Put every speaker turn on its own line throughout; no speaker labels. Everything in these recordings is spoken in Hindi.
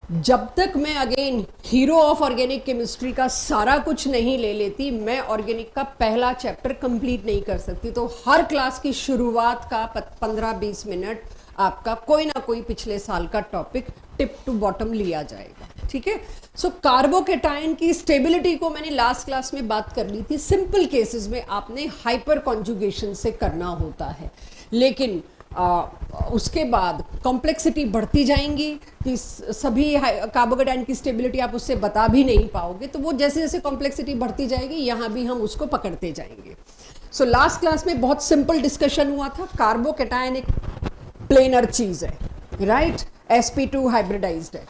जब तक मैं again hero of organic chemistry का सारा कुछ नहीं ले लेती, मैं ऑर्गेनिक का पहला चैप्टर कंप्लीट नहीं कर सकती। तो हर क्लास की शुरुआत का 15-20 मिनट आपका कोई ना कोई पिछले साल का टॉपिक टिप टू बॉटम लिया जाएगा, ठीक है। सो कार्बोकेटाइन की स्टेबिलिटी को मैंने लास्ट क्लास में बात कर ली थी। सिंपल केसेस में आपने हाइपर कॉन्जुगेशन से करना होता है, लेकिन उसके बाद कॉम्प्लेक्सिटी बढ़ती जाएंगी कि सभी कार्बोकेटाइन की स्टेबिलिटी आप उससे बता भी नहीं पाओगे। तो वो जैसे जैसे कॉम्प्लेक्सिटी बढ़ती जाएगी, यहाँ भी हम उसको पकड़ते जाएंगे। सो लास्ट क्लास में बहुत सिंपल डिस्कशन हुआ था। कार्बोकेटाइन एक प्लेनर चीज है, राइट, sp2 हाइब्रिडाइज्ड है,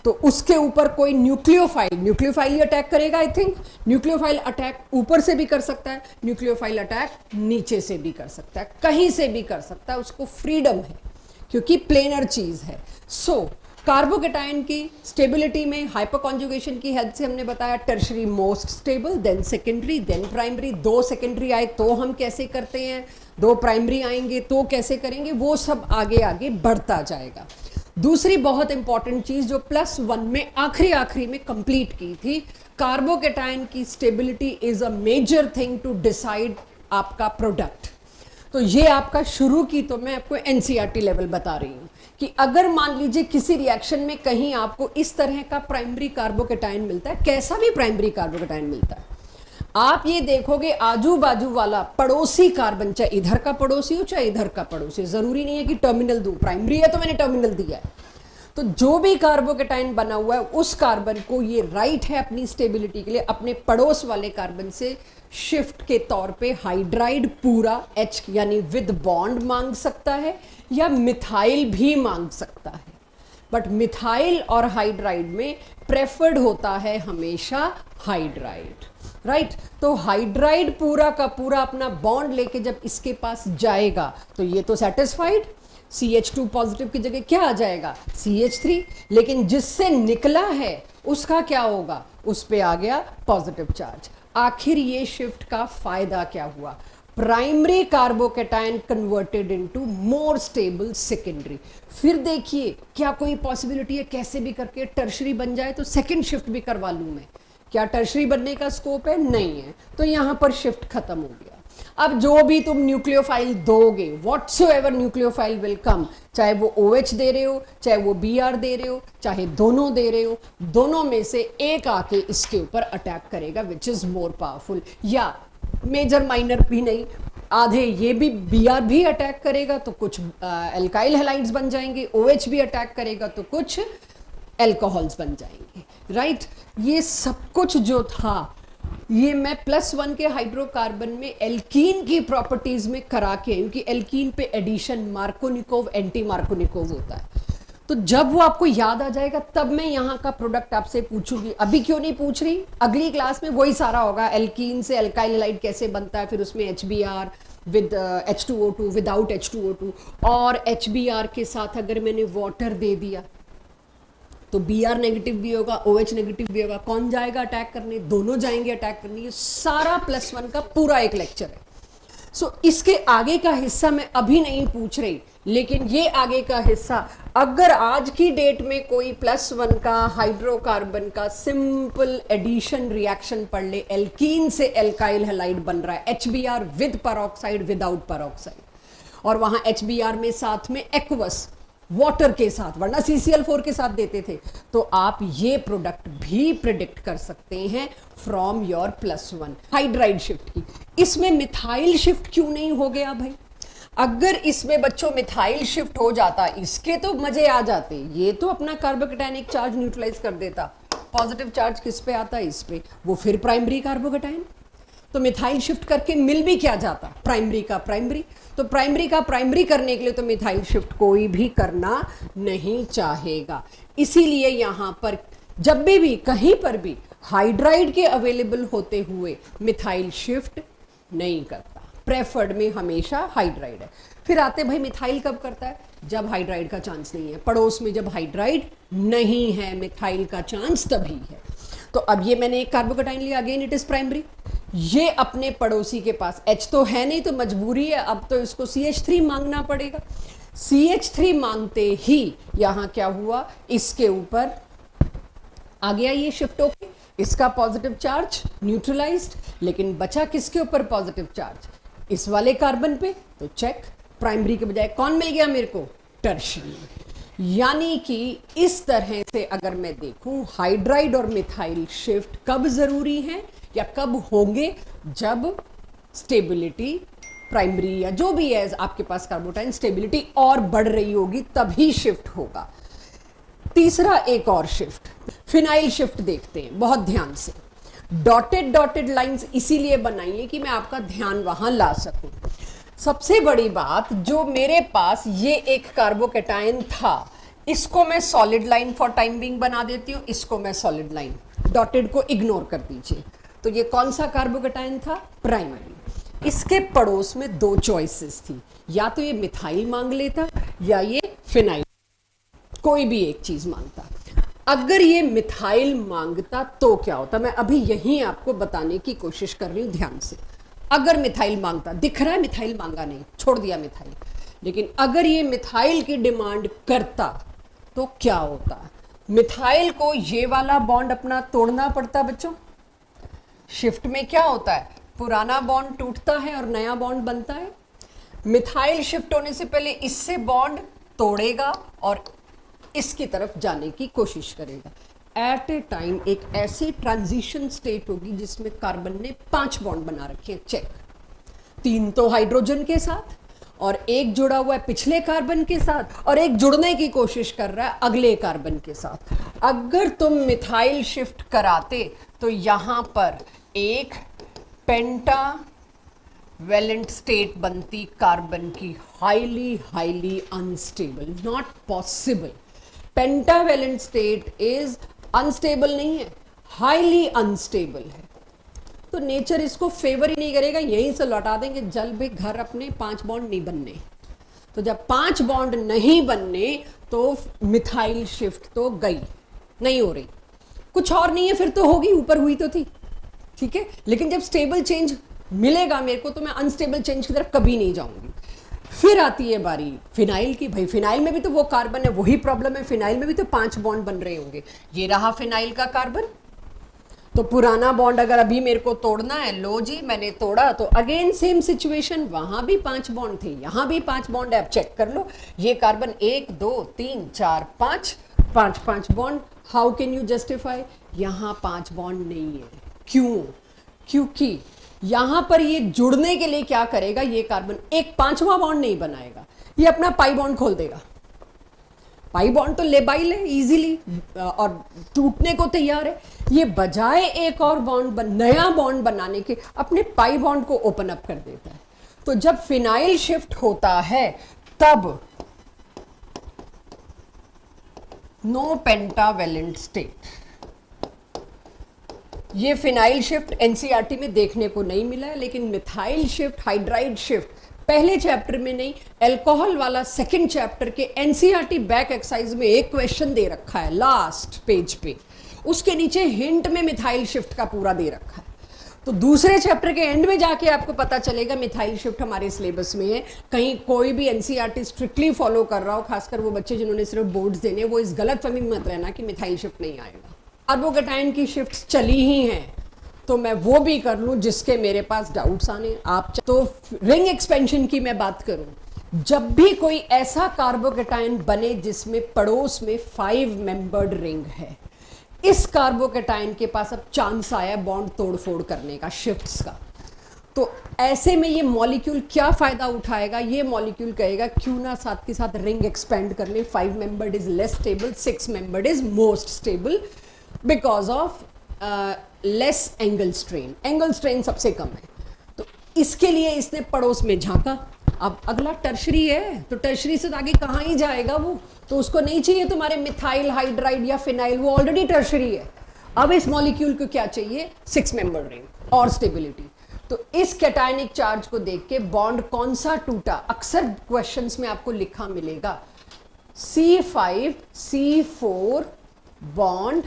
तो उसके ऊपर कोई न्यूक्लियोफाइल ही अटैक करेगा। आई थिंक न्यूक्लियोफाइल अटैक ऊपर से भी कर सकता है, न्यूक्लियोफाइल अटैक नीचे से भी कर सकता है, कहीं से भी कर सकता है, उसको फ्रीडम है क्योंकि प्लेनर चीज है। सो कार्बोकेटाइन की स्टेबिलिटी में हाइपर कॉन्जुगेशन की हेल्प से हमने बताया tertiary most stable, then secondary, then primary. 2 secondary आए तो हम कैसे करते हैं, 2 प्राइमरी आएंगे तो कैसे करेंगे, वो सब आगे आगे बढ़ता जाएगा। दूसरी बहुत इंपॉर्टेंट चीज जो +1 में आखिरी में कंप्लीट की थी, कार्बोकेटाइन की stability is a major thing to decide आपका प्रोडक्ट। तो ये आपका शुरू की तो मैं आपको एनसीईआरटी लेवल बता रही हूं कि अगर मान लीजिए किसी रिएक्शन में कहीं आपको इस तरह का प्राइमरी कार्बोकेटाइन मिलता है, कैसा भी प्राइमरी कार्बोकेटाइन मिलता है, आप ये देखोगे आजू बाजू वाला पड़ोसी कार्बन, चाहे इधर का पड़ोसी हो चाहे इधर का पड़ोसी, जरूरी नहीं है कि टर्मिनल दूं, प्राइमरी है तो मैंने टर्मिनल दिया है। तो जो भी कार्बोकेटाइन बना हुआ है उस कार्बन को ये राइट है अपनी स्टेबिलिटी के लिए अपने पड़ोस वाले कार्बन से शिफ्ट के तौर पे हाइड्राइड पूरा H यानी विद बॉन्ड मांग सकता है या मिथाइल भी मांग सकता है। बट मिथाइल और हाइड्राइड में प्रेफर्ड होता है हमेशा हाइड्राइड, राइट। तो हाइड्राइड पूरा का पूरा अपना बॉन्ड लेके जब इसके पास जाएगा तो ये तो सेटिस्फाइड, CH2 पॉजिटिव की जगह क्या आ जाएगा, CH3। लेकिन जिससे निकला है उसका क्या होगा, उस पे आ गया पॉजिटिव चार्ज। आखिर ये शिफ्ट का फायदा क्या हुआ, primary carbocation converted into more stable secondary. फिर देखिए क्या कोई पॉसिबिलिटी है कैसे भी करके टर्शरी बन जाए तो सेकेंड शिफ्ट भी करवा लूं मैं, क्या टर्शरी बनने का स्कोप है, नहीं है, तो यहां पर शिफ्ट खत्म हो गया। अब जो भी तुम न्यूक्लियोफाइल दोगे, व्हाटसोएवर न्यूक्लियोफाइल विल कम, चाहे वो OH दे रहे हो चाहे वो Br दे रहे हो चाहे दोनों दे रहे हो, दोनों में से एक आके इसके ऊपर अटैक करेगा विच इज मोर पावरफुल। या मेजर माइनर भी नहीं, आधे ये भी Br भी अटैक करेगा तो कुछ एल्काइल हैलाइड्स बन जाएंगे, OH भी अटैक करेगा तो कुछ एल्कोहल्स बन जाएंगे, राइट। ये सब कुछ जो था ये मैं +1 के हाइड्रोकार्बन में एल्कीन की प्रॉपर्टीज में करा के, क्योंकि एल्कीन पे एडिशन मार्कोनिकोव एंटी मार्कोनिकोव होता है, तो जब वो आपको याद आ जाएगा तब मैं यहाँ का प्रोडक्ट आपसे पूछूंगी। अभी क्यों नहीं पूछ रही, अगली क्लास में वही सारा होगा, एल्कीन से एल्काइल हैलाइड कैसे बनता है, फिर उसमें HBr with H2O2 without H2O2, और HBr के साथ अगर मैंने वाटर दे दिया तो Br नेगेटिव भी होगा, OH नेगेटिव भी होगा, कौन जाएगा अटैक करने, दोनों जाएंगे अटैक करने। ये सारा +1 का पूरा एक लेक्चर है। सो इसके आगे का हिस्सा मैं अभी नहीं पूछ रही, लेकिन ये आगे का हिस्सा अगर आज की डेट में कोई +1 का हाइड्रोकार्बन का सिंपल एडिशन रिएक्शन पढ़ ले, एल्कीन से एल्काइल हैलाइड बन रहा है HBr with peroxide without peroxide, और वहां HBr में साथ में एक्वस वाटर के साथ, वरना CCl4 के साथ देते थे, तो आप ये प्रोडक्ट भी प्रिडिक्ट कर सकते हैं फ्रॉम योर +1 हाइड्राइड शिफ्ट की। इसमें मिथाइल शिफ्ट क्यों नहीं हो गया भाई, अगर इसमें बच्चों मिथाइल शिफ्ट हो जाता इसके तो मजे आ जाते, ये तो अपना कार्बोकेटाइनिक चार्ज न्यूट्रलाइज कर देता, पॉजिटिव चार्ज किस पे आता है, इस पे, वो फिर प्राइमरी कार्बोकेटाइन, तो मिथाइल शिफ्ट करके मिल भी क्या जाता, प्राइमरी का प्राइमरी। तो प्राइमरी का प्राइमरी करने के लिए तो मिथाइल शिफ्ट कोई भी करना नहीं चाहेगा, इसीलिए यहां पर जब भी कहीं पर भी हाइड्राइड के अवेलेबल होते हुए मिथाइल शिफ्ट नहीं करता, प्रेफर्ड में हमेशा हाइड्राइड है। फिर आते भाई मिथाइल कब करता है, जब हाइड्राइड का चांस नहीं है, पड़ोस में जब हाइड्राइड नहीं है मिथाइल का चांस तभी है। तो अब ये मैंने एक कार्बोकेटाइन लिया, अगेन इट इज प्राइमरी, ये अपने पड़ोसी के पास H तो है नहीं तो मजबूरी है, अब तो इसको CH3 मांगना पड़ेगा। CH3 मांगते ही यहां क्या हुआ, इसके ऊपर आ गया ये शिफ्ट होके, इसका पॉजिटिव चार्ज न्यूट्रलाइज्ड, लेकिन बचा किसके ऊपर पॉजिटिव चार्ज, इस वाले कार्बन पे, तो चेक, प्राइमरी के बजाय कौन मिल गया मेरे को, टर्शियरी। यानी कि इस तरह से अगर मैं देखूं हाइड्राइड और मिथाइल शिफ्ट कब जरूरी है या कब होंगे, जब स्टेबिलिटी प्राइमरी या जो भी है आपके पास कार्बोटाइन स्टेबिलिटी और बढ़ रही होगी तभी शिफ्ट होगा। तीसरा एक और शिफ्ट, फिनाइल शिफ्ट देखते हैं बहुत ध्यान से। डॉटेड डॉटेड लाइंस इसीलिए बनाइए कि मैं आपका ध्यान वहां ला सकूं। सबसे बड़ी बात, जो मेरे पास ये एक कार्बोकेटायन था, इसको मैं solid line for time being बना देती हूं, इसको मैं सॉलिड लाइन, डॉटेड को इग्नोर कर दीजिए। तो ये कौन सा कार्बोकेटायन था, प्राइमरी। इसके पड़ोस में दो चॉइसेस थी, या तो ये मिथाइल मांग लेता या ये फिनाइल, कोई भी एक चीज मांगता। अगर ये मिथाइल मांगता तो क्या होता, मैं अभी यहीं आपको बताने की कोशिश कर रही हूं ध्यान से। अगर मिथाइल मांगता, दिख रहा है मिथाइल मांगा नहीं, छोड़ दिया मिथाइल, लेकिन अगर ये मिथाइल की डिमांड करता तो क्या होता, मिथाइल को ये वाला बॉन्ड अपना तोड़ना पड़ता बच्चों। शिफ्ट में क्या होता है, पुराना बॉन्ड टूटता है और नया बॉन्ड बनता है। मिथाइल शिफ्ट होने से पहले इससे बॉन्ड तोड़ेगा और इसकी तरफ जाने की कोशिश करेगा। एट ए टाइम एक ऐसी ट्रांजिशन स्टेट होगी जिसमें कार्बन ने 5 बॉन्ड बना रखे हैं, चेक। 3 तो हाइड्रोजन के साथ और एक जुड़ा हुआ है पिछले कार्बन के साथ और एक जुड़ने की कोशिश कर रहा है अगले कार्बन के साथ। अगर तुम मिथाइल शिफ्ट कराते तो यहां पर एक पेंटा वैलेंट स्टेट बनती कार्बन की, highly highly unstable, not possible. Pentavalent state is unstable नहीं है, हाईली अनस्टेबल है। तो नेचर इसको फेवर ही नहीं करेगा, यहीं से लौटा देंगे जल भी घर अपने, 5 बॉन्ड नहीं बनने। तो जब 5 बॉन्ड नहीं बनने तो मिथाइल शिफ्ट तो गई, नहीं हो रही, कुछ और नहीं है, फिर तो होगी, ऊपर हुई तो थी, ठीक है। लेकिन जब स्टेबल चेंज मिलेगा मेरे को तो मैं अनस्टेबल चेंज की तरफ कभी नहीं जाऊंगी। फिर आती है बारी फिनाइल की, भाई फिनाइल में भी तो वो कार्बन है, वही प्रॉब्लम है, फिनाइल में भी तो 5 बॉन्ड बन रहे होंगे। ये रहा फिनाइल का कार्बन, तो पुराना बॉन्ड अगर अभी मेरे को तोड़ना है, लो जी मैंने तोड़ा, तो अगेन सेम सिचुएशन, वहां भी 5 बॉन्ड थे, यहां भी 5 बॉन्ड है। अब चेक कर लो, ये carbon 1 2 3 4 5 5 bond, how can you justify, यहां 5 बॉन्ड नहीं है। क्यों, क्योंकि यहां पर ये जुड़ने के लिए क्या करेगा, ये कार्बन एक 5वां बॉन्ड नहीं बनाएगा, ये अपना पाई बॉन्ड खोल देगा। पाई बॉन्ड तो लेबाइल है इजीली और टूटने को तैयार है, ये बजाय एक और बॉन्ड नया बॉन्ड बनाने के अपने पाई बॉन्ड को ओपन अप कर देता है। तो जब फिनाइल शिफ्ट होता है तब नो पेंटावेलेंट स्टेट, ये फिनाइल शिफ्ट एनसीईआरटी में देखने को नहीं मिला है, लेकिन मिथाइल शिफ्ट, हाइड्राइड शिफ्ट पहले चैप्टर में नहीं, अल्कोहल वाला सेकंड चैप्टर के एनसीईआरटी बैक एक्सरसाइज में एक क्वेश्चन दे रखा है लास्ट पेज पे, उसके नीचे हिंट में मिथाइल शिफ्ट का पूरा दे रखा है। तो दूसरे चैप्टर के एंड में जाके आपको पता चलेगा मिथाइल शिफ्ट हमारे सिलेबस में है। कहीं कोई भी एनसीईआरटी स्ट्रिक्टली फॉलो कर रहा हो, खासकर वो बच्चे जिन्होंने सिर्फ बोर्ड्स देने, वो इस गलत फहमी में मत रहना कि मिथाइल शिफ्ट नहीं आएगा। कार्बोकेटाइन की शिफ्ट्स चली ही हैं तो मैं वो भी कर लूं जिसके मेरे पास डाउट्स आने। आप तो रिंग एक्सपेंशन की मैं बात करूं, जब भी कोई ऐसा कार्बोकेटाइन बने जिसमें पड़ोस में 5 मेंबर्ड रिंग है, इस कार्बोकेटाइन के पास अब चांस आया बॉन्ड तोड़फोड़ करने का, शिफ्ट्स का। तो ऐसे में ये मॉलिक्यूल क्या फायदा उठाएगा, ये मॉलिक्यूल कहेगा क्यों ना साथ के साथ रिंग एक्सपेंड कर ले, 5 membered is less stable, 6 membered is most stable because of less angle strain, angle strain सबसे कम है। तो इसके लिए इसने पड़ोस में झांका। अब अगला टर्शरी है, तो टर्शरी से आगे कहाँ ही जाएगा वो, तो उसको नहीं चाहिए तुम्हारे मिथाइल हाइड्राइड या फिनाइल, वो ऑलरेडी टर्शरी है। अब इस मॉलिक्यूल को क्या चाहिए, 6 मेंबर रिंग और स्टेबिलिटी। तो इस कैटायनिक चार्ज को देख के बॉन्ड कौन सा टूटा, अक्सर क्वेश्चंस में आपको लिखा मिलेगा C5 C4 बॉन्ड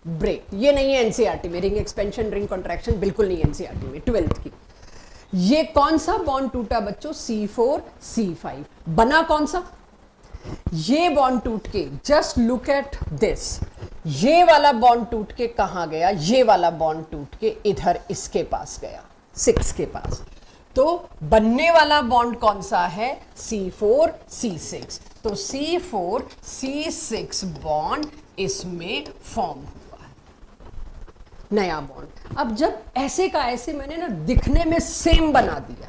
ब्रेक। ये नहीं है एनसीईआरटी में, रिंग एक्सपेंशन रिंग कॉन्ट्रैक्शन बिल्कुल नहीं है एनसीईआरटी में 12th की। ये कौन सा बॉन्ड टूटा बच्चों, C4 C5। बना कौन सा, ये बॉन्ड टूट के, जस्ट लुक एट दिस, ये वाला बॉन्ड टूट के कहां गया, ये वाला बॉन्ड टूट के इधर इसके पास गया, 6 के पास। तो बनने वाला बॉन्ड कौन सा है, C4C6। तो C4C6 बॉन्ड इसमें फॉर्म हुआ है, नया बॉन्ड। अब जब ऐसे का ऐसे मैंने ना दिखने में सेम बना दिया,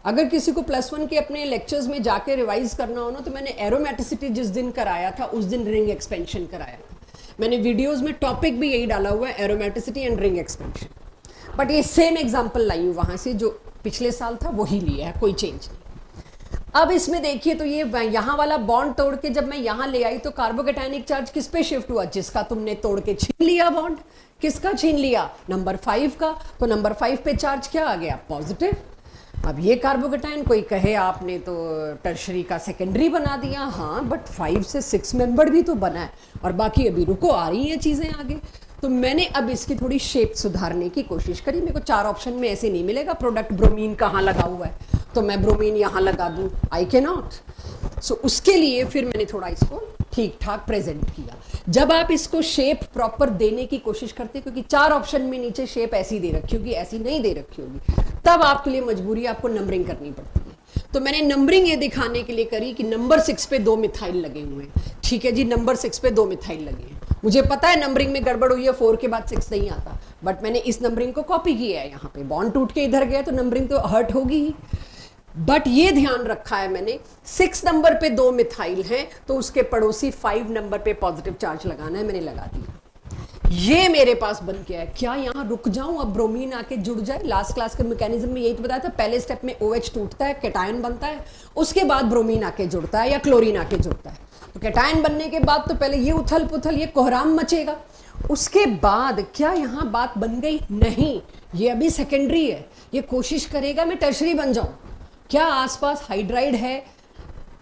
अगर किसी को +1 के अपने लेक्चर्स में जाके रिवाइज करना हो ना, तो मैंने एरोमेटिसिटी जिस दिन कराया था उस दिन रिंग एक्सपेंशन कराया था। मैंने वीडियोस में टॉपिक भी यही डाला हुआ है, aromaticity and ring expansion. But ये सेम एग्जांपल लाई हूं वहां से, जो पिछले साल था वही लिया है, कोई चेंज नहीं। अब इसमें देखिए, तो ये यहां वाला बॉन्ड तोड़ के जब मैं यहां ले आई तो कार्बोकैटायनिक चार्ज किस पे शिफ्ट हुआ, जिसका तुमने तोड़ के छीन लिया बॉन्ड। किसका छीन लिया, नंबर 5 का। तो नंबर 5 पे चार्ज क्या आ गया, पॉजिटिव। अब ये कार्बोकैटायन कोई कहे आपने तो टर्शरी का सेकेंडरी बना दिया, हाँ, बट 5 से 6 मेंबर भी तो बना है, और बाकी अभी रुको, आ रही हैं चीजें आगे। तो मैंने अब इसकी थोड़ी शेप सुधारने की कोशिश करी। मेरे को 4 ऑप्शन में ऐसे नहीं मिलेगा, प्रोडक्ट ब्रोमीन कहाँ लगा हुआ है, तो मैं ब्रोमीन यहाँ लगा दूँ, आई कैन नॉट। सो उसके लिए फिर मैंने थोड़ा इसको ठीक ठाक प्रेजेंट किया। जब आप इसको शेप प्रॉपर देने की कोशिश करते, क्योंकि 4 ऑप्शन में नीचे शेप ऐसी दे रखी होगी, ऐसी नहीं दे रखी होगी, तब आपके लिए मजबूरी आपको नंबरिंग करनी पड़ती है। तो मैंने नंबरिंग ये दिखाने के लिए करी कि नंबर 6 पे 2 मिथाइल लगे हुए हैं। ठीक है जी, नंबर 6 पे 2 मिथाइल लगे हैं। मुझे पता है नंबरिंग में गड़बड़ हुई है, 4 के बाद 6 नहीं आता, बट मैंने इस नंबरिंग को कॉपी किया है। यहाँ पे बॉन्ड टूट के इधर गया तो नंबरिंग तो हर्ट होगी ही। बट ये ध्यान रखा है मैंने, 6 नंबर पे 2 मिथाइल हैं, तो उसके पड़ोसी 5 नंबर पे पॉजिटिव चार्ज लगाना है, मैंने लगा दिया। ये मेरे पास बन गया है। क्या यहाँ रुक जाऊं, अब ब्रोमीन आके जुड़ जाए। लास्ट क्लास के मैकेनिज्म में यही तो बताया था, पहले स्टेप में OH टूटता है, कैटायन बनता है, उसके बाद ब्रोमीन आके जुड़ता है या क्लोरीन आके जुड़ता है। तो कैटायन बनने के बाद तो पहले ये उथल पुथल, ये कोहराम मचेगा, उसके बाद क्या यहाँ बात बन गई, नहीं, ये अभी सेकेंडरी है। ये कोशिश करेगा मैं टर्शरी बन जाऊं। क्या आसपास हाइड्राइड है,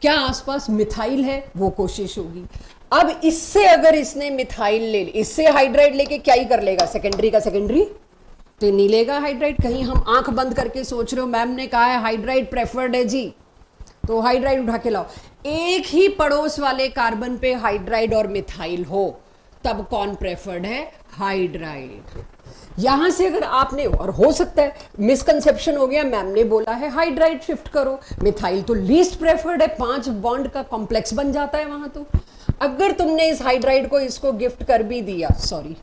क्या आसपास मिथाइल है, वो कोशिश होगी। अब इससे अगर इसने मिथाइल ले ली, इससे हाइड्राइड लेके क्या ही कर लेगा, सेकेंडरी का सेकेंडरी तो नहीं लेगा हाइड्राइड। कहीं हम आंख बंद करके सोच रहे हो मैम ने कहा है हाइड्राइड प्रेफर्ड है जी, तो हाइड्राइड उठा के लाओ। एक ही पड़ोस वाले कार्बन पे हाइड्राइड और मिथाइल हो, तब कौन प्रेफर्ड है, हाइड्राइड। यहां से अगर आपने, और हो सकता है मिसकंसेप्शन हो गया, मैम ने बोला है हाइड्राइड शिफ्ट करो, मिथाइल तो लीस्ट प्रेफर्ड है, 5 बॉन्ड का कॉम्प्लेक्स बन जाता है वहां। तो अगर तुमने इस हाइड्राइड को इसको गिफ्ट कर भी दिया, सॉरी,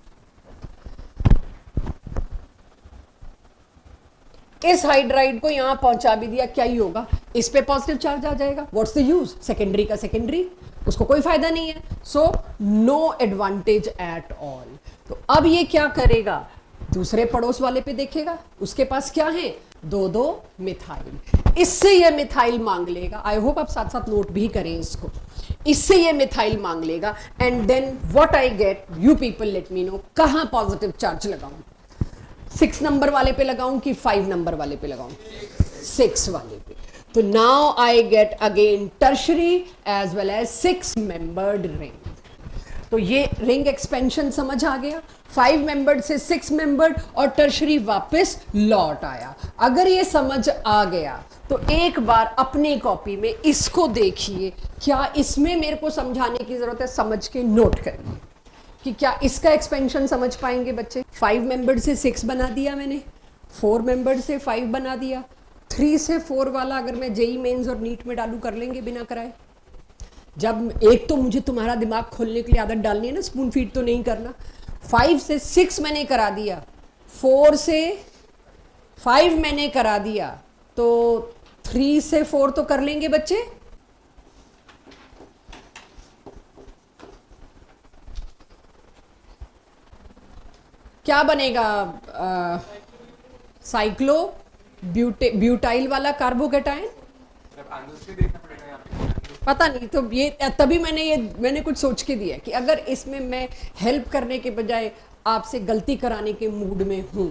इस हाइड्राइड को यहां पहुंचा भी दिया, क्या ही होगा, इस पे पॉजिटिव चार्ज आ जाएगा। व्हाट्स द यूज, सेकेंडरी का सेकेंडरी, उसको कोई फायदा नहीं है। So no advantage at all. तो अब ये क्या करेगा, दूसरे पड़ोस वाले पे देखेगा, उसके पास क्या है, 2 मिथाइल, इससे ये मिथाइल मांग लेगा। आई होप आप साथ साथ नोट भी करें इसको। इससे ये मिथाइल मांग लेगा, and then what I get, you people let me know, कहां पॉजिटिव चार्ज लगाऊं, 6 नंबर वाले पे लगाऊं कि 5 नंबर वाले पे लगाऊं, 6 वाले पे। तो now I get again tertiary as well as 6 membered ring. तो ये रिंग एक्सपेंशन समझ आ गया, 5 मेंबर्ड से 6 मेंबर्ड, और टर्शरी वापस लौट आया। अगर ये समझ आ गया तो एक बार अपनी कॉपी में इसको देखिए, क्या इसमें मेरे को समझाने की जरूरत है, समझ के नोट करिए कि क्या इसका एक्सपेंशन समझ पाएंगे बच्चे। 5 मेंबर्ड से 6 बना दिया मैंने, 4 मेंबर्ड से 5 बना दिया, 3 से 4 वाला अगर मैं जेई मेंस और नीट में डालू, कर लेंगे बिना कराए। जब एक तो मुझे तुम्हारा दिमाग खोलने के लिए आदत डालनी है ना, स्पून फीड तो नहीं करना। 5 से 6 मैंने करा दिया, 4 से 5 मैंने करा दिया, तो 3 से 4 तो कर लेंगे बच्चे। क्या बनेगा, साइक्लो ब्यूटाइल वाला कार्बोकैटायन, पता नहीं। तो ये तभी मैंने कुछ सोच के दिया कि अगर इसमें मैं हेल्प करने के बजाय आपसे गलती कराने के मूड में हूं,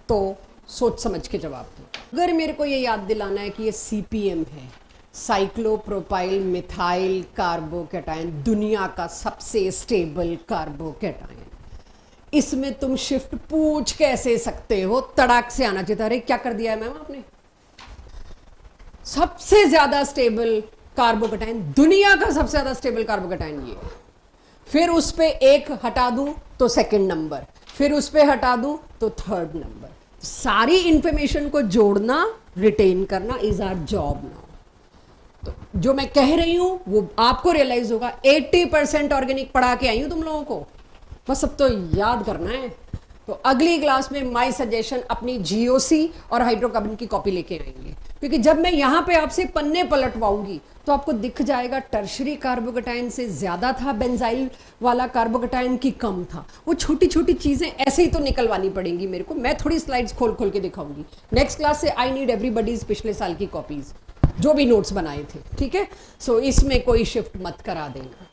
तो सोच समझ के जवाब दो। अगर मेरे को ये याद दिलाना है कि ये CPM है, साइक्लोप्रोपाइल मिथाइल कार्बोकैटायन, दुनिया का सबसे स्टेबल कार्बोकैटायन, इसमें तुम शिफ्ट पूछ कैसे सकते हो, तड़ाक से आना चाहिए। अरे क्या कर दिया है मैम आपने, सबसे ज्यादा स्टेबल कार्बोकैटायन, दुनिया का सबसे ज्यादा स्टेबल कार्बोकैटायन ये है। फिर उस पे एक हटा दूं तो सेकंड नंबर, फिर उस पे हटा दूं तो थर्ड नंबर। सारी इंफॉर्मेशन को जोड़ना, रिटेन करना इज आवर जॉब नाउ। तो जो मैं कह रही हूं वो आपको रियलाइज होगा। 80% ऑर्गेनिक पढ़ा के आई हूं तुम लोगों को, बस अब तो याद करना है। तो अगली क्लास में माय सजेशन अपनी जीओसी और हाइड्रोकार्बन की कॉपी लेके आएंगे, क्योंकि जब मैं यहां पे आपसे पन्ने पलटवाऊंगी तो आपको दिख जाएगा टर्शरी कार्बोकेटाइन से ज्यादा था, बेंजाइल वाला कार्बोकेटाइन की कम था। वो छोटी छोटी चीजें ऐसे ही तो निकलवानी पड़ेंगी मेरे को, मैं थोड़ी स्लाइड्स खोल खोल के दिखाऊंगी। नेक्स्ट क्लास से आई नीड एवरीबडीज पिछले साल की कॉपीज जो भी नोट्स बनाए थे, ठीक है। सो इसमें कोई शिफ्ट मत करा देना,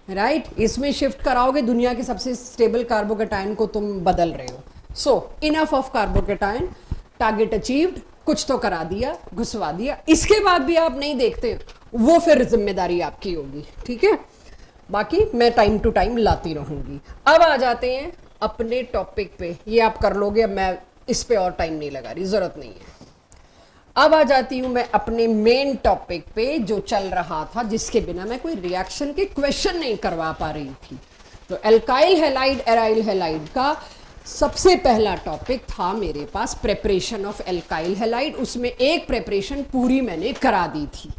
राइट इसमें शिफ्ट कराओगे दुनिया के सबसे स्टेबल कार्बोकेटाइन को तुम बदल रहे हो। So enough of carbocation, target achieved, कुछ तो करा दिया, घुसवा दिया। इसके बाद भी आप नहीं देखते, वो फिर जिम्मेदारी आपकी होगी, ठीक है। बाकी मैं टाइम टू टाइम लाती रहूंगी। अब आ जाते हैं अपने टॉपिक पे, ये आप कर लोगे, अब मैं इस पे और टाइम नहीं लगा रही, जरूरत नहीं है। अब आ जाती हूं मैं अपने मेन टॉपिक पे जो चल रहा था, जिसके बिना मैं कोई रिएक्शन के क्वेश्चन नहीं करवा पा रही थी। तो एल्काइल हैलाइड एराइल हैलाइड का सबसे पहला टॉपिक था मेरे पास प्रेपरेशन ऑफ एल्काइल हैलाइड। उसमें एक प्रेपरेशन पूरी मैंने करा दी थी,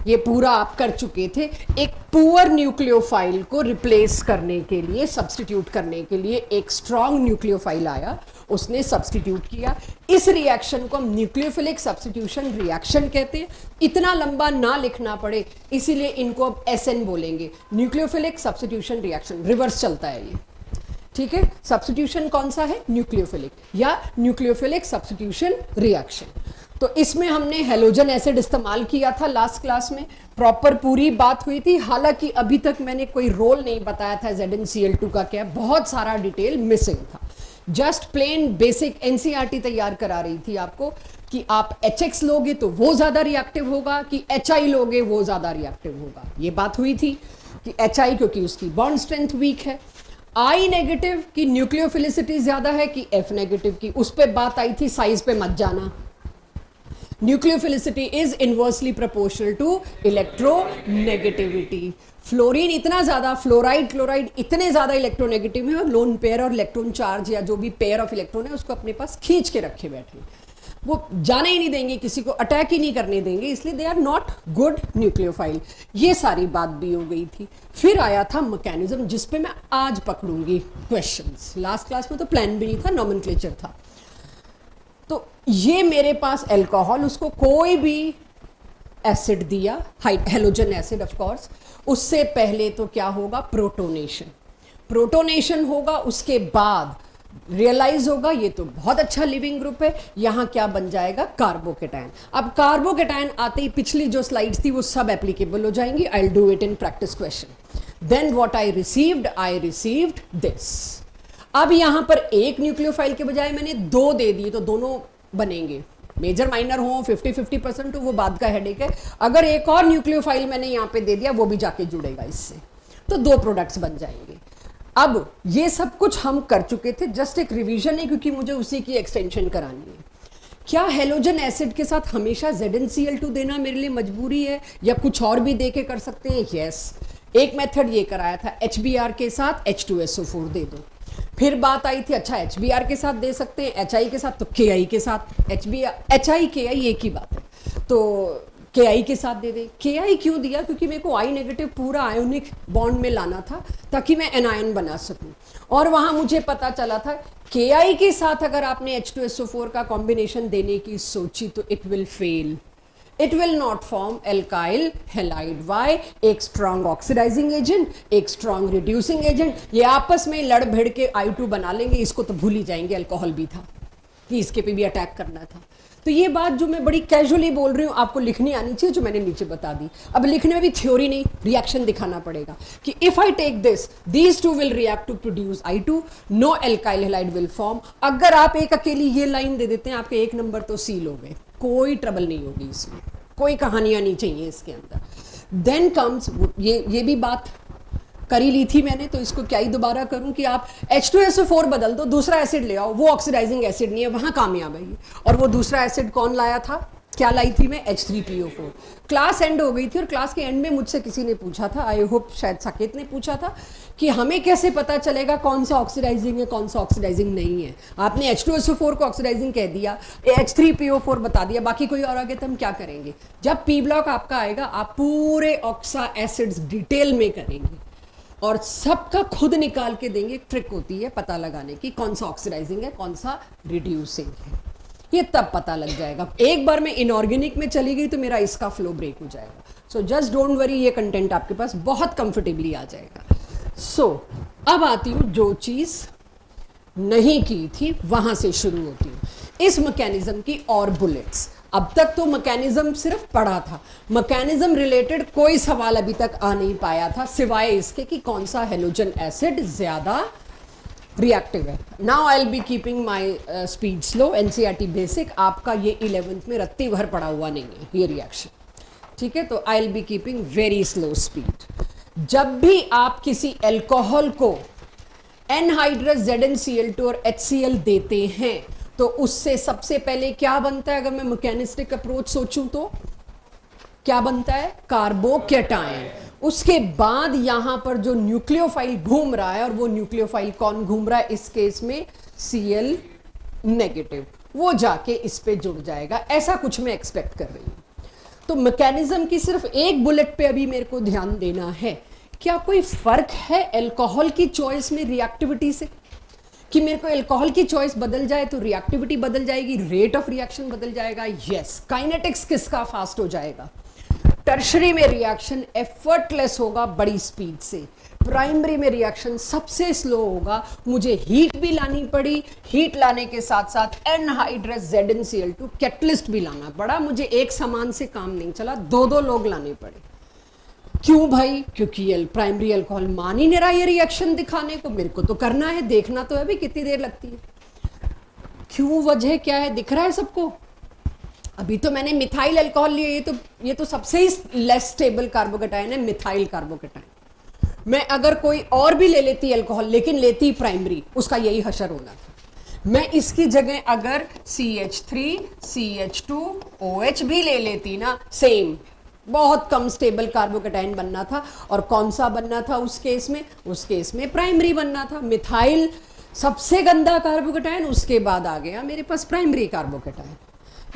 ये पूरा आप कर चुके थे। एक पुअर न्यूक्लियोफाइल को रिप्लेस करने के लिए, सब्स्टिट्यूट करने के लिए एक स्ट्रॉन्ग न्यूक्लियोफाइल आया, उसने सब्स्टिट्यूट किया। इस रिएक्शन को हम न्यूक्लियोफिलिक सब्स्टिट्यूशन रिएक्शन कहते हैं। इतना लंबा ना लिखना पड़े इसीलिए इनको अब एसएन बोलेंगे, न्यूक्लियोफिलिक सब्स्टिट्यूशन रिएक्शन। रिवर्स चलता है ये, ठीक है। सब्स्टिट्यूशन कौन सा है? न्यूक्लियोफिलिक या न्यूक्लियोफिलिक सब्स्टिट्यूशन रिएक्शन। तो इसमें हमने हेलोजन एसिड इस्तेमाल किया था लास्ट क्लास में, प्रॉपर पूरी बात हुई थी। हालांकि अभी तक मैंने कोई रोल नहीं बताया था ZnCl2 का क्या, बहुत सारा डिटेल मिसिंग था। जस्ट प्लेन बेसिक एनसीईआरटी तैयार करा रही थी आपको कि आप HX लोगे तो वो ज्यादा रिएक्टिव होगा कि HI लोगे वो ज्यादा रिएक्टिव होगा। ये बात हुई थी कि HI क्योंकि उसकी बॉन्ड स्ट्रेंथ वीक है, I नेगेटिव की न्यूक्लियोफिलिसिटी ज्यादा है कि F नेगेटिव की, उस पर बात आई थी, साइज पे मत जाना। Nucleophilicity is inversely proportional to electronegativity. Fluorine इतना ज्यादा, फ्लोराइड क्लोराइड इतने ज्यादा इलेक्ट्रोनेगेटिव है और लोन पेयर और इलेक्ट्रॉन चार्ज या जो भी पेयर ऑफ इलेक्ट्रॉन है उसको अपने पास खींच के रखे बैठे, वो जाने ही नहीं देंगे, किसी को अटैक ही नहीं करने देंगे, इसलिए they are not good nucleophile. ये सारी बात भी हो गई थी। फिर आया था मैकेनिज्म, जिसपे मैं आज पकड़ूंगी क्वेश्चंस। लास्ट क्लास में तो प्लान भी नहीं था, नॉमेनक्लेचर था। तो ये मेरे पास अल्कोहल, उसको कोई भी एसिड दिया, हेलोजन एसिड ऑफ कोर्स, उससे पहले तो क्या होगा? प्रोटोनेशन। प्रोटोनेशन होगा, उसके बाद रियलाइज होगा ये तो बहुत अच्छा लिविंग ग्रुप है, यहां क्या बन जाएगा? कार्बोकेटाइन। अब कार्बोकेटाइन आते ही पिछली जो स्लाइड्स थी वो सब एप्लीकेबल हो जाएंगी। I will do it in practice question. Then what I received this. अब यहां पर एक न्यूक्लियोफाइल के बजाय मैंने दो दे दिए, तो दोनों बनेंगे। मेजर माइनर हो, 50-50% हो, वो बाद का हेडेक है। अगर एक और न्यूक्लियोफाइल मैंने यहां पे दे दिया, वो भी जाके जुड़ेगा इससे, तो दो प्रोडक्ट्स बन जाएंगे। अब ये सब कुछ हम कर चुके थे, जस्ट एक रिवीजन है क्योंकि मुझे उसी की एक्सटेंशन करानी है। क्या हेलोजन एसिड के साथ हमेशा ZnCl2 देना मेरे लिए मजबूरी है या कुछ और भी दे के कर सकते हैं? यस। एक मेथड ये कराया था, HBr के साथ H2SO4 दे दो। फिर बात आई थी, अच्छा HBr के साथ दे सकते हैं, HI के साथ, तो KI के साथ। HI KI एक ही बात है, तो KI के साथ दे दे। KI क्यों दिया? क्योंकि मेरे को I नेगेटिव पूरा आयोनिक बॉन्ड में लाना था ताकि मैं एनायन बना सकूं, और वहां मुझे पता चला था KI के साथ अगर आपने H2SO4 का कॉम्बिनेशन देने की सोची तो it will fail, it will not form alkyl halide. Why? एक स्ट्रॉन्ग ऑक्सीडाइजिंग एजेंट, एक स्ट्रॉन्ग रिड्यूसिंग एजेंट, ये आपस में लड़ भिड़ के I2 बना लेंगे। इसको तो भूल ही जाएंगे, अल्कोहल भी था कि इसके पे भी अटैक करना था। तो ये बात जो मैं बड़ी कैजुअली बोल रही हूँ आपको लिखनी आनी चाहिए, जो मैंने नीचे बता दी। अब लिखने में भी थ्योरी नहीं, रिएक्शन दिखाना पड़ेगा कि if I take this, these two will react to produce I2, no alkyl halide will form. अगर आप एक अकेली ये लाइन दे देते हैं, आपके एक नंबर तो सील हो गए, कोई ट्रबल नहीं होगी इसमें, कोई कहानियां नहीं चाहिए इसके अंदर। देन कम्स, ये भी बात करी ली थी मैंने, तो इसको क्या ही दोबारा करूं कि आप H2SO4 बदल दो, दूसरा एसिड ले आओ, वो ऑक्सीडाइजिंग एसिड नहीं है, वहां कामयाब है ये। और वो दूसरा एसिड कौन लाया था? क्या लाई थी मैं, H3PO4। क्लास एंड हो गई थी और क्लास के एंड में मुझसे किसी ने पूछा था, आई होप शायद साकेत ने पूछा था, कि हमें कैसे पता चलेगा कौन सा ऑक्सीडाइजिंग है कौन सा ऑक्सीडाइजिंग नहीं है। आपने H2SO4 को ऑक्सीडाइजिंग कह दिया, H3PO4 बता दिया, बाकी कोई और आगे तो हम क्या करेंगे। जब P ब्लॉक आपका आएगा आप पूरे ऑक्सा एसिड्स डिटेल में करेंगे और सबका खुद निकाल के देंगे। एक ट्रिक होती है पता लगाने की कौन सा ऑक्सीडाइजिंग है कौन सा रिड्यूसिंग है, ये तब पता लग जाएगा। एक बार मैं इनऑर्गेनिक में चली गई तो मेरा इसका फ्लो ब्रेक हो जाएगा। सो जस्ट डोंट वरी, ये कंटेंट आपके पास बहुत कंफर्टेबली आ जाएगा। सो अब आती हूँ जो चीज नहीं की थी वहां से शुरू होती हूँ, इस मैकेनिज्म की और बुलेट्स। अब तक तो मैकेनिज्म सिर्फ पढ़ा था, मैकेनिज्म रिलेटेड कोई सवाल अभी तक आ नहीं पाया था सिवाय इसके कि कौन सा हेलोजन एसिड ज्यादा रिएक्टिव है। Now I will be keeping my speed slow, NCERT basic आपका ये 11th में रत्ती भर पड़ा हुआ नहीं है ये रिएक्शन, ठीक है। तो I will be keeping very slow speed. जब भी आप किसी एल्कोहल को एनहाइड्रस ZnCl2 और HCl देते हैं तो उससे सबसे पहले क्या बनता है, अगर मैं मैकेनिस्टिक अप्रोच सोचूं तो क्या बनता है, कार्बोकेटायन। उसके बाद यहां पर जो न्यूक्लियोफाइल घूम रहा है, और वो न्यूक्लियोफाइल कौन घूम रहा है इस केस में, Cl नेगेटिव, वो जाके इस पे जुड़ जाएगा। ऐसा कुछ मैं एक्सपेक्ट कर रही हूं। तो मैकेनिज्म की सिर्फ एक बुलेट पे अभी मेरे को ध्यान देना है। क्या कोई फर्क है अल्कोहल की चॉइस में रिएक्टिविटी से, कि मेरे को अल्कोहल की चॉइस बदल जाए तो रिएक्टिविटी बदल जाएगी, रेट ऑफ रिएक्शन बदल जाएगा? यस। काइनेटिक्स किसका फास्ट हो जाएगा? टर्शरी में रिएक्शन एफर्टलेस होगा बड़ी स्पीड से, प्राइमरी में रिएक्शन सबसे स्लो होगा। मुझे हीट भी लानी पड़ी, हीट लाने के साथ साथ एनहाइड्रस ZnCl2 कैटलिस्ट भी लाना पड़ा। मुझे एक सामान से काम नहीं चला, दो दो लोग लाने पड़े। क्यों भाई? क्योंकि प्राइमरी अल्कोहल मान ही नहीं रहा ये रिएक्शन दिखाने को, मेरे को तो करना है, देखना तो है भी कितनी देर लगती है। क्यों, वजह क्या है, दिख रहा है सबको? अभी तो मैंने मिथाइल अल्कोहल लिया, ये तो सबसे ही लेस स्टेबल कार्बोकेटायन है, मिथाइल कार्बोकेटायन। मैं अगर कोई और भी ले लेती अल्कोहल, लेकिन लेती प्राइमरी, उसका यही हशर होना था। मैं इसकी जगह अगर CH3 CH2 OH भी ले लेती ना, सेम बहुत कम स्टेबल कार्बोकेटायन बनना था। और कौन सा बनना था उस केस में? उस केस में प्राइमरी बनना था। मिथाइल सबसे गंदा कार्बोकेटायन, उसके बाद आ गया मेरे पास प्राइमरी कार्बोकेटायन।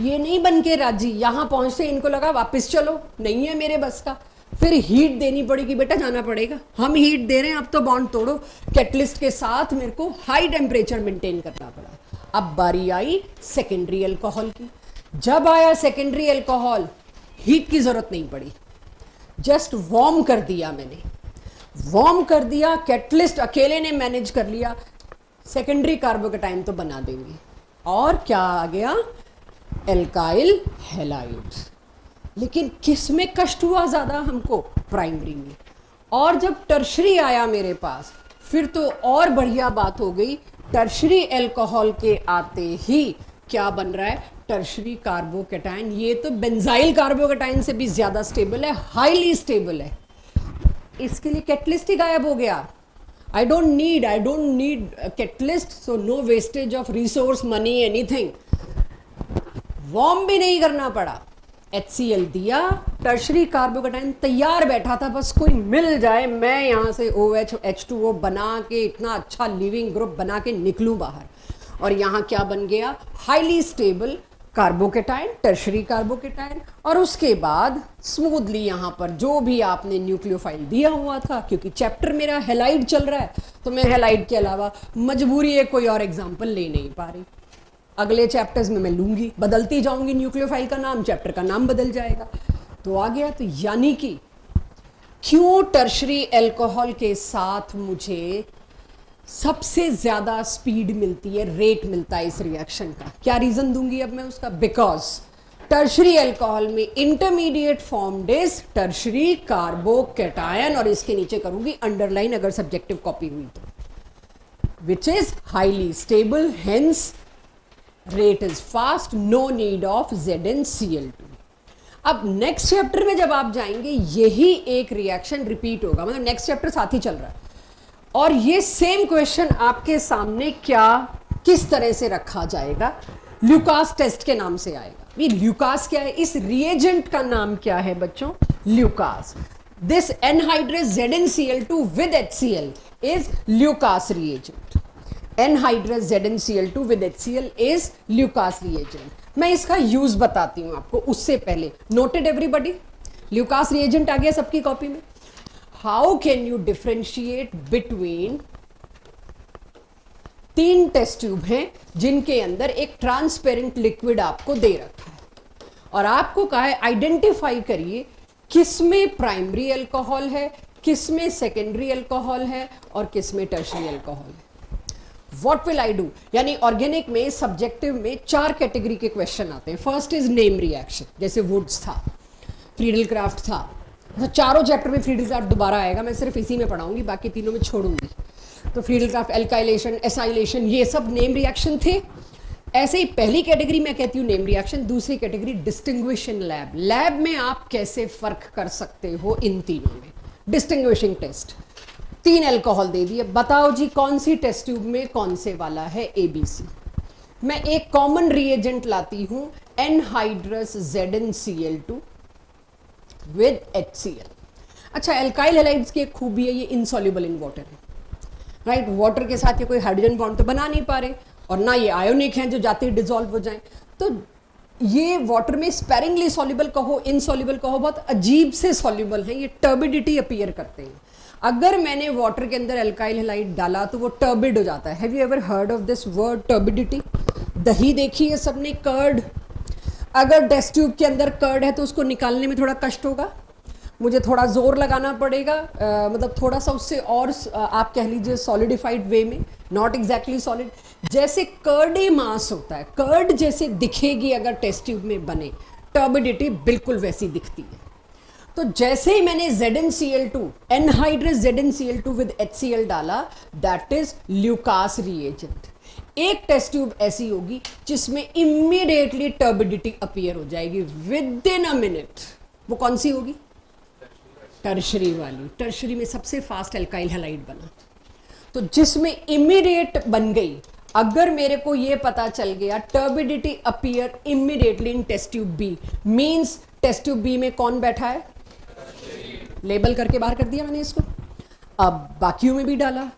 ये नहीं बन के राजी, यहां पहुंचते इनको लगा वापस चलो, नहीं है मेरे बस का। फिर हीट देनी पड़ेगी, बेटा जाना पड़ेगा, हम हीट दे रहे हैं, अब तो बॉन्ड तोड़ो। कैटलिस्ट के साथ मेरे को हाई टेम्परेचर मेंटेन करना पड़ा। अब बारी आई सेकेंडरी अल्कोहल की। जब आया सेकेंडरी अल्कोहल, हीट की जरूरत नहीं पड़ी, जस्ट वार्म कर दिया मैंने, वार्म कर दिया, कैटलिस्ट अकेले ने मैनेज कर लिया, सेकेंडरी कार्बोकेटायन तो बना देंगे। और क्या आ गया? Alkyl halide. लेकिन किस में कष्ट हुआ ज्यादा हमको? प्राइमरी में। और जब टर्शरी आया मेरे पास, फिर तो और बढ़िया बात हो गई। टर्शरी अल्कोहल के आते ही क्या बन रहा है? Tertiary carbocation. ये तो बेंजाइल कार्बोकेटायन से भी ज्यादा स्टेबल है, हाईली स्टेबल है। इसके लिए कैटलिस्ट ही गायब हो गया। I don't need a catalyst, so no wastage of resource, money, anything. Warm भी नहीं करना पड़ा, HCl दिया, टर्शरी कार्बोकेटायन तैयार बैठा था, बस कोई मिल जाए, मैं यहाँ से OH H2O बना के इतना अच्छा लिविंग ग्रुप बना के निकलूं बाहर। और यहाँ क्या बन गया? Highly stable carbocation, tertiary carbocation. और उसके बाद स्मूथली यहाँ पर जो भी आपने न्यूक्लियोफाइल दिया हुआ था, क्योंकि चैप्टर मेरा हेलाइड चल रहा है तो मैं हेलाइड के अलावा मजबूरी है कोई और एग्जाम्पल ले नहीं पा रही। अगले चैप्टर्स में मैं लूंगी, बदलती जाऊंगी न्यूक्लियोफाइल का नाम, चैप्टर का नाम बदल जाएगा। तो आ गया। तो यानी कि क्यों टर्शरी अल्कोहल के साथ मुझे सबसे ज्यादा स्पीड मिलती है, रेट मिलता है इस रिएक्शन का? क्या रीजन दूंगी अब मैं उसका? बिकॉज टर्शरी अल्कोहल में intermediate formed is tertiary carbocation, और इसके नीचे करूंगी अंडरलाइन अगर सब्जेक्टिव कॉपी हुई तो, which is highly stable, hence rate is fast, no need of ZnCl2। अब नेक्स्ट चैप्टर में जब आप जाएंगे यही एक रिएक्शन रिपीट होगा, मतलब नेक्स्ट चैप्टर साथ ही चल रहा है, और ये सेम क्वेश्चन आपके सामने क्या किस तरह से रखा जाएगा? ल्यूकास टेस्ट के नाम से आएगा। ये ल्यूकास क्या है? इस रिएजेंट का नाम क्या है बच्चों? Lucas. This anhydrous ZnCl2 with HCl is Lucas reagent. Anhydrous ZnCl2 with HCl is Lucas reagent. मैं इसका यूज बताती हूं आपको उससे पहले. Noted everybody? ल्यूकास रिएजेंट आ गया सबकी कॉपी में. How can you differentiate between 3 test tube हैं जिनके अंदर एक ट्रांसपेरेंट लिक्विड आपको दे रखा है और आपको कहा है आइडेंटिफाई करिए किसमें प्राइमरी अल्कोहल है, किसमें सेकेंडरी अल्कोहल है और किसमें टर्शियरी अल्कोहल है. What will I do? यानी ऑर्गेनिक में सब्जेक्टिव में 4 कैटेगरी के क्वेश्चन आते हैं. फर्स्ट इज नेम रिएक्शन, जैसे वुड्स था, फ्रीडल क्राफ्ट था. तो चारों चैप्टर में फ्रीडल क्राफ्ट दोबारा आएगा, मैं सिर्फ इसी में पढ़ाऊंगी, बाकी तीनों में छोड़ूंगी. तो फ्रीडल क्राफ्ट, एल्काइलेशन, एसाइलेशन, ये सब नेम रिएक्शन थे. ऐसे ही पहली कैटेगरी मैं कहती हूँ नेम रिएक्शन, दूसरी कैटेगरी डिस्टिंग्विशिंग लैब. लैब में आप कैसे फर्क कर सकते हो इन तीनों में. डिस्टिंग्विशिंग टेस्ट, 3 अल्कोहल दे दिए, बताओ जी कौन सी टेस्ट ट्यूब में कौन से वाला है ABC. मैं एक कॉमन रिएजेंट लाती हूं एनहाइड्रस ZnCl2 विद HCl. अच्छा, एल्काइल हैलाइड्स की एक खूबी है, ये इनसॉल्युबल इन वाटर है. राइट, वाटर के साथ ये कोई हाइड्रोजन बॉन्ड तो बना नहीं पा रहे और ना ये आयोनिक हैं जो जाते ही डिसॉल्व हो जाएं. तो ये वाटर में स्पेरिंगली सॉल्युबल कहो, इनसॉल्युबल कहो, बहुत अजीब से सॉल्युबल हैं. ये टर्बिडिटी अपीयर करते हैं. अगर मैंने वाटर के अंदर एल्काइल हैलाइड डाला तो वो टर्बिड हो जाता है. Have you ever heard of this word turbidity? दही देखी है सबने, कर्ड. अगर टेस्ट ट्यूब के अंदर कर्ड है तो उसको निकालने में थोड़ा कष्ट होगा, मुझे थोड़ा जोर लगाना पड़ेगा, मतलब थोड़ा सा उससे और आप कह लीजिए सॉलिडिफाइड वे में, नॉट एग्जैक्टली सॉलिड. जैसे कर्डे मास होता है, कर्ड जैसे दिखेगी अगर टेस्ट ट्यूब में बने, टर्बिडिटी बिल्कुल वैसी दिखती है. तो जैसे ही मैंने ZnCl2, anhydrous ZnCl2 with HCl डाला, दैट इज ल्यूकास रिएजेंट. एक टेस्ट ट्यूब ऐसी होगी जिसमें इमीडिएटली टर्बिडिटी अपीयर हो जाएगी विद इन अ मिनट. वो कौन सी होगी? टर्शरी वाली. टर्शरी में सबसे फास्ट एल्काइल हैलाइड बना, तो जिसमें इमीडिएट बन गई. अगर मेरे को ये पता चल गया turbidity appear immediately in test tube B, means test tube B में कौन बैठा है? लेबल करके बाहर कर दिया मैंने इसको. अब बाकियों में भी डाला.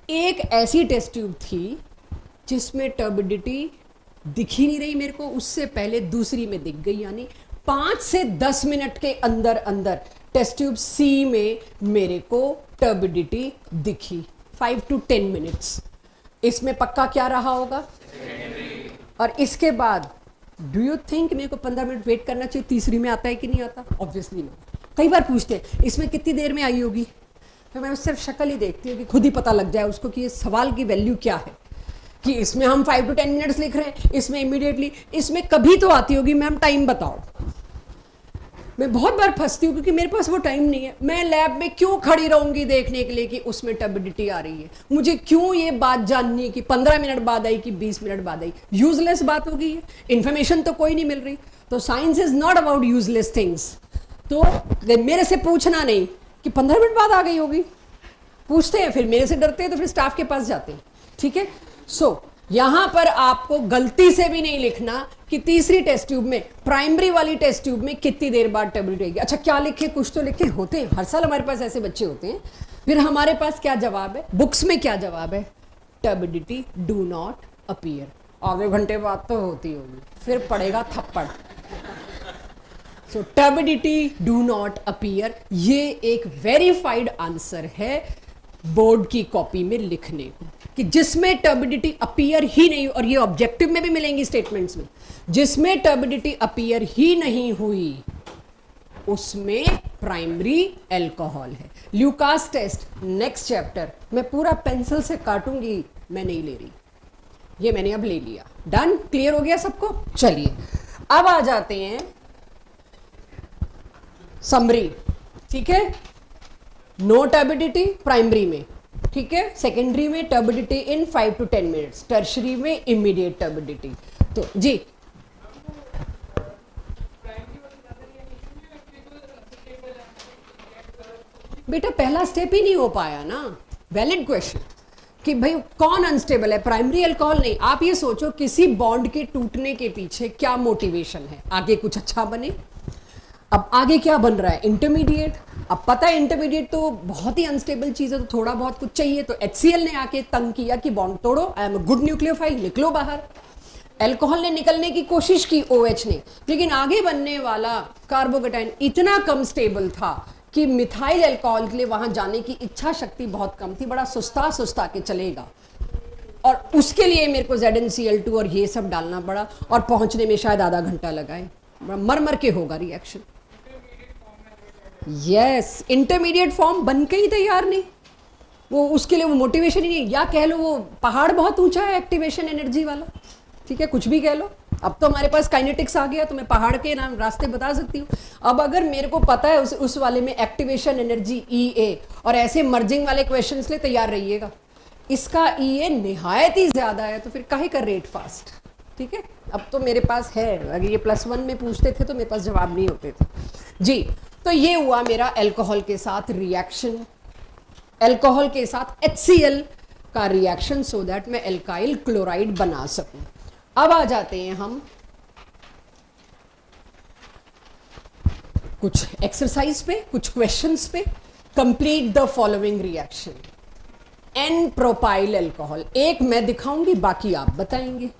एक ऐसी टेस्ट ट्यूब थी जिसमें टर्बिडिटी दिख ही नहीं रही मेरे को, उससे पहले दूसरी में दिख गई. यानी 5 से 10 मिनट के अंदर अंदर टेस्ट ट्यूब C में मेरे को टर्बिडिटी दिखी. 5 to 10 मिनट्स. इसमें पक्का क्या रहा होगा? और इसके बाद डू यू थिंक मेरे को 15 मिनट वेट करना चाहिए? तीसरी में आता है कि नहीं आता? ऑब्वियसली नहीं. कई बार पूछते हैं इसमें कितनी देर में आई होगी, तो मैं सिर्फ शक्ल ही देखती हूँ कि खुद ही पता लग जाए उसको कि ये सवाल की वैल्यू क्या है. कि इसमें हम 5 to 10 मिनट्स लिख रहे हैं, इसमें इमीडिएटली, इसमें कभी तो आती होगी मैम टाइम बताओ. मैं बहुत बार फंसती हूँ क्योंकि मेरे पास वो टाइम नहीं है. मैं लैब में क्यों खड़ी रहूंगी देखने के लिए कि उसमें टर्बिडिटी आ रही है? मुझे क्यों ये बात जाननी है कि 15 मिनट बाद आई कि 20 मिनट बाद आई? यूजलेस बात हो गई है, इन्फॉर्मेशन तो कोई नहीं मिल रही. तो science is not about useless things. तो मेरे से पूछना नहीं कि 15 मिनट बाद आ गई होगी. पूछते हैं, फिर मेरे से डरते हैं, तो फिर स्टाफ के पास जाते हैं. ठीक है. सो यहां पर आपको गलती से भी नहीं लिखना कि तीसरी टेस्ट ट्यूब में, प्राइमरी वाली टेस्ट ट्यूब में कितनी देर बाद टर्बिडिटी आएगी. अच्छा, क्या लिखे? कुछ तो लिखे होते हैं. हर साल हमारे पास ऐसे बच्चे होते हैं. फिर हमारे पास क्या जवाब है? बुक्स में क्या जवाब है? Turbidity do not appear. आधे घंटे बाद तो होती होगी, फिर पड़ेगा थप्पड़. सो टर्बिडिटी डू नॉट अपीयर, ये एक वेरीफाइड आंसर है बोर्ड की कॉपी में लिखने को, कि जिसमें टर्बिडिटी अपीयर ही नहीं, और ये ऑब्जेक्टिव में भी मिलेंगी स्टेटमेंट्स में, जिसमें टर्बिडिटी अपीयर ही नहीं हुई उसमें प्राइमरी अल्कोहल है. ल्यूकास टेस्ट नेक्स्ट चैप्टर मैं पूरा पेंसिल से काटूंगी, मैं नहीं ले रही, ये मैंने अब ले लिया. डन? क्लियर हो गया सबको? चलिए अब आ जाते हैं समरी. ठीक है. नो टर्बिडिटी प्राइमरी में, ठीक है. सेकेंडरी में turbidity in 5 to 10 minutes. Tertiary में इमीडिएट टर्बिडिटी. तो जी बेटा पहला स्टेप ही नहीं हो पाया ना. Valid question. कि भाई कौन अनस्टेबल है, प्राइमरी अल्कोहल नहीं। आप ये सोचो किसी बॉन्ड के टूटने के पीछे क्या मोटिवेशन है, आगे कुछ अच्छा बने। अब आगे क्या बन रहा है, इंटरमीडिएट। अब पता है इंटरमीडिएट तो बहुत ही अनस्टेबल चीज है, तो थोड़ा बहुत कुछ चाहिए, तो HCl ने आके तंग किया कि बॉन्ड तोड़ो, I am a good nucleophile, निकलो बाहर। अल्कोहल ने निकलने की कोशिश की, OH ने, लेकिन आगे बनने वाला कार्बोकेटाइन इतना कम स्टेबल था कि मिथाइल अल्कोहल के लिए वहां जाने की इच्छा शक्ति बहुत कम थी, बड़ा सुस्ता सुस्ता के चलेगा, और उसके लिए मेरे को ZnCl2 और ये सब डालना पड़ा, और पहुंचने में शायद आधा घंटा लगाए, मर मर के होगा रिएक्शन। यस, इंटरमीडिएट फॉर्म बन के ही तैयार नहीं, वो उसके लिए वो मोटिवेशन ही नहीं, या कह लो वो पहाड़ बहुत ऊंचा है एक्टिवेशन एनर्जी वाला, ठीक है, कुछ भी कह लो। अब तो हमारे पास काइनेटिक्स आ गया, तो मैं पहाड़ के नाम रास्ते बता सकती हूँ। अब अगर मेरे को पता है उस वाले में एक्टिवेशन एनर्जी EA, और ऐसे मर्जिंग वाले क्वेश्चंस ले तैयार रहिएगा, इसका EA निहायत ही ज्यादा है, तो फिर काहे का रेट फास्ट, ठीक है। अब तो मेरे पास है, अगर ये +1 में पूछते थे तो मेरे पास जवाब नहीं होते थे जी। तो ये हुआ मेरा अल्कोहल के साथ रिएक्शन, अल्कोहल के साथ HCl का रिएक्शन, सो दैट मैं एल्काइल क्लोराइड बना सकूं। अब आ जाते हैं हम कुछ एक्सरसाइज पे, कुछ क्वेश्चंस पे। Complete the following reaction. N propyl alcohol, एक मैं दिखाऊंगी, बाकी आप बताएंगे।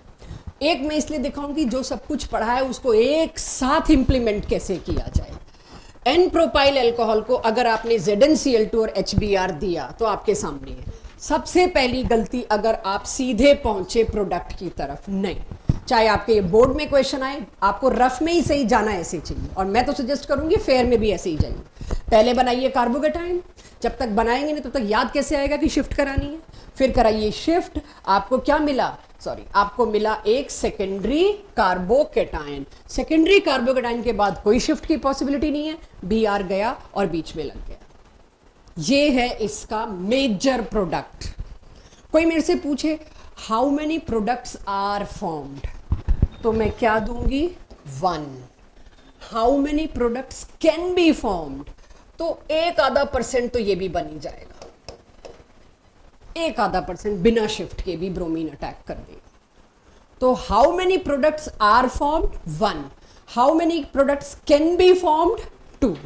एक मैं इसलिए दिखाऊंगी जो सब कुछ पढ़ा है उसको एक साथ इंप्लीमेंट कैसे किया जाए। N प्रोपाइल अल्कोहल को अगर आपने ZnCl2 और HBr दिया तो आपके सामने है। सबसे पहली गलती, अगर आप सीधे पहुंचे प्रोडक्ट की तरफ, नहीं, चाहे आपके बोर्ड में क्वेश्चन आए, आपको रफ में ही सही जाना ऐसे चाहिए, और मैं तो सजेस्ट करूंगी फेयर में भी ऐसे ही जाइए। पहले बनाइए कार्बोकेटाइन, जब तक बनाएंगे नहीं तब तक याद कैसे आएगा कि शिफ्ट करानी है। फिर कराइए शिफ्ट, आपको क्या मिला, आपको मिला एक सेकेंडरी कार्बोकेटाइन। सेकेंडरी कार्बोकेटाइन के बाद कोई शिफ्ट की पॉसिबिलिटी नहीं है, Br गया और बीच में लग गया। ये है इसका मेजर प्रोडक्ट। कोई मेरे से पूछे how many products are formed, तो मैं क्या दूंगी, 1। How many products can be formed, तो 1-आधा% तो ये भी बन ही जाएगा, 1-आधा% बिना शिफ्ट के भी ब्रोमीन अटैक कर देगा। तो how many products are formed, 1। How many products can be formed, 2।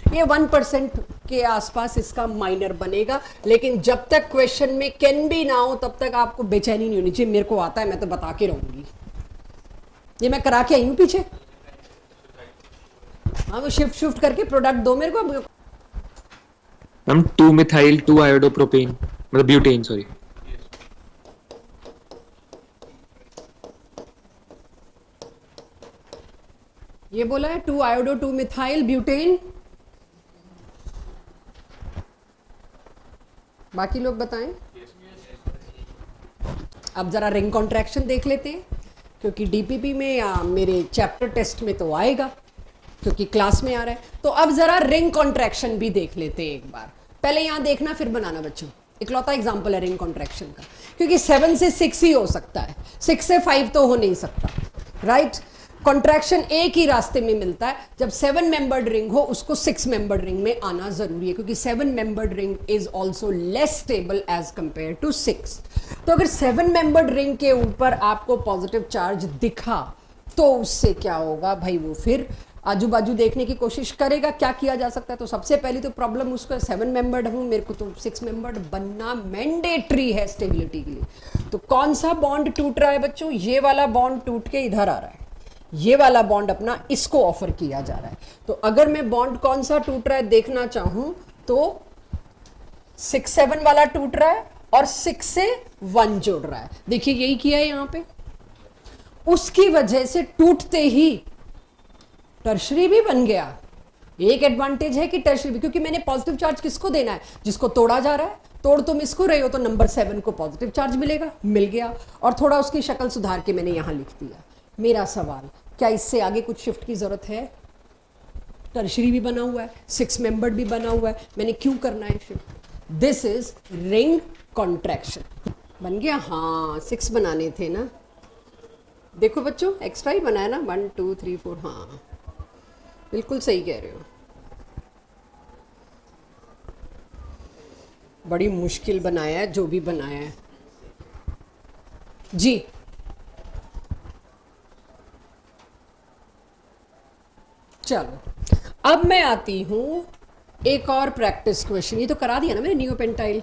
ये 1% के आसपास इसका माइनर बनेगा, लेकिन जब तक क्वेश्चन में कैन बी ना हो तब तक आपको बेचैनी नहीं होनी चाहिए। मेरे को आता है, मैं तो बता के रहूंगी, ये मैं करा के आई हूं पीछे। हाँ, वो शिफ्ट करके प्रोडक्ट दो मेरे को।
मैम 2 मिथाइल 2 आयोडोप्रोपेन, मतलब ब्यूटेन, सॉरी।
ये बोला है 2 आयोडो 2 मिथाइल ब्यूटेन। बाकी लोग बताएं। अब जरा रिंग कॉन्ट्रैक्शन देख लेते हैं, क्योंकि डीपीपी में या मेरे चैप्टर टेस्ट में तो आएगा, क्योंकि क्लास में आ रहा है। तो अब जरा रिंग कॉन्ट्रैक्शन भी देख लेते हैं एक बार। पहले यहां देखना फिर बनाना बच्चों, इकलौता एग्जाम्पल है रिंग कॉन्ट्रैक्शन का, क्योंकि 7 से 6 ही हो सकता है, 6 से 5 तो हो नहीं सकता, राइट। कॉन्ट्रैक्शन एक ही रास्ते में मिलता है, जब 7 मेंबर्ड रिंग हो उसको 6 मेंबर्ड रिंग में आना जरूरी है, क्योंकि 7 membered ring is also less stable as compare to 6। तो अगर 7 मेंबर्ड रिंग के ऊपर आपको पॉजिटिव चार्ज दिखा तो उससे क्या होगा भाई, वो फिर आजू बाजू देखने की कोशिश करेगा क्या किया जा सकता है। तो सबसे पहली तो प्रॉब्लम उसको 7 मेंबर्ड हूं, मेरे को तो 6 मेंबर्ड बनना मैंडेटरी है स्टेबिलिटी के लिए। तो कौन सा बॉन्ड टूट रहा है बच्चों, ये वाला बॉन्ड टूट के इधर आ रहा है, ये वाला बॉन्ड अपना इसको ऑफर किया जा रहा है। तो अगर मैं बॉन्ड कौन सा टूट रहा है देखना चाहूं तो 6-7 वाला टूट रहा है और 6 से 1 जोड़ रहा है। देखिए यही किया है यहां पे, उसकी वजह से टूटते ही टर्शरी भी बन गया। एक एडवांटेज है कि टर्शरी भी, क्योंकि मैंने पॉजिटिव चार्ज किसको देना है, जिसको तोड़ा जा रहा है। तोड़ तुम इसको रहे हो तो नंबर 7 को पॉजिटिव चार्ज मिलेगा, मिल गया, और थोड़ा उसकी शक्ल सुधार के मैंने यहां लिख दिया। मेरा सवाल, क्या इससे आगे कुछ शिफ्ट की जरूरत है? टर्शरी भी बना हुआ है, 6 मेंबर्ड भी बना हुआ है, मैंने क्यों करना है shift? This is ring contraction. बन गया, हाँ 6 बनाने थे ना, देखो बच्चों एक्स्ट्रा ही बनाया ना, 1 2 3 4, हाँ बिल्कुल सही कह रहे हो। बड़ी मुश्किल बनाया है जो भी बनाया है जी। चलो अब मैं आती हूँ एक और प्रैक्टिस क्वेश्चन। ये तो करा दिया ना मैंने नियोपेंटाइल,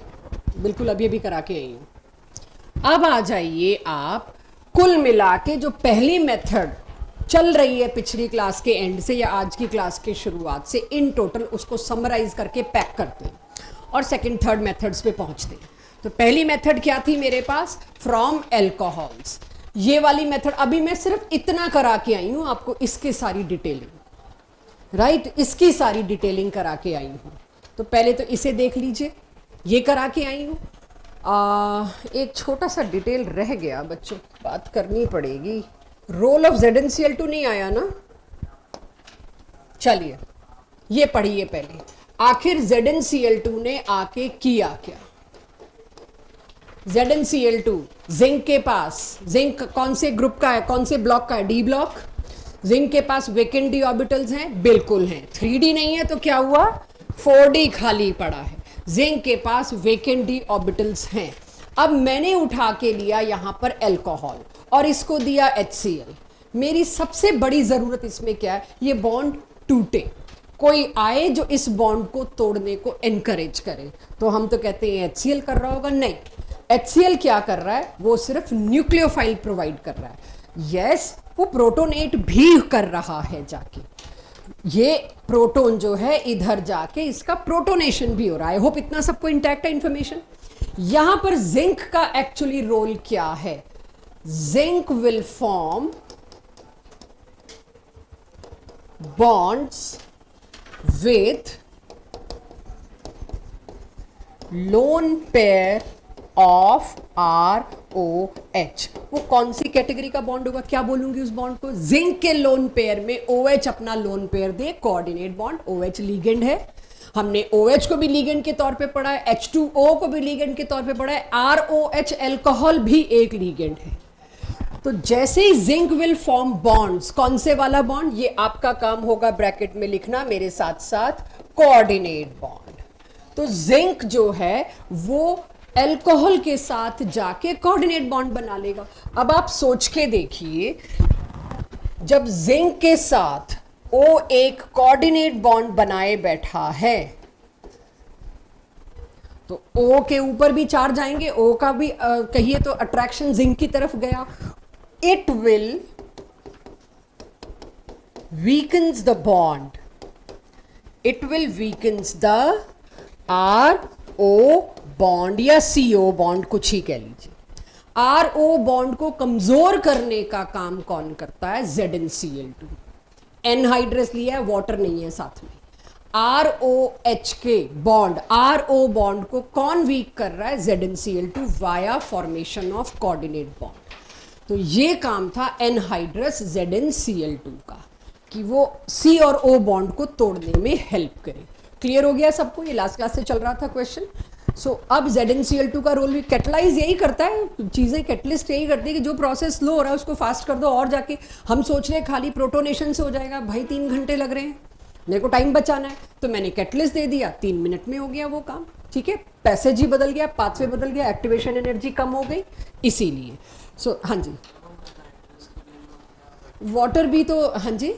बिल्कुल अभी अभी करा के आई हूँ। अब आ जाइए आप, कुल मिला के जो पहली मेथड चल रही है पिछली क्लास के एंड से या आज की क्लास के शुरुआत से, इन टोटल उसको समराइज करके पैक करते हैं और सेकंड थर्ड मेथड्स पे पहुंचते हैं। तो पहली मेथड क्या थी मेरे पास, फ्रॉम एल्कोहल्स। ये वाली मेथड अभी मैं सिर्फ इतना करा के आई हूं आपको, इसकी सारी डिटेलिंग, राइट, इसकी सारी डिटेलिंग करा के आई हूं। तो पहले तो इसे देख लीजिए, ये करा के आई हूं। एक छोटा सा डिटेल रह गया बच्चों, बात करनी पड़ेगी। रोल ऑफ ZnCl2 नहीं आया ना, चलिए ये पढ़िए पहले, आखिर ZnCl2 ने आके किया क्या। ZnCl2 जिंक के पास, जिंक कौन से ग्रुप का है, कौन से ब्लॉक का है, डी ब्लॉक। जिंक के पास वेकेंट डी ऑर्बिटल्स हैं, बिल्कुल हैं। 3D नहीं है तो क्या हुआ, 4D खाली पड़ा है। जिंक के पास वेकेंट डी ऑर्बिटल्स हैं। अब मैंने उठा के लिया यहां पर एल्कोहल और इसको दिया HCl। मेरी सबसे बड़ी जरूरत इसमें क्या है, ये बॉन्ड टूटे, कोई आए जो इस बॉन्ड को तोड़ने को एनकरेज करे। तो हम तो कहते हैं HCl कर रहा होगा, नहीं, HCl क्या कर रहा है, वो सिर्फ न्यूक्लियोफाइल प्रोवाइड कर रहा है। यस, वो प्रोटोनेट भी कर रहा है जाके, ये प्रोटोन जो है इधर जाके इसका प्रोटोनेशन भी हो रहा है। होप इतना सबको इंटैक्ट है इंफॉर्मेशन। यहां पर जिंक का एक्चुअली रोल क्या है, zinc will form bonds with lone pair of ROH। वो कौन सी कैटेगरी का बॉन्ड होगा, क्या बोलूंगी उस बॉन्ड को, जिंक के लोन पेयर में OH अपना लोन पेयर दे, कोऑर्डिनेट बॉन्ड। OH लीगेंड है, हमने OH को भी लीगेंड के तौर पे पढ़ा है, H2O को भी लीगेंड के तौर पे पढ़ा है, ROH अल्कोहल भी एक लीगेंड है। तो जैसे ही जिंक विल फॉर्म बॉन्ड्स, कौन से वाला बॉन्ड, ये आपका काम होगा ब्रैकेट में लिखना मेरे साथ साथ, कोऑर्डिनेट बॉन्ड। तो जिंक जो है वो अल्कोहल के साथ जाके कोऑर्डिनेट बॉन्ड बना लेगा। अब आप सोच के देखिए, जब जिंक के साथ O एक कोऑर्डिनेट बॉन्ड बनाए बैठा है तो O के ऊपर भी चार्ज आएंगे, O का भी कहिए तो अट्रैक्शन जिंक की तरफ गया, it will weakens the bond, it will weakens the RO bond या CO बॉन्ड, कुछ ही कह लीजिए। RO बॉन्ड को कमजोर करने का काम कौन करता है, ZnCl2। एनहाइड्रस लिया है, वाटर नहीं है साथ में। ROH के बॉन्ड, RO बॉन्ड को कौन वीक कर रहा है, ZnCl2 via formation of coordinate bond. तो ये काम था एनहाइड्रस ZnCl2 का कि वो C और O बॉन्ड को तोड़ने में हेल्प करे। क्लियर हो गया सबको, ये लास्ट क्लास से चल रहा था क्वेश्चन। अब ZnCl2 का रोल भी कैटलाइज यही करता है, चीजें कैटलिस्ट यही करती है कि जो प्रोसेस स्लो हो रहा है उसको फास्ट कर दो। और जाके हम सोच रहे हैं खाली प्रोटोनेशन से हो जाएगा, भाई 3 घंटे लग रहे हैं, मेरे को टाइम बचाना है, तो मैंने कैटलिस्ट दे दिया, 3 मिनट में हो गया वो काम। ठीक है, पैसेज ही बदल गया, पाथवे बदल गया, एक्टिवेशन एनर्जी कम हो गई, इसीलिए। हाँ जी, वाटर भी तो, हाँ जी,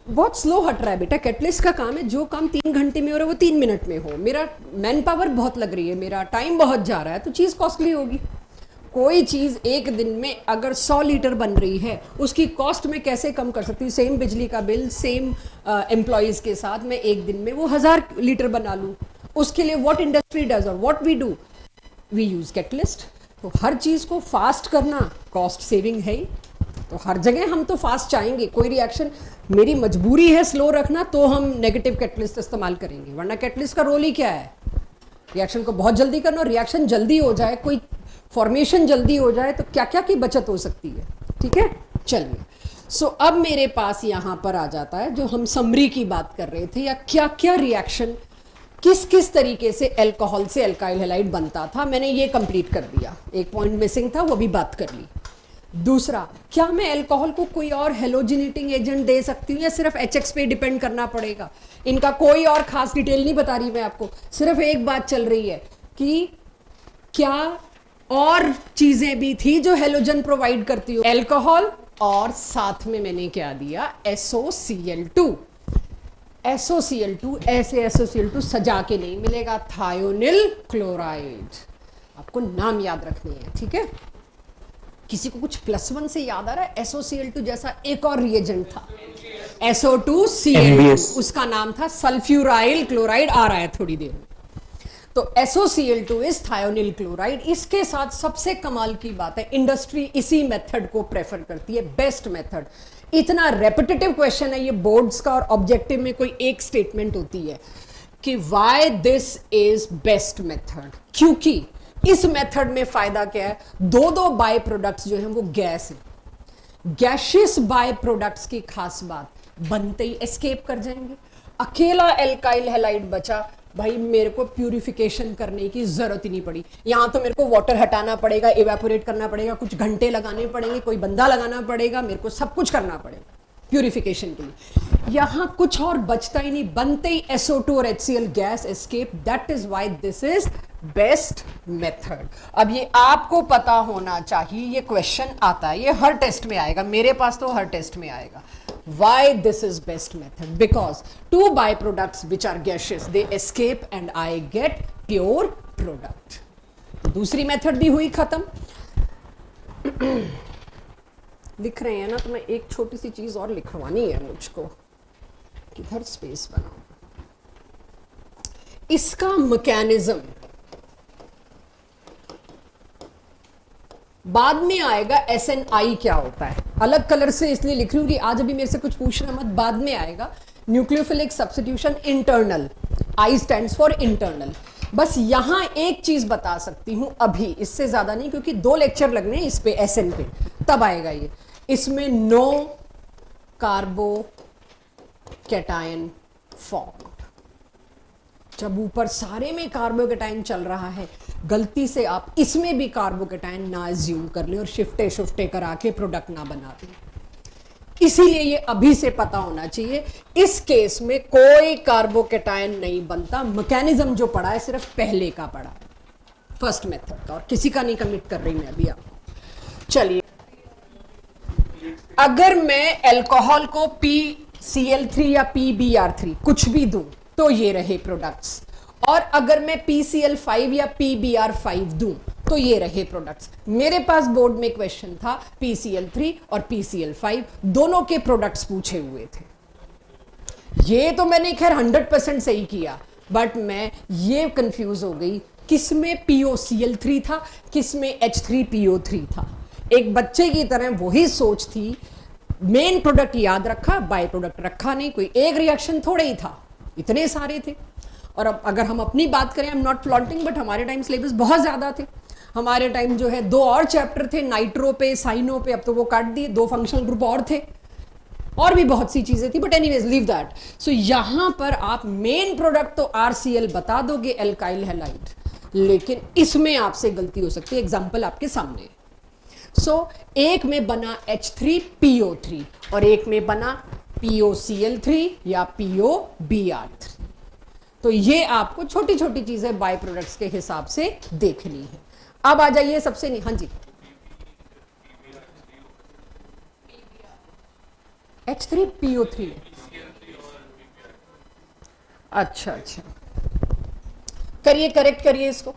बहुत स्लो हट रहा है बेटा। कैटलिस्ट का काम है, जो काम 3 घंटे में हो रहा है वो 3 मिनट में हो। मेरा मैन पावर बहुत लग रही है, मेरा टाइम बहुत जा रहा है, तो चीज़ कॉस्टली होगी। कोई चीज़ एक दिन में अगर 100 लीटर बन रही है, उसकी कॉस्ट में कैसे कम कर सकती हूँ। सेम बिजली का बिल, सेम एम्प्लॉयज़ के साथ मैं एक दिन में वो 1000 लीटर बना लूँ। उसके लिए व्हाट इंडस्ट्री डज और what we do, we use catalyst. तो हर चीज़ को फास्ट करना कॉस्ट सेविंग है ही, तो हर जगह हम तो फास्ट चाहेंगे। कोई रिएक्शन मेरी मजबूरी है स्लो रखना, तो हम नेगेटिव कैटलिस्ट इस्तेमाल करेंगे, वरना कैटलिस्ट का रोल ही क्या है, रिएक्शन को बहुत जल्दी करना। और रिएक्शन जल्दी हो जाए, कोई फॉर्मेशन जल्दी हो जाए तो क्या क्या की बचत हो सकती है। ठीक है, चलिए। अब मेरे पास यहाँ पर आ जाता है जो हम समरी की बात कर रहे थे, या क्या क्या रिएक्शन किस किस तरीके से अल्कोहल से अल्काइल हैलाइड बनता था। मैंने ये कंप्लीट कर दिया, एक पॉइंट मिसिंग था, वो भी बात कर ली। दूसरा, क्या मैं अल्कोहल को कोई और हेलोजिनेटिंग एजेंट दे सकती हूँ या सिर्फ एचएक्स पे डिपेंड करना पड़ेगा? इनका कोई और खास डिटेल नहीं बता रही मैं आपको, सिर्फ एक बात चल रही है कि क्या और चीजें भी थी जो हेलोजन प्रोवाइड करती हो, अल्कोहल और साथ में मैंने क्या दिया, SOCl2। SOCl2 ऐसे SOCl2 सजा के नहीं मिलेगा, थायोनिल क्लोराइड, आपको नाम याद रखनी है, ठीक है? किसी को कुछ +1 से याद आ रहा है? SOCl2 जैसा एक और रिएजेंट था, SO2Cl2, उसका नाम था सल्फ्यूराइल क्लोराइड, आ रहा है थोड़ी देर में। तो SOCl2 इज थायोनिल क्लोराइड। इसके साथ सबसे कमाल की बात है, इंडस्ट्री इसी मेथड को प्रेफर करती है, बेस्ट मेथड। इतना रेपिटेटिव क्वेश्चन है ये बोर्ड्स का, और ऑब्जेक्टिव में कोई एक स्टेटमेंट होती है कि why this is best method. क्योंकि इस मेथड में फायदा क्या है, दो बाय प्रोडक्ट्स जो हैं वो गैस है। गैशियस बाय प्रोडक्ट्स की खास बात, बनते ही एस्केप कर जाएंगे। अकेला एल्काइल हैलाइड बचा, भाई मेरे को प्यूरिफिकेशन करने की जरूरत ही नहीं पड़ी। यहां तो मेरे को वाटर हटाना पड़ेगा, इवेपोरेट करना पड़ेगा, कुछ घंटे लगाने पड़ेंगे, कोई बंदा लगाना पड़ेगा, मेरे को सब कुछ करना पड़ेगा प्यूरिफिकेशन के लिए। यहां कुछ और बचता ही नहीं, बनते ही SO2 और HCl gas escape. That is why this is best method. अब ये आपको पता होना चाहिए, ये क्वेश्चन आता है, ये हर टेस्ट में आएगा, मेरे पास तो हर टेस्ट में आएगा। Why this is best method? Because two byproducts which are gaseous, they escape and I get pure product. तो दूसरी मेथड भी हुई खत्म। लिख रहे हैं ना, तो मैं एक छोटी सी चीज और लिखवानी है मुझको, किधर स्पेस बनाऊं। इसका मैकेनिज्म बाद में आएगा, SNI क्या होता है, अलग कलर से इसलिए लिख रही हूं कि आज अभी मेरे से कुछ पूछना मत, बाद में आएगा। Nucleophilic substitution internal, I stands for internal. बस यहां एक चीज बता सकती हूं अभी, इससे ज्यादा नहीं, क्योंकि 2 लेक्चर लगने हैं इस पे, SN पे, तब आएगा ये। इसमें नो कार्बो कैटायन फॉर्म। जब ऊपर सारे में कार्बोकेटायन चल रहा है, गलती से आप इसमें भी कार्बोकेटायन ना एज्यूम कर ले और शिफ्टे शुफ्टे करा के प्रोडक्ट ना बना दें। इसीलिए ये अभी से पता होना चाहिए, इस केस में कोई कार्बोकेटायन नहीं बनता। मैकेनिज्म जो पढ़ा है सिर्फ पहले का पढ़ा है, फर्स्ट मेथड का, और किसी का नहीं कमिट कर रही मैं अभी आपको। चलिए, अगर मैं अल्कोहल को PCl3 या PBr3 कुछ भी दूं तो ये रहे प्रोडक्ट्स, और अगर मैं PCl5 या PBr5 दूं तो ये रहे प्रोडक्ट्स। मेरे पास बोर्ड में क्वेश्चन था PCl3 और PCl5 दोनों के प्रोडक्ट्स पूछे हुए थे। ये तो मैंने खैर 100% सही किया, बट मैं ये कंफ्यूज हो गई किसमें POCl3 था, किसमें H3PO3 था। एक बच्चे की तरह वही सोच थी, मेन प्रोडक्ट याद रखा, बाय प्रोडक्ट रखा नहीं। कोई एक रिएक्शन थोड़े ही था, इतने सारे थे। और अब अगर हम अपनी बात करें, I am not flaunting, but हमारे टाइम सिलेबस बहुत ज्यादा थे। हमारे टाइम जो है 2 और चैप्टर थे, नाइट्रो पे, साइनो पे, अब तो वो काट दिए। 2 फंक्शनल ग्रुप और थे, और भी बहुत सी चीजें थी, बट एनीवेज लीव दैट। सो यहां पर आप मेन प्रोडक्ट तो RCl बता दोगे, एल्काइल हैलाइड, लेकिन इसमें आपसे गलती हो सकती है। एग्जाम्पल आपके सामने। एक में बना H3PO3 और एक में बना POCl3 या POBr3। तो ये आपको छोटी छोटी चीजें बाय प्रोडक्ट्स के हिसाब से देखनी है। अब आ जाइए सबसे नहीं, हाँ जी, H3PO3। अच्छा, करिए, करेक्ट करिए इसको,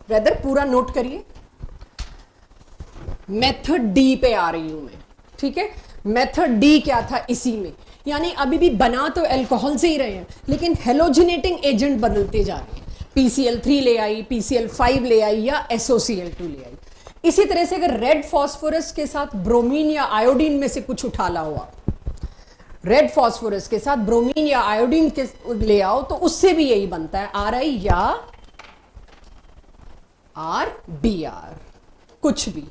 ब्रदर पूरा नोट करिए। मेथड डी पे आ रही हूं मैं, ठीक है। मेथड डी क्या था इसी में, यानी अभी भी बना तो अल्कोहल से ही रहे हैं, लेकिन हेलोजिनेटिंग एजेंट बदलते जा रहे हैं। PCl3 ले आई, PCl5 ले आई, या SOCl2 ले आई। इसी तरह से अगर रेड फॉस्फोरस के साथ ब्रोमीन या आयोडीन में से कुछ उठा लाओ आप, रेड फॉस्फोरस के साथ ब्रोमीन या आयोडीन के ले आओ, तो उससे भी यही बनता है, RI या RBr, कुछ भी।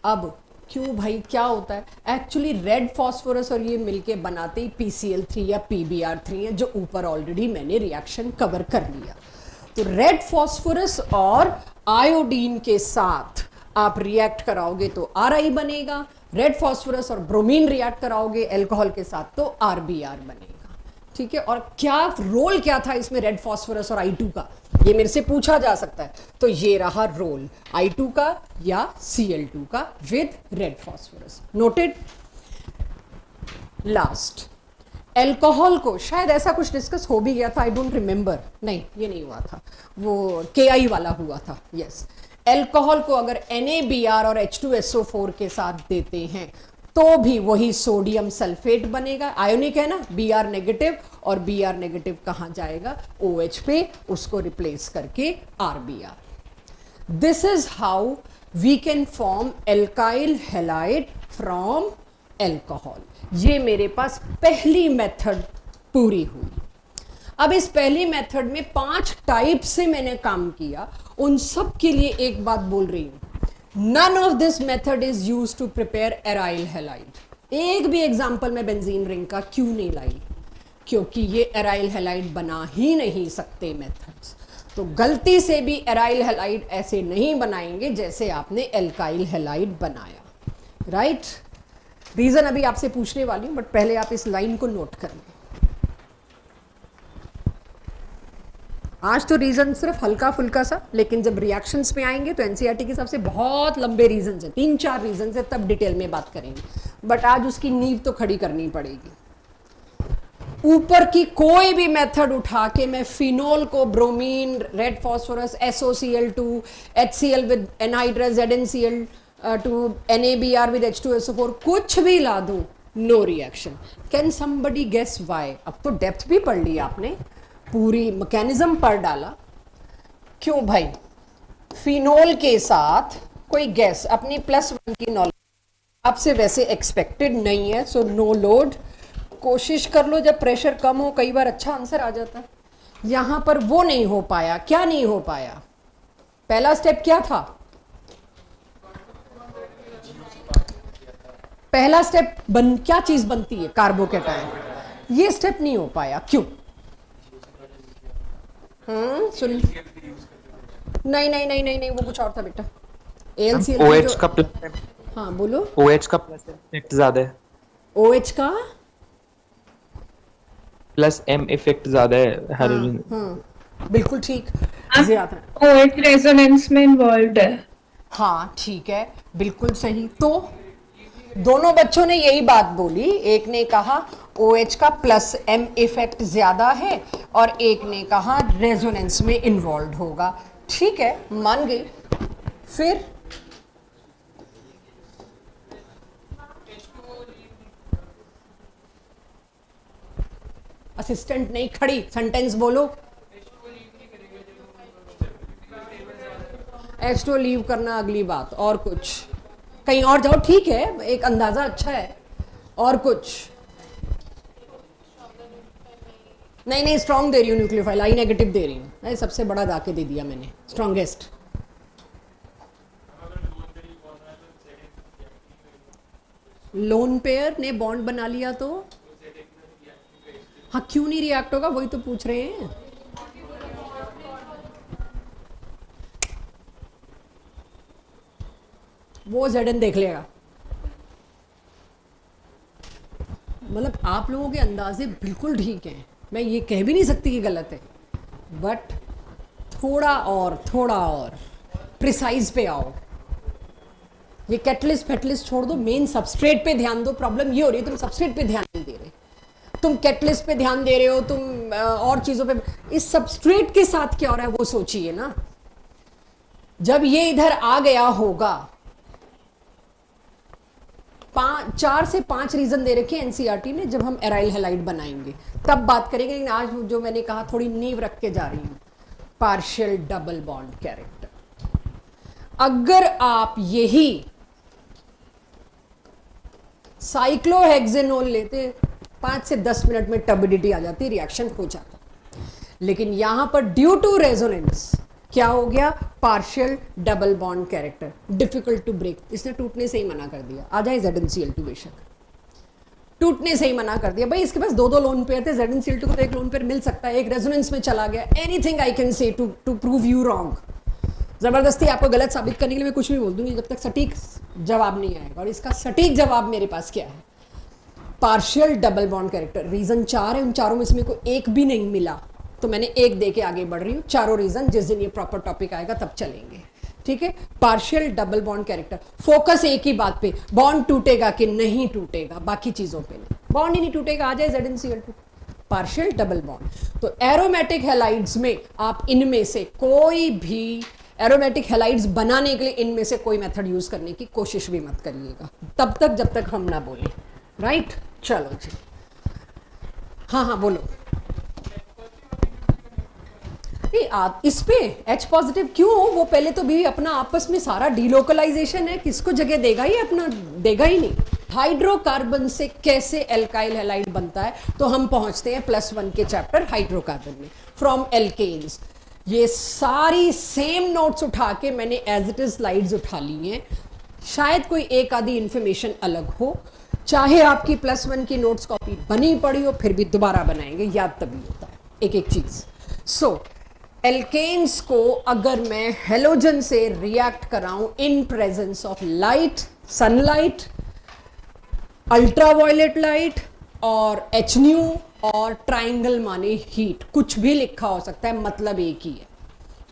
अब क्यों भाई, क्या होता है एक्चुअली, रेड फॉस्फोरस और ये मिलके बनाते ही PCl3 या PBr3 है, जो ऊपर ऑलरेडी मैंने रिएक्शन कवर कर लिया। तो रेड फॉस्फोरस और आयोडीन के साथ आप रिएक्ट कराओगे तो RI बनेगा, रेड फॉस्फोरस और ब्रोमीन रिएक्ट कराओगे अल्कोहल के साथ तो RBR बनेगा। ठीक है, और क्या रोल क्या था इसमें रेड फॉस्फोरस और I2 का, ये मेरे से पूछा जा सकता है। तो ये रहा रोल I2 का या Cl2 का with red phosphorus. Noted. Last, alcohol को शायद ऐसा कुछ डिस्कस हो भी गया था, आई डोंट रिमेंबर, नहीं ये नहीं हुआ था, वो KI वाला हुआ था। यस, अल्कोहल को अगर NaBr और H2SO4 के साथ देते हैं तो भी वही सोडियम सल्फेट बनेगा। आयोनिक है ना, Br नेगेटिव, और Br नेगेटिव कहाँ जाएगा, OH पे, उसको रिप्लेस करके RBr। This is how we can form alkyl halide from alcohol. ये मेरे पास पहली मेथड पूरी हुई। अब इस पहली मेथड में 5 टाइप से मैंने काम किया, उन सब के लिए एक बात बोल रही हूं, none of this method is use to prepare aryl halide. एक भी एग्जाम्पल में बेंजीन रिंग का क्यों नहीं लाई, क्योंकि ये एराइल हैलाइड बना ही नहीं सकते मेथड्स। तो गलती से भी एराइल हैलाइड ऐसे नहीं बनाएंगे जैसे आपने एल्काइल हैलाइड बनाया। राइट, रीजन अभी आपसे पूछने वाली हूं, बट पहले आप इस लाइन को नोट कर लें। आज तो रीजन सिर्फ हल्का फुल्का सा, लेकिन जब रिएक्शंस में आएंगे तो एनसीईआरटी के हिसाब से बहुत लंबे रीजन है, 3-4 रीजन है, तब डिटेल में बात करेंगे। बट आज उसकी नींव तो खड़ी करनी पड़ेगी। ऊपर की कोई भी मेथड उठा के मैं फिनोल को bromine, red phosphorus, SOCl2, HCl with anhydrous, ZnCl2, NaBr with H2SO4 कुछ भी ला दूं, no reaction. Can somebody guess why? अब तो डेप्थ भी पढ़ ली आपने, पूरी मैकेनिज्म पढ़ डाला, क्यों भाई? फिनोल के साथ कोई गैस अपनी +1 की नॉलेज आपसे वैसे एक्सपेक्टेड नहीं है, सो नो लोड। कोशिश कर लो, जब प्रेशर कम हो कई बार अच्छा आंसर आ जाता है। यहां पर वो नहीं हो पाया। क्या नहीं हो पाया? पहला स्टेप क्या था? पहला स्टेप क्या चीज बनती है? कार्बोकेटायन। ये स्टेप नहीं हो पाया, क्यों? सुन, नहीं नहीं नहीं नहीं नहीं, वो कुछ और था बेटा। AlCl
OH का
हाँ बोलो।
OH का प्लस इफेक्ट ज्यादा है।
OH का
प्लस M इफेक्ट ज्यादा है हाइड्रोजन।
बिल्कुल ठीक, ज्यादा।
OH रेजोनेंस में इन्वॉल्व है।
हाँ ठीक है, बिल्कुल सही। तो दोनों बच्चों ने यही बात बोली, एक ने कहा OH का +M इफेक्ट ज्यादा है और एक ने कहा रेजोनेंस में इन्वॉल्व होगा। ठीक है, मान गई। फिर असिस्टेंट नहीं खड़ी, सेंटेंस बोलो। H2O लीव करना अगली बात, और कुछ? कहीं और जाओ, ठीक है, एक अंदाजा अच्छा है। और कुछ? नहीं नहीं, स्ट्रॉन्ग दे रही हूँ न्यूक्लियोफाइल, I नेगेटिव दे रही हूँ, सबसे बड़ा दाके दे दिया मैंने, स्ट्रॉन्गेस्ट। लोन पेयर ने बॉन्ड बना लिया तो हाँ, क्यों नहीं रिएक्ट होगा, वही तो पूछ रहे हैं। वो Zn देख लेगा। मतलब आप लोगों के अंदाजे बिल्कुल ठीक हैं, मैं ये कह भी नहीं सकती कि गलत है, बट थोड़ा और प्रिसाइज पे आओ। ये कैटलिस्ट फैटलिस्ट छोड़ दो, मेन सबस्ट्रेट पे ध्यान दो। प्रॉब्लम ये हो रही है, तुम सबस्ट्रेट पे ध्यान नहीं दे रहे, तुम कैटलिस्ट पे ध्यान दे रहे हो, तुम और चीजों पे। इस सबस्ट्रेट के साथ क्या हो रहा है वो सोचिए ना। जब ये इधर आ गया होगा, 4 से 5 रीजन दे रखे एनसीईआरटी ने, जब हम एराइल हैलाइड बनाएंगे तब बात करेंगे। लेकिन आज जो मैंने कहा थोड़ी नींव रख के जा रही हूं, पार्शियल डबल बॉन्ड कैरेक्टर। अगर आप यही साइक्लोहेक्सेनोल लेते, 5 से 10 मिनट में टर्बिडिटी आ जाती, रिएक्शन हो जाता। लेकिन यहां पर ड्यू टू रेजोनेंस क्या हो गया? Partial double bond character, difficult to break. इसने टूटने से ही मना कर दिया। आ जाए ZnCl2, बेशक टूटने से ही मना कर दिया। भाई इसके पास 2 लोन पेयर थे, ZnCl2 को तो एक लोन पेयर मिल सकता है, एक रेजोनेंस में चला गया। Anything I can say to prove you wrong. जबरदस्ती आपको गलत साबित करने के लिए मैं कुछ भी बोल दूंगी जब तक सटीक जवाब नहीं आएगा। और इसका सटीक जवाब मेरे पास क्या है? Partial double bond character. Reason 4 है, उन चारों में से मेरे को एक भी नहीं मिला तो मैंने एक दे के आगे बढ़ रही हूँ। चारों रीजन जिस दिन ये प्रॉपर टॉपिक आएगा तब चलेंगे, ठीक है। Partial double bond character, focus एक ही बात पे, बॉन्ड टूटेगा कि नहीं टूटेगा, बाकी चीजों पे नहीं। बॉन्ड ही नहीं टूटेगा, आ जाए ZnCl2। Partial double bond. तो एरोमेटिक हैलाइड्स में आप इनमें से कोई भी एरोमेटिक हैलाइड्स बनाने के लिए इनमें से कोई मेथड यूज करने की कोशिश भी मत करिएगा तब तक जब तक हम ना बोले, राइट। चलो जी, हाँ हाँ बोलो। आप इस पे H पॉजिटिव क्यों हो? वो पहले तो भी अपना आपस में सारा डीलोकलाइजेशन है, किसको जगह देगा ही? अपना देगा ही नहीं। हाइड्रोकार्बन से कैसे एल्काइल हैलाइड बनता है, तो हम पहुंचते हैं +1 के चैप्टर हाइड्रोकार्बन में। फ्रॉम एल्केन्स, ये सारी सेम नोट्स उठा के मैंने एज इट इज स्लाइड्स उठा ली हैं। शायद कोई एक आधी इंफॉर्मेशन अलग हो, चाहे आपकी +1 की नोट्स कॉपी बनी पड़ी हो, फिर भी दोबारा बनाएंगे, याद तभी होता है एक एक चीज। सो एल्केन्स को अगर मैं हेलोजन से रिएक्ट कराऊं in presence of light, sunlight, ultraviolet light और HNu और ट्राइंगल माने हीट, कुछ भी लिखा हो सकता है, मतलब एक ही है।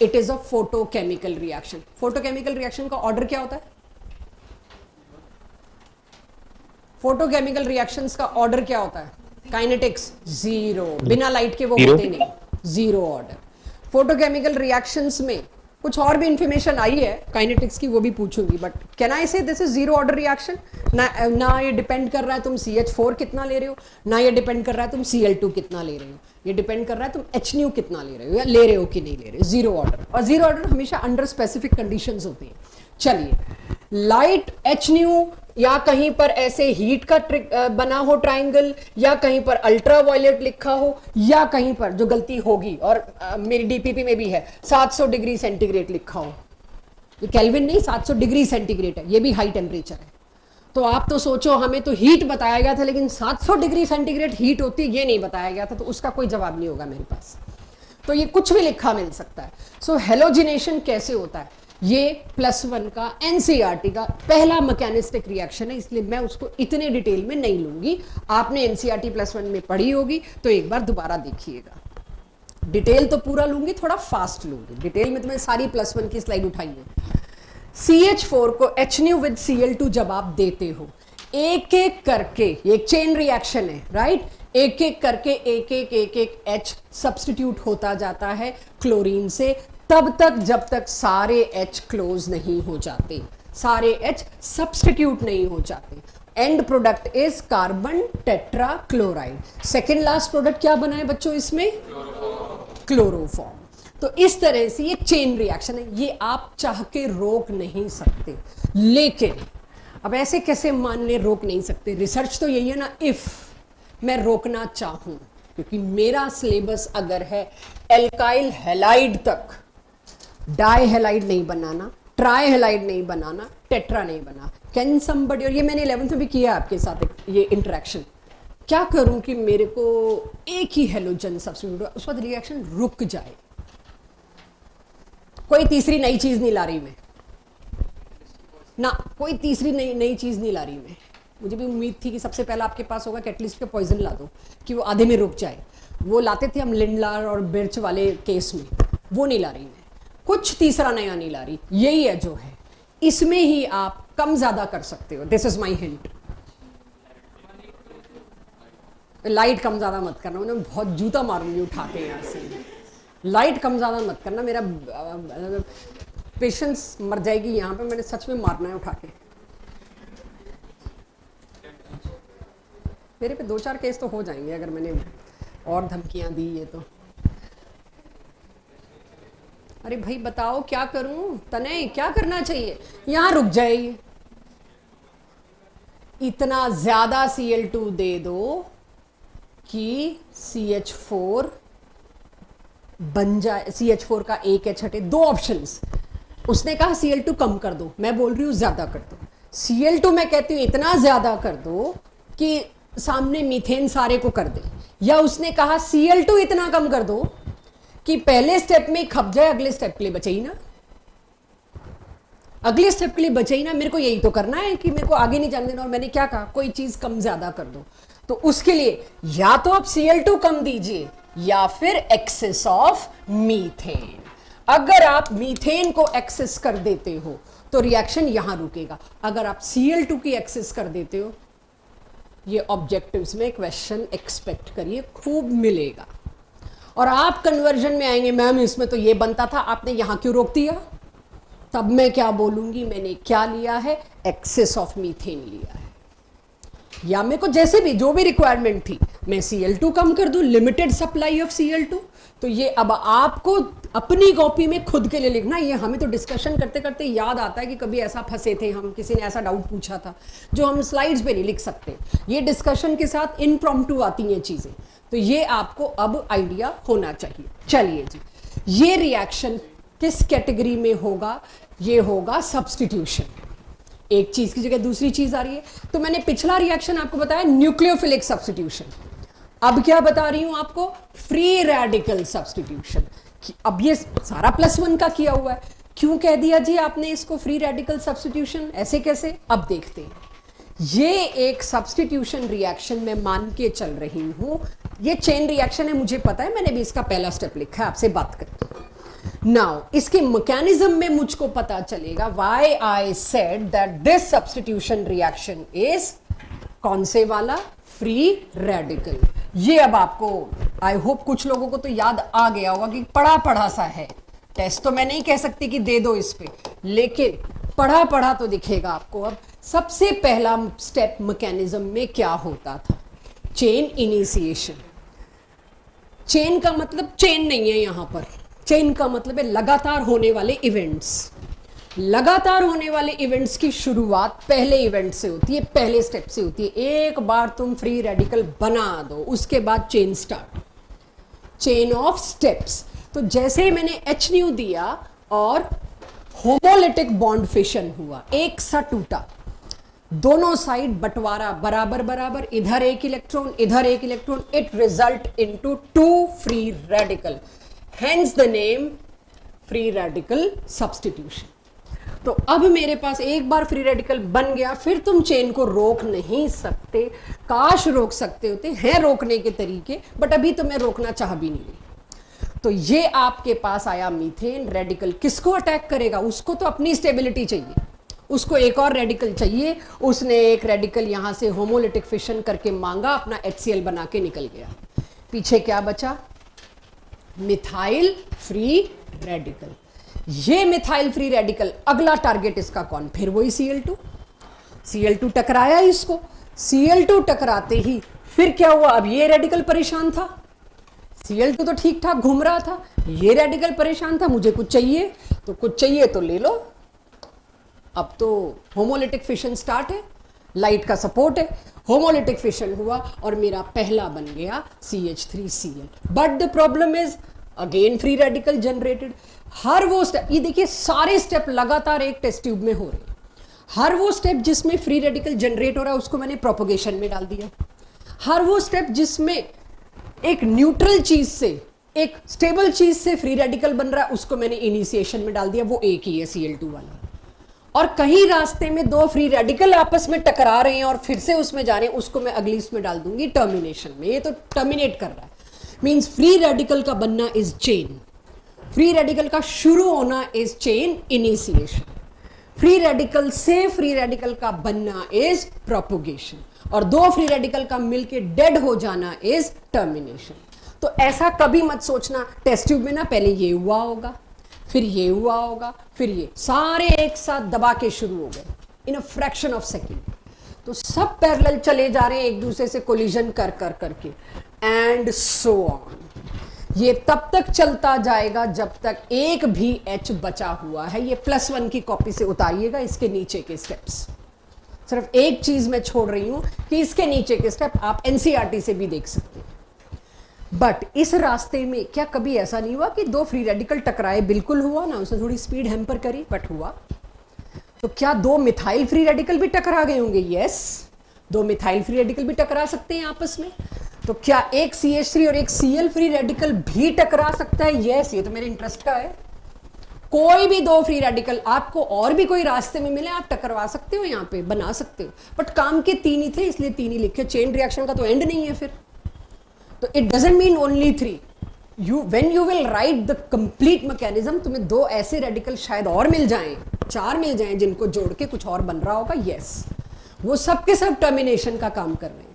It is a photochemical reaction. Photochemical reaction का ऑर्डर क्या होता है? फोटोकेमिकल रिएक्शंस का ऑर्डर क्या होता है? काइनेटिक्स 0, बिना लाइट के वो होते नहीं, 0 ऑर्डर। फोटोकेमिकल रिएक्शंस में कुछ और भी इंफॉर्मेशन आई है काइनेटिक्स की, वो भी पूछूंगी, बट कैन आई से दिस इज 0 ऑर्डर रिएक्शन? ना ये डिपेंड कर रहा है तुम CH4 कितना ले रहे हो, ना ये डिपेंड कर रहा है तुम Cl2 कितना ले रहे हो, ये डिपेंड कर रहा है तुम HNu कितना ले रहे हो या ले रहे हो कि नहीं ले रहे हो। 0 ऑर्डर, और 0 ऑर्डर हमेशा अंडर स्पेसिफिक कंडीशंस होती हैं। चलिए, लाइट, HNu, या कहीं पर ऐसे हीट का ट्रिक बना हो ट्राइंगल, या कहीं पर अल्ट्रावायलेट लिखा हो, या कहीं पर जो गलती होगी और मेरी DPP में भी है 700 डिग्री सेंटीग्रेड लिखा हो। ये केल्विन नहीं, 700 डिग्री सेंटीग्रेड है, ये भी हाई टेम्परेचर है। तो आप तो सोचो हमें तो हीट बताया गया था, लेकिन 700 डिग्री सेंटीग्रेड हीट होती है ये नहीं बताया गया था, तो उसका कोई जवाब नहीं होगा मेरे पास। तो ये कुछ भी लिखा मिल सकता है। सो हेलोजिनेशन कैसे होता है, ये +1 का NCERT का पहला मैकेनिस्टिक रिएक्शन है, इसलिए मैं उसको इतने डिटेल में नहीं लूंगी। आपने NCERT +1 में पढ़ी होगी तो एक बार दोबारा देखिएगा। डिटेल तो पूरा लूंगी, थोड़ा फास्ट लूंगी। डिटेल में तो मैं सारी +1 की स्लाइड उठाई है। CH4 को HNu विद Cl2 जब आप देते हो, एक एक करके, ये एक चेन रिएक्शन है, राइट, एक एक करके एक एक H सब्स्टिट्यूट होता जाता है क्लोरीन से, तब तक जब तक सारे H क्लोज नहीं हो जाते, सारे H सब्स्टिट्यूट नहीं हो जाते। And product is carbon tetra chloride. Second last product क्या बना है बच्चों इसमें? क्लोरोफॉर्म। तो इस तरह से ये चेन रिएक्शन है, ये आप चाह के रोक नहीं सकते। लेकिन अब ऐसे कैसे मान ले रोक नहीं सकते? रिसर्च तो यही है ना, इफ मैं रोकना चाहूं, क्योंकि मेरा सिलेबस अगर है एल्काइल हैलाइड तक, डाई हैलाइड नहीं बनाना, ट्राई हैलाइड नहीं बनाना, टेट्रा नहीं बना, कैन समबडी, और ये मैंने 11th में भी किया आपके साथ ये इंटरेक्शन, क्या करूं कि मेरे को एक ही हेलोजन सब्स्टिट्यूट हो, उसके बाद रिएक्शन रुक जाए। कोई तीसरी नई चीज नहीं ला रही मैं ना, कोई तीसरी नई चीज नहीं ला रही मैं। मुझे भी उम्मीद थी कि सबसे पहला आपके पास होगा कैटलिस्ट पे पॉइजन ला दो कि वो आधे में रुक जाए। वो लाते थे हम लिंडलार और बिर्च वाले केस में, वो नहीं ला रही मैं, कुछ तीसरा नया नहीं ला रही, यही है जो है। इसमें ही आप कम ज्यादा कर सकते हो, this is my hint. Light कम ज्यादा मत करना, उन्हें बहुत जूता मारूंगी उठा के यहाँ से। लाइट कम ज्यादा मत करना, मेरा पेशेंस मर जाएगी यहाँ पे, मैंने सच में मारना है उठा के। मेरे पे 2-4 केस तो हो जाएंगे अगर मैंने और धमकियां दी ये तो। अरे भाई बताओ क्या करूं, तने क्या करना चाहिए? यहां रुक जाए, इतना ज्यादा Cl2 दे दो कि CH4 बन जाए, CH4 का एक H हटे। 2 ऑप्शंस, उसने कहा Cl2 कम कर दो, मैं बोल रही हूं ज्यादा कर दो। Cl2 मैं कहती हूं इतना ज्यादा कर दो कि सामने मीथेन सारे को कर दे, या उसने कहा Cl2 इतना कम कर दो कि पहले स्टेप में खप जाए, अगले स्टेप के लिए बचे ही ना। अगले स्टेप के लिए बचे ही ना, मेरे को यही तो करना है कि मेरे को आगे नहीं जाने देना, और मैंने क्या कहा, कोई चीज कम ज्यादा कर दो। तो उसके लिए या तो आप Cl2 कम दीजिए या फिर एक्सेस ऑफ मीथेन। अगर आप मीथेन को एक्सेस कर देते हो तो रिएक्शन यहां रुकेगा, अगर आप Cl2 की एक्सेस कर देते हो, ये ऑब्जेक्टिव्स में क्वेश्चन एक्सपेक्ट करिए, खूब मिलेगा। और आप कन्वर्जन में आएंगे, मैम इसमें तो ये बनता था, आपने यहां क्यों रोक दिया? तब मैं क्या बोलूंगी, मैंने क्या लिया है, एक्सेस ऑफ मीथेन लिया है। या मेरे को जैसे भी जो भी रिक्वायरमेंट थी, मैं Cl2 कम कर दूं, लिमिटेड सप्लाई ऑफ Cl2। तो ये अब आपको अपनी कॉपी में खुद के लिए लिखना। ये हमें तो डिस्कशन करते करते याद आता है कि कभी ऐसा फंसे थे हम, किसी ने ऐसा डाउट पूछा था जो हम स्लाइड्स पे नहीं लिख सकते। ये डिस्कशन के साथ इनप्रॉम्प्टू आती हैं चीजें, तो ये आपको अब आइडिया होना चाहिए। चलिए जी, ये रिएक्शन किस कैटेगरी में होगा? ये होगा सब्स्टिट्यूशन। एक चीज की जगह दूसरी चीज आ रही है। तो मैंने पिछला रिएक्शन आपको बताया न्यूक्लियोफिलिक सब्स्टिट्यूशन, अब क्या बता रही हूं आपको, फ्री रेडिकल सब्स्टिट्यूशन। अब ये सारा +1 का किया हुआ है, क्यों कह दिया जी आपने इसको फ्री रेडिकल सब्स्टिट्यूशन, ऐसे कैसे? अब देखते हैं। ये एक सब्स्टिट्यूशन रिएक्शन में मान के चल रही हूं, ये चेन रिएक्शन है, मुझे पता है, मैंने भी इसका पहला स्टेप लिखा है आपसे बात करके। नाउ इसके मैकेनिज्म में मुझको पता चलेगा why I said that this substitution reaction is कौन से वाला, फ्री रेडिकल। ये अब आपको आई होप कुछ लोगों को तो याद आ गया होगा कि पढ़ा पढ़ा सा है। टेस्ट तो मैं नहीं कह सकती कि दे दो इस पे, लेकिन पढ़ा पढ़ा तो दिखेगा आपको। अब सबसे पहला स्टेप मैकेनिज्म में क्या होता था, चेन इनिशिएशन। चेन का मतलब चेन नहीं है यहां पर, चेन का मतलब है लगातार होने वाले इवेंट्स। लगातार होने वाले इवेंट्स की शुरुआत पहले इवेंट से होती है, पहले स्टेप से होती है। एक बार तुम फ्री रेडिकल बना दो, उसके बाद chain start, chain of steps. तो जैसे ही मैंने H न्यू दिया और होमोलिटिक बॉन्ड फिशन हुआ, एक सा टूटा, दोनों साइड बंटवारा बराबर बराबर, इधर एक इलेक्ट्रॉन इधर एक electron, it result into 2 free radical, hence the name free radical substitution. तो अब मेरे पास एक बार फ्री रेडिकल बन गया, फिर तुम चेन को रोक नहीं सकते। काश रोक सकते होते, हैं रोकने के तरीके, बट अभी तो मैं रोकना चाह भी नहीं रही। तो ये आपके पास आया मीथेन, रेडिकल किसको अटैक करेगा, उसको तो अपनी स्टेबिलिटी चाहिए, उसको एक और रेडिकल चाहिए। उसने एक रेडिकल यहां से होमोलिटिक फिशन करके मांगा, अपना HCl बना के निकल गया। पीछे क्या बचा, मिथाइल फ्री रेडिकल। ये मिथाइल फ्री रेडिकल, अगला टारगेट इसका कौन, फिर वही Cl2। Cl2 टकराया इसको, Cl2 टकराते ही फिर क्या हुआ, अब ये रेडिकल परेशान था, Cl2 तो ठीक ठाक घूम रहा था, ये रेडिकल परेशान था, मुझे कुछ चाहिए, तो कुछ चाहिए तो ले लो। अब तो होमोलिटिक फिशन स्टार्ट है, लाइट का सपोर्ट है, होमोलिटिक फिशन हुआ और मेरा पहला बन गया CH3Cl। But the problem is again free radical generated. हर वो स्टेप, ये देखिए सारे स्टेप लगातार एक टेस्ट ट्यूब में हो रहे हैं। हर वो स्टेप जिसमें फ्री रेडिकल जनरेट हो रहा है उसको मैंने प्रोपोगेशन में डाल दिया। हर वो स्टेप जिसमें एक न्यूट्रल चीज से, एक स्टेबल चीज से फ्री रेडिकल बन रहा है उसको मैंने इनिशिएशन में डाल दिया, वो एक ही है Cl2 वाला। और कहीं रास्ते में दो फ्री रेडिकल आपस में टकरा रहे हैं और फिर से उसमें जा रहे हैं, उसको मैं अगली इसमें डाल दूंगी टर्मिनेशन में। ये तो टर्मिनेट कर रहा है, मींस फ्री रेडिकल का बनना इज चेन, फ्री रेडिकल का शुरू होना is chain initiation, free radical से फ्री रेडिकल का बनना इज प्रोपोगेशन, और दो फ्री रेडिकल का मिलके डेड हो जाना इज टर्मिनेशन। तो ऐसा कभी मत सोचना टेस्ट ट्यूब में ना पहले ये हुआ होगा, फिर ये हुआ होगा, फिर ये, सारे एक साथ दबा के शुरू हो गए इन अ फ्रैक्शन ऑफ सेकेंड। तो सब पैरेलल चले जा रहे हैं एक दूसरे से कोलिजन कर कर करके, एंड सो ऑन। ये तब तक चलता जाएगा जब तक एक भी H बचा हुआ है। ये +1 की कॉपी से उतारिएगा इसके नीचे के स्टेप्स। सिर्फ एक चीज मैं छोड़ रही हूं कि इसके नीचे के स्टेप आप NCERT से भी देख सकते हैं। बट इस रास्ते में क्या कभी ऐसा नहीं हुआ कि दो फ्री रेडिकल टकराए, बिल्कुल हुआ ना, उसने थोड़ी स्पीड हैम्पर करी बट हुआ। तो क्या दो मिथाइल फ्री रेडिकल भी टकरा गए होंगे? यस, दो मिथाइल फ्री रेडिकल भी टकरा सकते हैं आपस में। तो क्या एक CH3 और एक Cl फ्री रेडिकल भी टकरा सकता है? यस, ये तो मेरे इंटरेस्ट का है। कोई भी दो फ्री रेडिकल आपको और भी कोई रास्ते में मिले आप टकरवा सकते हो, यहाँ पे बना सकते हो, बट काम के तीन ही थे इसलिए तीन ही लिखे। चेन रिएक्शन का तो एंड नहीं है फिर, तो it doesn't mean only three. When you will write the complete mechanism, तुम्हें दो ऐसे रेडिकल शायद और मिल जाएं, चार मिल जाएं जिनको जोड़ के कुछ और बन रहा होगा। यस, वो सब के सब टर्मिनेशन का काम कर रहे हैं,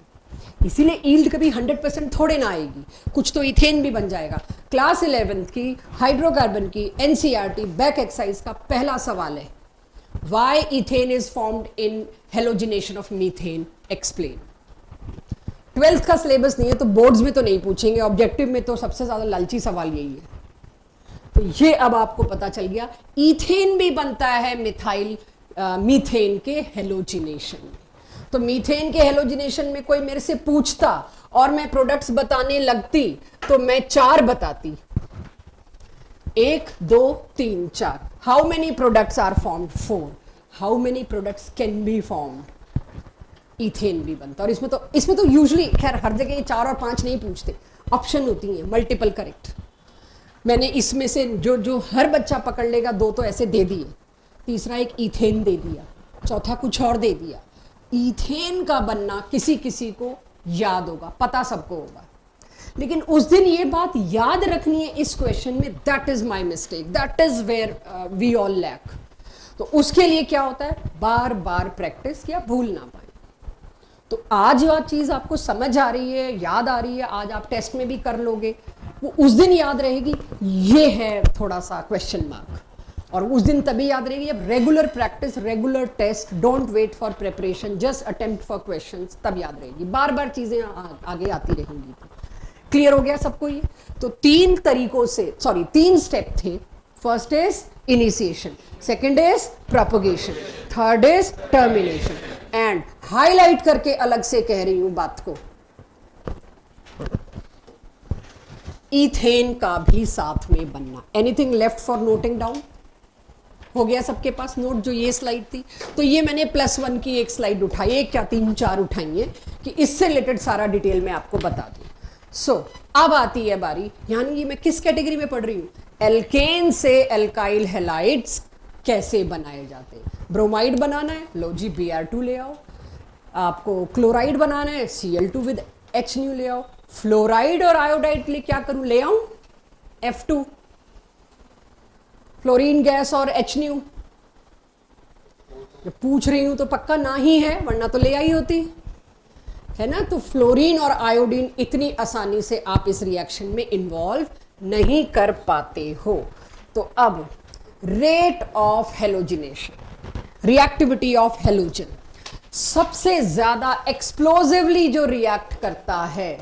इसीलिए ईल्ड कभी 100% थोड़े ना आएगी, कुछ तो इथेन भी बन जाएगा। क्लास 11th की हाइड्रोकार्बन की एनसीईआरटी बैक एक्सरसाइज का पहला सवाल है, why ethane is formed in halogenation of methane, explain. 12th का सिलेबस नहीं है तो बोर्ड्स में तो नहीं पूछेंगे, ऑब्जेक्टिव में तो सबसे ज्यादा लालची सवाल यही है। तो ये अब आपको पता चल गया, इथेन भी बनता है मिथाइल मीथेन के हेलोजिनेशन में। तो मीथेन के हेलोजिनेशन में कोई मेरे से पूछता और मैं प्रोडक्ट्स बताने लगती तो मैं 4 बताती, 1 2 3 4। How many products are formed? 4। How many products can be formed? Ethane भी बनता। और इसमें तो यूजुअली खैर हर जगह ये 4 और 5 नहीं पूछते, ऑप्शन होती हैं मल्टीपल करेक्ट। मैंने इसमें से जो हर बच्चा पकड़ लेगा 2 तो ऐसे दे दिए, तीसरा एक इथेन दे दिया, चौथा कुछ और दे दिया। इथेन का बनना किसी किसी को याद होगा, पता सबको होगा, लेकिन उस दिन ये बात याद रखनी है इस क्वेश्चन में, that is my mistake, that is where we all lack. तो उसके लिए क्या होता है, बार बार प्रैक्टिस, या भूल ना पाए। तो आज जो चीज आपको समझ आ रही है, याद आ रही है, आज आप टेस्ट में भी कर लोगे, वो उस दिन याद रहेगी। ये है थोड़ा सा क्वेश्चन मार्क, और उस दिन तभी याद रहेगी जब regular practice, regular test, don't wait for preparation, just attempt for questions, तब याद रहेगी। बार बार चीजें आगे आती रहेंगी। क्लियर हो गया सबको ये? तो 3 तरीकों से, सॉरी 3 स्टेप थे। First is initiation, second is propagation, third is termination. And highlight करके अलग से कह रही हूं बात को, इथेन का भी साथ में बनना। Anything left for noting down? हो गया सबके पास नोट? जो ये स्लाइड थी, तो ये मैंने +1 की एक स्लाइड उठाई, एक क्या 3-4 उठाई है कि इससे रिलेटेड सारा डिटेल में आपको बता दूं। सो अब आती है बारी, यानी ये मैं किस कैटेगरी में पढ़ रही हूं, एल्केन से एल्काइल हैलाइड्स कैसे बनाए जाते हैं। ब्रोमाइड बनाना है, लो जी Br2 ले आओ। आपको क्लोराइड बनाना है, Cl2 विद HNu ले आओ। फ्लोराइड और आयोडाइड के लिए क्या करूं, ले आऊं F2, फ्लोरीन गैस और HNu। जब पूछ रही हूं तो पक्का ना ही है, वरना तो ले आई होती है ना। तो फ्लोरीन और आयोडीन इतनी आसानी से आप इस रिएक्शन में इन्वॉल्व नहीं कर पाते हो। तो अब rate of halogenation, reactivity of halogen, सबसे ज्यादा एक्सप्लोसिवली जो रिएक्ट करता है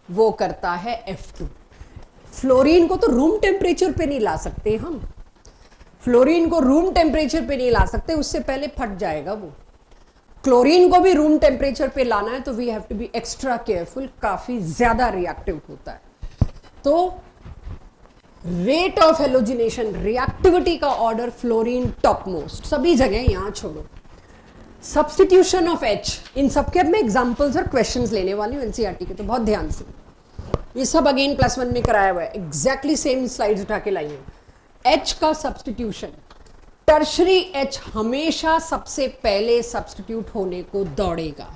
वो करता है F2। फ्लोरीन को तो रूम टेम्परेचर पे नहीं ला सकते हम, फ्लोरीन को रूम टेम्परेचर पे नहीं ला सकते, उससे पहले फट जाएगा वो। क्लोरीन को भी रूम टेम्परेचर पे लाना है तो we have to be extra careful, काफी ज्यादा रिएक्टिव होता है। तो रेट ऑफ हेलोजिनेशन, रिएक्टिविटी का ऑर्डर फ्लोरीन टॉप मोस्ट, सभी जगह, यहां छोड़ो। सब्स्टिट्यूशन ऑफ H, इन सबके अब मैं एग्जांपल्स और क्वेश्चंस लेने वाली हूं एनसीईआरटी के, तो बहुत ध्यान से। ये सब अगेन +1 में कराया हुआ है, एग्जैक्टली सेम स्लाइड्स उठा के लाई हूं। H का सब्स्टिट्यूशन, टर्शरी H हमेशा सबसे पहले सब्स्टिट्यूट होने को दौड़ेगा,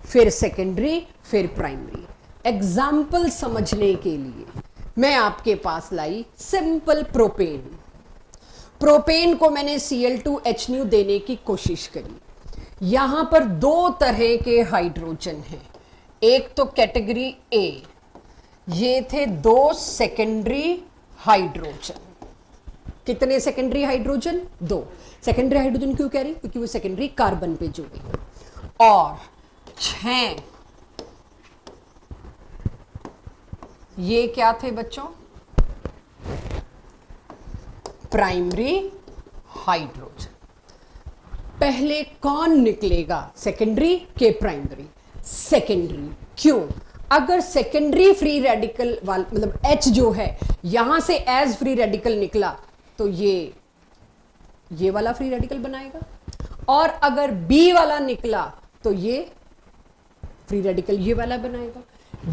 फिर सेकेंडरी, फिर प्राइमरी। एग्जाम्पल समझने के लिए मैं आपके पास लाई सिंपल प्रोपेन। प्रोपेन को मैंने Cl2HNu देने की कोशिश करी। यहां पर 2 तरह के हाइड्रोजन हैं, एक तो कैटेगरी A, ये थे 2 सेकेंडरी हाइड्रोजन। कितने सेकेंडरी हाइड्रोजन? 2। सेकेंडरी हाइड्रोजन क्यों कह रही? क्योंकि वो सेकेंडरी कार्बन पे जुड़े। और 6 ये क्या थे बच्चों? Primary hydrogen. पहले कौन निकलेगा, सेकेंडरी के प्राइमरी? सेकेंडरी। क्यों? अगर सेकेंडरी फ्री रेडिकल वाला, मतलब H जो है यहां से एज फ्री रेडिकल निकला तो ये वाला फ्री रेडिकल बनाएगा, और अगर B वाला निकला तो ये फ्री रेडिकल ये वाला बनाएगा।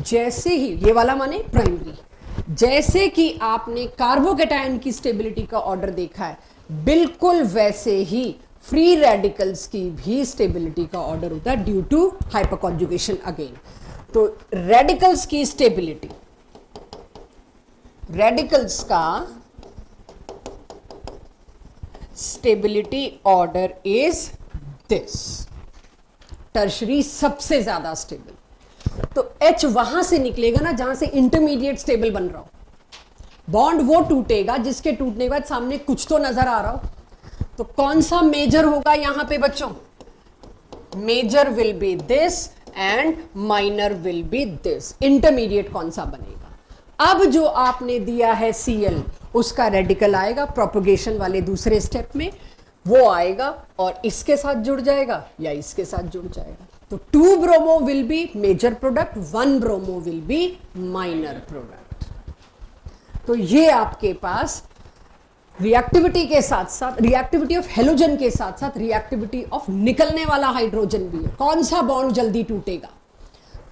जैसे ही ये वाला माने प्राइमरी, जैसे कि आपने कार्बोकेटायन की स्टेबिलिटी का ऑर्डर देखा है, बिल्कुल वैसे ही फ्री रेडिकल्स की भी स्टेबिलिटी का ऑर्डर होता है ड्यू टू हाइपरकॉन्जुगेशन अगेन। तो रेडिकल्स की स्टेबिलिटी, रेडिकल्स का stability order is this, tertiary सबसे ज्यादा स्टेबल। तो H वहां से निकलेगा ना जहां से इंटरमीडिएट स्टेबल बन रहा हो, बॉन्ड वो टूटेगा जिसके टूटने के बाद सामने कुछ तो नजर आ रहा हो। तो कौन सा मेजर होगा यहां पे बच्चों? Major will be this and minor will be this. Intermediate कौन सा बनेगा? अब जो आपने दिया है Cl, उसका रेडिकल आएगा प्रोपोगेशन वाले दूसरे स्टेप में, वो आएगा और इसके साथ जुड़ जाएगा या इसके साथ जुड़ जाएगा। तो 2 bromo will be major product, 1 bromo will be minor product. तो ये आपके पास रिएक्टिविटी के साथ साथ, रिएक्टिविटी ऑफ हेलोजन के साथ साथ रिएक्टिविटी ऑफ निकलने वाला हाइड्रोजन भी है। कौन सा बॉन्ड जल्दी टूटेगा,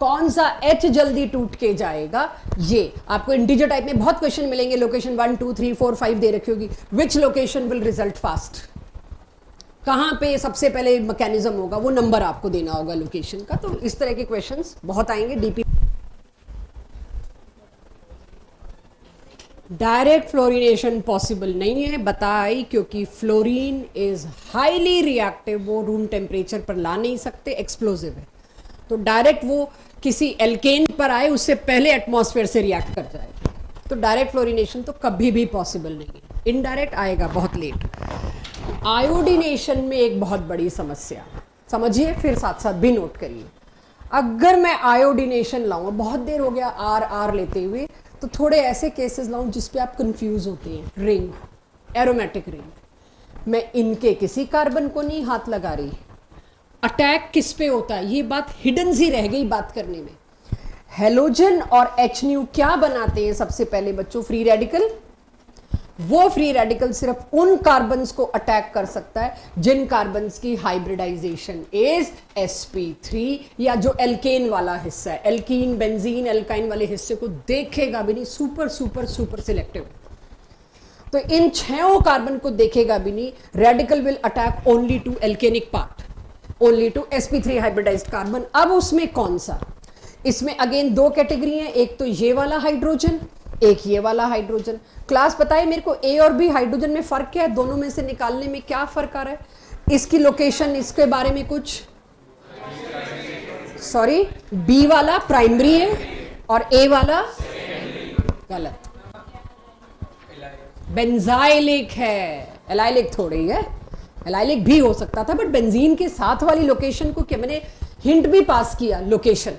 कौन सा H जल्दी टूट के जाएगा, ये आपको इंटीजर टाइप में बहुत क्वेश्चन मिलेंगे। लोकेशन 1 2 3 4 5 दे रखी होगी। विच लोकेशन विल रिजल्ट फास्ट, कहां पे सबसे पहले मैकेनिज्म होगा, वो नंबर आपको देना होगा लोकेशन का। तो इस तरह के क्वेश्चंस बहुत आएंगे। डीपी डायरेक्ट फ्लोरिनेशन पॉसिबल नहीं है, बताई, क्योंकि फ्लोरीन इज हाईली रिएक्टिव, वो रूम टेम्परेचर पर ला नहीं सकते, एक्सप्लोजिव है। तो डायरेक्ट वो किसी एल्केन पर आए उससे पहले एटमॉस्फेयर से रिएक्ट कर जाएगा। तो डायरेक्ट फ्लोरिनेशन तो कभी भी पॉसिबल नहीं है, इनडायरेक्ट आएगा बहुत लेट। आयोडीनेशन में एक बहुत बड़ी समस्या समझिए, फिर साथ साथ भी नोट करिए। अगर मैं आयोडीनेशन लाऊं, बहुत देर हो गया आर लेते हुए, तो थोड़े ऐसे केसेस लाऊं जिस पे आप कंफ्यूज होते हैं। रिंग, एरोमेटिक रिंग, मैं इनके किसी कार्बन को नहीं हाथ लगा रही, अटैक किस पे होता है ये बात हिडन सी रह गई बात करने में। हेलोजन और H न्यू क्या बनाते हैं सबसे पहले बच्चों? Free radical. वो फ्री रेडिकल सिर्फ उन कार्बन्स को अटैक कर सकता है जिन कार्बन्स की हाइब्रिडाइजेशन इज sp3, या जो एल्केन वाला हिस्सा है, एल्कीन बेंजीन एल्काइन वाले हिस्से को देखेगा भी नहीं, सुपर सुपर सुपर सिलेक्टिव। तो इन 6 कार्बन को देखेगा भी नहीं। Radical will attack only to alkenic part, only to sp3 hybridised carbon. अब उसमें कौन सा? इसमें अगेन 2 कैटेगरी है, एक तो ये वाला हाइड्रोजन, एक ये वाला हाइड्रोजन। क्लास बताए मेरे को A और B हाइड्रोजन में फर्क क्या है, दोनों में से निकालने में क्या फर्क आ रहा है? इसकी लोकेशन, इसके बारे में कुछ, सॉरी, B वाला प्राइमरी है और A वाला गलत, बेंजाइलिक है। एलाइलिक थोड़ी है, एलाइलिक भी हो सकता था, बट बेंजीन के साथ वाली लोकेशन को क्या, मैंने हिंट भी पास किया, लोकेशन,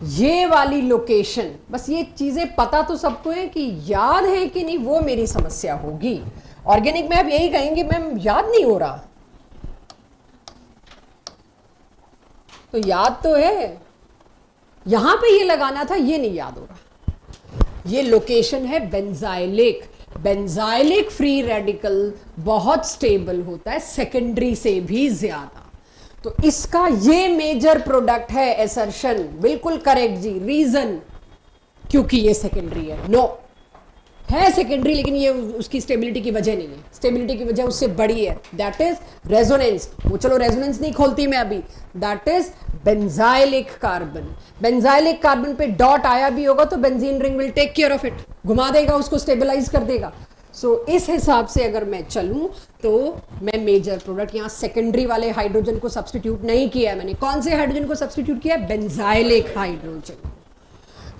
ये वाली लोकेशन। बस ये चीजें पता तो सबको है, कि याद है कि नहीं वो मेरी समस्या होगी। ऑर्गेनिक में आप यही कहेंगे मैम याद नहीं हो रहा, तो याद तो है, यहां पे ये लगाना था, ये नहीं याद हो रहा। ये लोकेशन है बेंजाइलिक। बेंजाइलिक फ्री रेडिकल बहुत स्टेबल होता है, सेकेंडरी से भी ज्यादा। तो इसका ये मेजर प्रोडक्ट है एसर्शन, बिल्कुल करेक्ट जी। रीजन, क्योंकि ये सेकेंडरी है। नो, है सेकेंडरी, लेकिन ये उसकी स्टेबिलिटी की वजह नहीं है, स्टेबिलिटी की वजह उससे बड़ी है, दैट इज रेजोनेंस। वो चलो रेजोनेंस नहीं खोलती मैं अभी, that is benzylic carbon. Benzylic carbon पे डॉट आया भी होगा तो benzene ring will take care of it, घुमा देगा उसको, स्टेबलाइज कर देगा। सो इस हिसाब से अगर मैं चलूं तो मैं मेजर प्रोडक्ट, यहां सेकेंडरी वाले हाइड्रोजन को सब्स्टिट्यूट नहीं किया है मैंने। कौन से हाइड्रोजन को सब्स्टिट्यूट किया है? Benzylic hydrogen.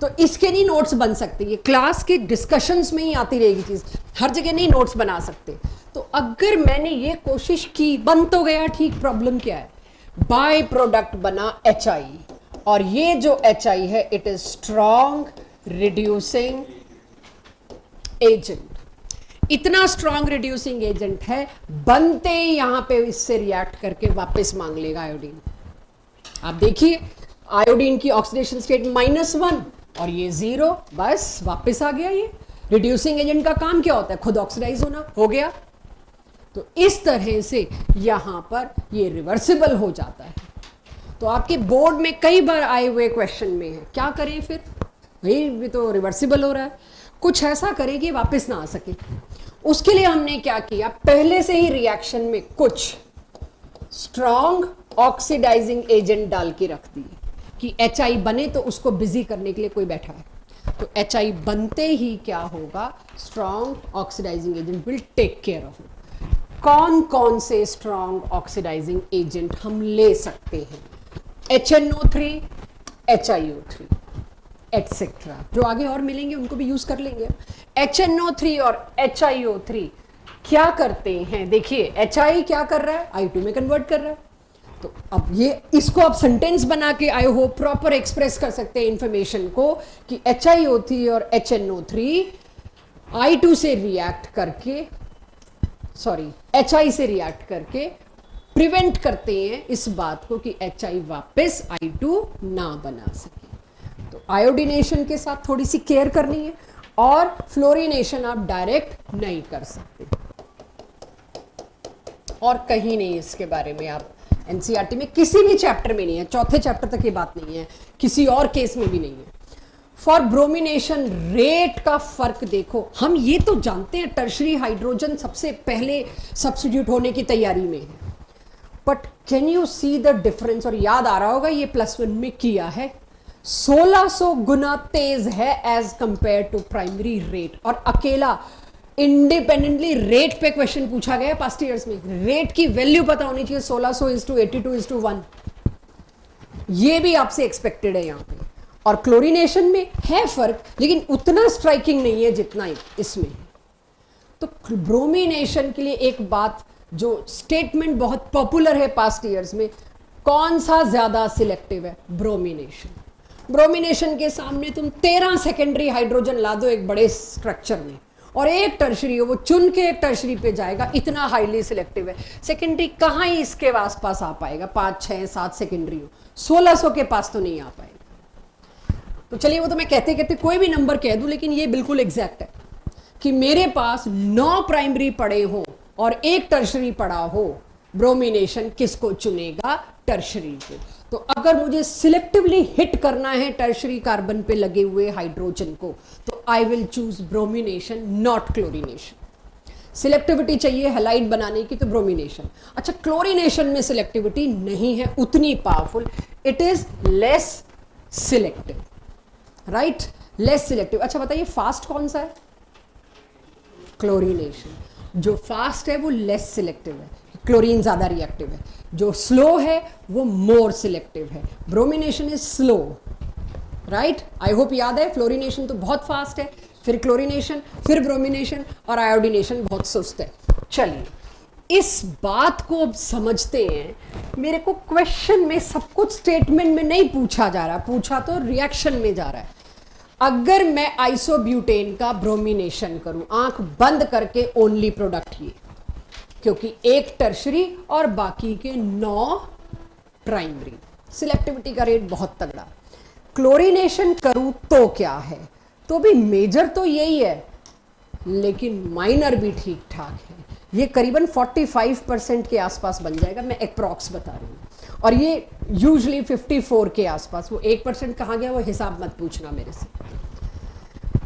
तो इसके नहीं नोट्स बन सकते, ये क्लास के डिस्कशंस में ही आती रहेगी चीज, हर जगह नहीं नोट्स बना सकते। तो अगर मैंने ये कोशिश की, बन तो गया ठीक, प्रॉब्लम क्या है? बाय प्रोडक्ट बना HI, और ये जो HI है it is strong reducing agent. इतना स्ट्रॉन्ग रिड्यूसिंग एजेंट है, बनते ही यहां पे इससे रिएक्ट करके वापस मांग लेगा आयोडीन। आप देखिए आयोडीन की ऑक्सीडेशन स्टेट -1 और ये 0, बस वापस आ गया। ये रिड्यूसिंग एजेंट का काम क्या होता है? खुद ऑक्सीडाइज होना, हो गया। तो इस तरह से यहां पर ये रिवर्सिबल हो जाता है। तो आपके बोर्ड में कई बार आए हुए क्वेश्चन में है, क्या करें फिर? भाई ये तो रिवर्सिबल हो रहा है, कुछ ऐसा करे कि वापस ना आ सके। उसके लिए हमने क्या किया, पहले से ही रिएक्शन में कुछ स्ट्रॉन्ग ऑक्सीडाइजिंग एजेंट डाल के रख दिए कि HI बने तो उसको बिजी करने के लिए कोई बैठा है, तो HI बनते ही क्या होगा, strong oxidising agent will take care of it. कौन कौन से स्ट्रॉन्ग ऑक्सीडाइजिंग एजेंट हम ले सकते हैं, HNO3, HiO3 एटसेट्रा, जो आगे और मिलेंगे उनको भी यूज कर लेंगे। HNO3 और HiO3 क्या करते हैं, देखिए HI क्या कर रहा है, I2 में कन्वर्ट कर रहा है। तो अब ये इसको आप सेंटेंस बना के आई होप प्रॉपर एक्सप्रेस कर सकते हैं इंफॉर्मेशन को कि HiO3 और HNO3 I2 से रिएक्ट करके, सॉरी HI से रिएक्ट करके प्रिवेंट करते हैं इस बात को कि HI वापस I2 ना बना सके। तो आयोडीनेशन के साथ थोड़ी सी केयर करनी है, और फ्लोरिनेशन आप डायरेक्ट नहीं कर सकते, और कहीं नहीं इसके बारे में, आप एनसीईआरटी में किसी भी चैप्टर में नहीं है, चौथे चैप्टर तक ये बात नहीं है, किसी और केस में भी नहीं है। फॉर ब्रोमिनेशन रेट का फर्क देखो, हम ये तो जानते हैं टर्शरी हाइड्रोजन सबसे पहले सब्स्टिट्यूट होने की तैयारी में है, but can you see the difference, और याद आ रहा होगा ये +1 में किया है, 1600 गुना तेज है as compare to primary rate, और अकेला इंडिपेंडेंटली रेट पे क्वेश्चन पूछा गया पास्ट ईयर्स में, रेट की वैल्यू पता होनी चाहिए, 1600:82:1, ये भी आपसे एक्सपेक्टेड है यहाँ पे। और क्लोरीनेशन में है फर्क, लेकिन उतना स्ट्राइकिंग नहीं है जितना इसमें है। तो ब्रोमिनेशन के लिए एक बात जो स्टेटमेंट बहुत पॉपुलर है पास्ट ईयर्स में, कौन सा ज्यादा सिलेक्टिव है, ब्रोमिनेशन। ब्रोमिनेशन के सामने तुम 13 सेकेंडरी हाइड्रोजन ला दो एक बड़े स्ट्रक्चर में, और एक टर्शरी हो, वो चुन के एक टर्शरी पे जाएगा, इतना हाईली सिलेक्टिव है। सेकेंडरी कहाँ ही इसके आसपास आ पाएगा, 5, 6, 7 सेकेंडरी हो, 1600 के पास तो नहीं आ पाएगा। तो चलिए वो तो मैं कहते कहते कोई भी नंबर कह दूं, लेकिन ये बिल्कुल एग्जैक्ट है कि मेरे पास 9 प्राइमरी पड़े हो और एक टर्शरी पड़ा हो, ब्रोमिनेशन किसको चुनेगा, टर्शरी को। तो अगर मुझे सिलेक्टिवली हिट करना है टर्शरी कार्बन पे लगे हुए हाइड्रोजन को, तो I will choose bromination not chlorination. Selectivity चाहिए हैलाइड बनाने की तो ब्रोमिनेशन। अच्छा, क्लोरीनेशन में सिलेक्टिविटी नहीं है उतनी powerful, it is less selective, right, less selective. अच्छा बताइए फास्ट कौन सा है, क्लोरीनेशन। जो फास्ट है वो लेस सिलेक्टिव है, क्लोरीन ज्यादा रिएक्टिव है, जो स्लो है वो मोर सिलेक्टिव है। Bromination is slow, right, I hope याद है। फ्लोरिनेशन तो बहुत फास्ट है, फिर क्लोरीनेशन, फिर ब्रोमिनेशन, और आयोडीनेशन बहुत सुस्त है। चलिए इस बात को अब समझते हैं। मेरे को क्वेश्चन में सब कुछ स्टेटमेंट में नहीं पूछा जा रहा, पूछा तो रिएक्शन में जा रहा है। अगर मैं आइसोब्यूटेन का ब्रोमिनेशन करूं, आंख बंद करके, ओनली प्रोडक्ट ये, क्योंकि एक टर्शरी और बाकी के 9 प्राइमरी, सिलेक्टिविटी का रेट बहुत तगड़ा। क्लोरीनेशन करूं तो क्या है, तो भी मेजर तो यही है, लेकिन माइनर भी ठीक ठाक है। ये करीबन 45% के आसपास बन जाएगा, मैं अप्रॉक्स बता रही हूँ, और ये यूजुअली 54 के आसपास। वो 1% कहाँ गया वो हिसाब मत पूछना मेरे से,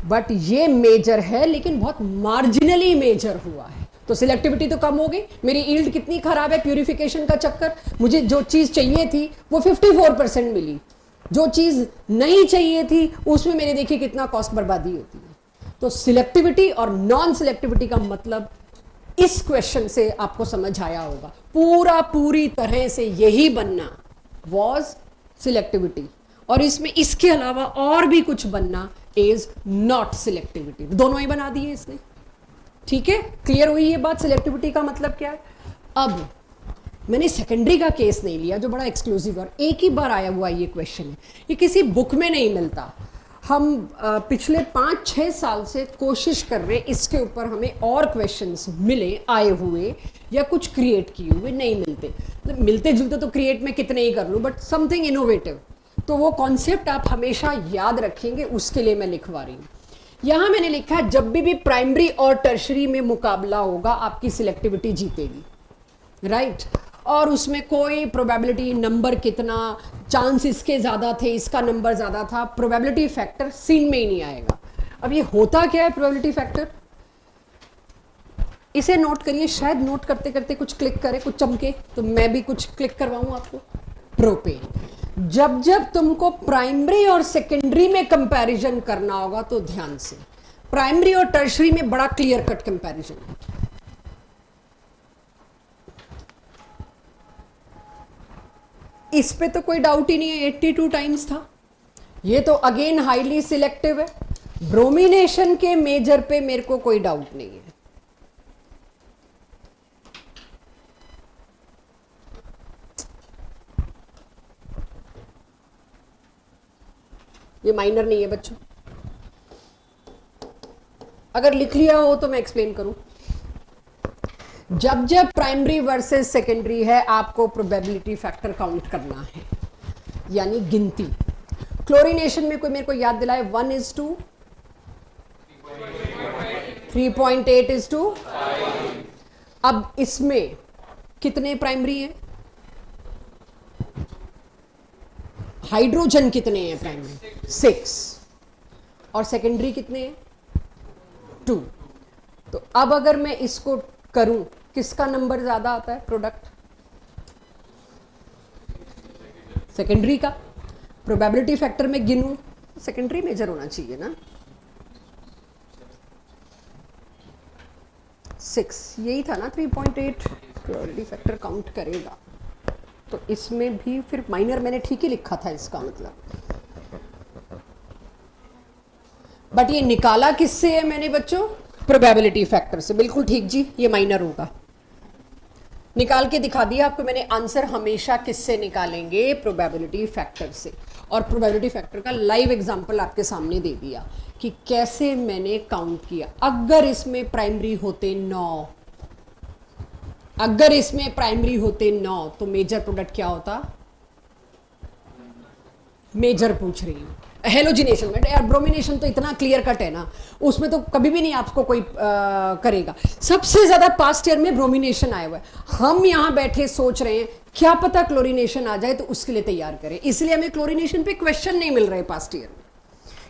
बट ये मेजर है, लेकिन बहुत मार्जिनली मेजर हुआ है। तो सिलेक्टिविटी तो कम हो गई, मेरी ईल्ड कितनी खराब है, प्यूरिफिकेशन का चक्कर, मुझे जो चीज चाहिए थी वो 54% मिली, जो चीज नहीं चाहिए थी उसमें मेरे देखिए कितना कॉस्ट बर्बादी होती है। तो सिलेक्टिविटी और नॉन सिलेक्टिविटी का मतलब इस क्वेश्चन से आपको समझ आया होगा, पूरी तरह से यही बनना वॉज सिलेक्टिविटी, और इसमें इसके अलावा और भी कुछ बनना इज नॉट सिलेक्टिविटी। दोनों ही बना दिए इसने, ठीक है, क्लियर हुई ये बात। सिलेक्टिविटी का मतलब क्या है। अब मैंने सेकेंडरी का केस नहीं लिया जो बड़ा एक्सक्लूसिव और एक ही बार आया हुआ ये क्वेश्चन है, ये किसी बुक में नहीं मिलता। हम पिछले 5-6 साल से कोशिश कर रहे हैं इसके ऊपर हमें और क्वेश्चंस मिले, आए हुए या कुछ क्रिएट किए हुए नहीं मिलते। मतलब मिलते जुलते तो क्रिएट में कितने ही कर लूँ, बट समथिंग इनोवेटिव, तो वो कॉन्सेप्ट आप हमेशा याद रखेंगे, उसके लिए मैं लिखवा रही हूँ। यहाँ मैंने लिखा है जब भी प्राइमरी और टर्शरी में मुकाबला होगा आपकी सिलेक्टिविटी जीतेगी, राइट। और उसमें कोई प्रोबेबिलिटी नंबर कितना, चांस इसके ज़्यादा थे, इसका नंबर ज़्यादा था, प्रोबेबिलिटी फैक्टर सीन में ही नहीं आएगा। अब ये होता क्या है प्रोबेबिलिटी फैक्टर, इसे नोट करिए, शायद नोट करते करते कुछ क्लिक करे, कुछ चमके, तो मैं भी कुछ क्लिक करवाऊँ आपको। प्रोपेन, जब जब तुमको प्राइमरी और सेकेंडरी में कंपैरिजन करना होगा तो ध्यान से, प्राइमरी और टर्शरी में बड़ा क्लियर कट कंपैरिजन है। इस पे तो कोई डाउट ही नहीं है, 82 टाइम्स था। ये तो अगेन हाईली सिलेक्टिव है। ब्रोमिनेशन के मेजर पे मेरे को कोई डाउट नहीं है। ये माइनर नहीं है बच्चों, अगर लिख लिया हो तो मैं एक्सप्लेन करूं। जब जब प्राइमरी वर्सेस सेकेंडरी है आपको प्रोबेबिलिटी फैक्टर काउंट करना है, यानी गिनती। क्लोरीनेशन में कोई मेरे को याद दिलाए, 1:2, 3.8:2। अब इसमें कितने प्राइमरी हैं, हाइड्रोजन कितने हैं प्राइमरी, 6, और सेकेंडरी कितने हैं, 2। तो अब अगर मैं इसको करूं, किसका नंबर ज्यादा आता है प्रोडक्ट, सेकेंडरी का। प्रोबेबिलिटी फैक्टर में गिनूं, सेकेंडरी मेजर होना चाहिए ना, 6 यही था ना, 3.8 प्रोबेबिलिटी फैक्टर काउंट करेगा। तो इसमें भी फिर माइनर मैंने ठीक ही लिखा था इसका मतलब, बट ये निकाला किससे है मैंने बच्चों, प्रोबेबिलिटी फैक्टर से। बिल्कुल ठीक जी, ये माइनर होगा, निकाल के दिखा दिया आपको मैंने। आंसर हमेशा किससे निकालेंगे, प्रोबेबिलिटी फैक्टर से। और प्रोबेबिलिटी फैक्टर का लाइव एग्जांपल आपके सामने दे दिया कि कैसे मैंने काउंट किया। अगर इसमें प्राइमरी होते 9, अगर इसमें प्राइमरी होते 9 तो मेजर प्रोडक्ट क्या होता, मेजर पूछ रही हूँ। हेलोजिनेशन में यार, ब्रोमिनेशन तो इतना क्लियर कट है ना, उसमें तो कभी भी नहीं आपको कोई करेगा। सबसे ज्यादा पास्ट ईयर में ब्रोमिनेशन आया हुआ है, हम यहाँ बैठे सोच रहे हैं क्या पता क्लोरीनेशन आ जाए तो उसके लिए तैयार करें। इसलिए हमें क्लोरीनेशन पे क्वेश्चन नहीं मिल रहे पास्ट ईयर में,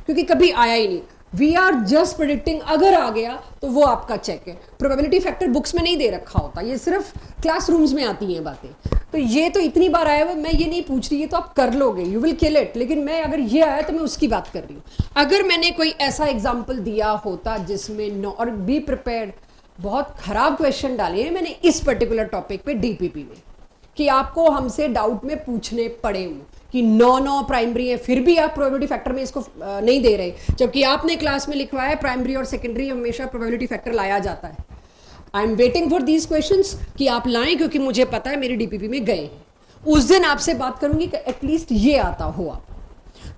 क्योंकि कभी आया ही नहीं। वी आर जस्ट प्रेडिक्टिंग, अगर आ गया तो वो आपका चेक है। प्रोबेबिलिटी फैक्टर बुक्स में नहीं दे रखा होता, ये सिर्फ क्लासरूम्स में आती हैं बातें। तो ये तो इतनी बार आया हुआ, मैं ये नहीं पूछ रही है तो आप कर लोगे, यू विल किल इट। लेकिन मैं अगर ये आया तो मैं उसकी बात कर रही हूँ। अगर मैंने कोई ऐसा एग्जाम्पल दिया होता जिसमें नो, और बी प्रिपेयर्ड, बहुत खराब क्वेश्चन डाले हैं मैंने इस पर्टिकुलर टॉपिक पे डीपीपी में, कि आपको हमसे डाउट में पूछने पड़े हूँ कि 9 प्राइमरी है, फिर भी आप प्रोबेबिलिटी फैक्टर में इसको नहीं दे रहे, जबकि आपने क्लास में लिखवाया है प्राइमरी और सेकेंडरी हमेशा प्रोबेबिलिटी फैक्टर लाया जाता है। I am waiting for these questions कि आप लाएं, क्योंकि मुझे पता है मेरी डीपीपी में गए हैं। उस दिन आपसे बात करूंगी कि एटलीस्ट ये आता हो आप।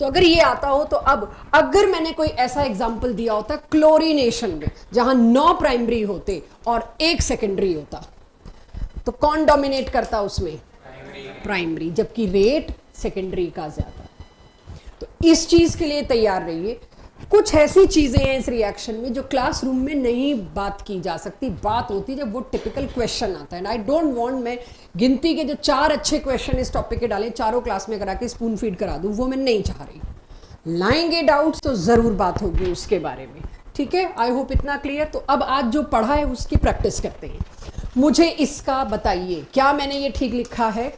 तो अगर ये आता हो तो अब अगर मैंने कोई ऐसा एग्जाम्पल दिया होता क्लोरीनेशन में जहां 9 प्राइमरी होते और 1 सेकेंडरी होता, तो कौन डोमिनेट करता उसमें, प्राइमरी, जबकि रेट सेकेंडरी का ज्यादा। तो इस चीज के लिए तैयार रहिए। कुछ ऐसी चीजें हैं इस रिएक्शन में जो क्लासरूम में नहीं बात की जा सकती, बात होती है जब वो टिपिकल क्वेश्चन आता है। आई डोंट वांट मैं गिनती के जो 4 अच्छे क्वेश्चन इस टॉपिक के डाले, चारों क्लास में करा के स्पून फीड करा दूं, वो मैं नहीं चाह रही। लाएंगे डाउट्स तो जरूर बात होगी उसके बारे में, ठीक है। आई होप इतना क्लियर। तो अब आज जो पढ़ा है उसकी प्रैक्टिस करते हैं। मुझे इसका बताइए, क्या मैंने ये ठीक लिखा है,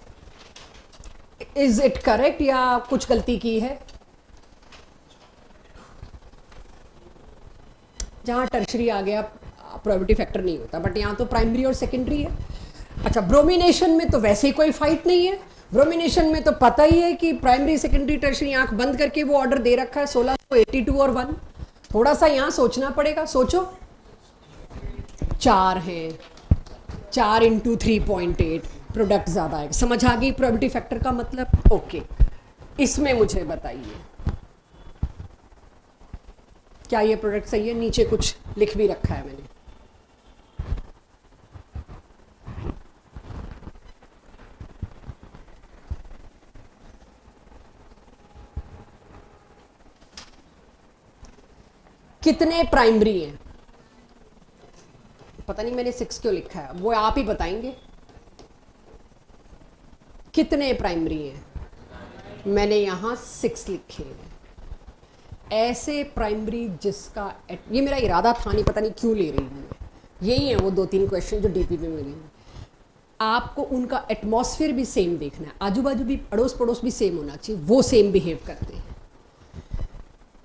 इज इट करेक्ट या कुछ गलती की है। जहां टर्शरी आ गया प्रोबेबिलिटी फैक्टर नहीं होता, बट यहां तो प्राइमरी और सेकेंडरी है। अच्छा, ब्रोमिनेशन में तो वैसे ही कोई फाइट नहीं है। ब्रोमिनेशन में तो पता ही है कि प्राइमरी सेकेंडरी टर्शरी, आंख बंद करके वो ऑर्डर दे रखा है 1682 और 1। थोड़ा सा यहां सोचना पड़ेगा, सोचो। 4 है, 4 × 3.8, प्रोडक्ट ज्यादा है। समझ आ गई प्रोबेबिलिटी फैक्टर का मतलब, ओके। इसमें मुझे बताइए क्या ये प्रोडक्ट सही है। नीचे कुछ लिख भी रखा है मैंने, कितने प्राइमरी हैं। पता नहीं मैंने 6 क्यों लिखा है, वो आप ही बताएंगे। कितने प्राइमरी हैं? मैंने यहाँ 6 लिखे हैं। ऐसे प्राइमरी जिसका ये मेरा इरादा था नहीं, पता नहीं क्यों ले रही हूँ मैं। यही है वो 2-3 क्वेश्चन जो डीपीपी में मिले। आपको उनका एटमॉस्फेयर भी सेम देखना है, आजू बाजू भी, अड़ोस पड़ोस भी सेम होना चाहिए, वो सेम बिहेव करते हैं।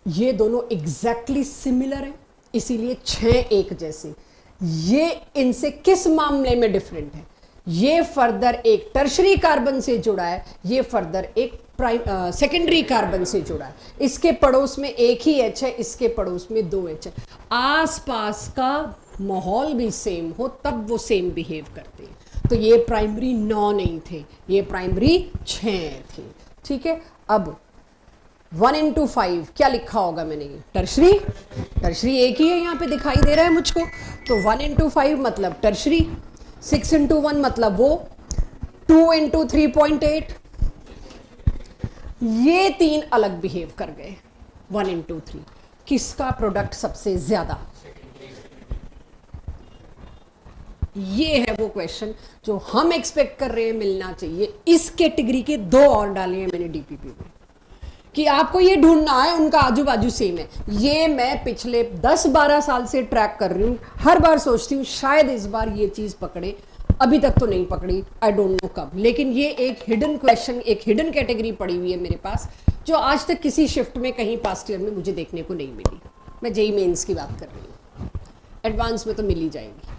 ये दोनों एग्जैक्टली सिमिलर है, इसीलिए 6 एक जैसे। ये इनसे किस मामले में डिफरेंट है? ये फर्दर एक टर्शरी कार्बन से जुड़ा है, ये फर्दर एक सेकेंडरी कार्बन से जुड़ा है। इसके पड़ोस में एक ही H है, इसके पड़ोस में 2 H है। आसपास का माहौल भी सेम हो तब वो सेम बिहेव करते हैं। तो ये प्राइमरी 9 नहीं थे, ये प्राइमरी 6 थे। ठीक है, अब 1 into 5 क्या लिखा होगा मैंने? ये टर्शरी, टर्शरी एक ही है, यहाँ पे दिखाई दे रहा है मुझको। तो 1 into 5 मतलब टर्शरी, 6 into 1 मतलब वो, 2 into 3.8, ये 3 अलग बिहेव कर गए। 1 into 3 किसका प्रोडक्ट सबसे ज्यादा? ये है वो क्वेश्चन जो हम एक्सपेक्ट कर रहे हैं मिलना चाहिए। इस कैटेगरी के 2 और डाले हैं मैंने डीपीपी में कि आपको ये ढूंढना है उनका आजू बाजू सेम है। ये मैं पिछले 10-12 साल से ट्रैक कर रही हूँ, हर बार सोचती हूँ शायद इस बार ये चीज पकड़े, अभी तक तो नहीं पकड़ी, आई डोंट नो कब। लेकिन ये एक हिडन क्वेश्चन, एक हिडन कैटेगरी पड़ी हुई है मेरे पास, जो आज तक किसी शिफ्ट में कहीं पास्ट ईयर में मुझे देखने को नहीं मिली। मैं जेई मेंस की बात कर रही हूँ, एडवांस में तो मिल ही जाएगी।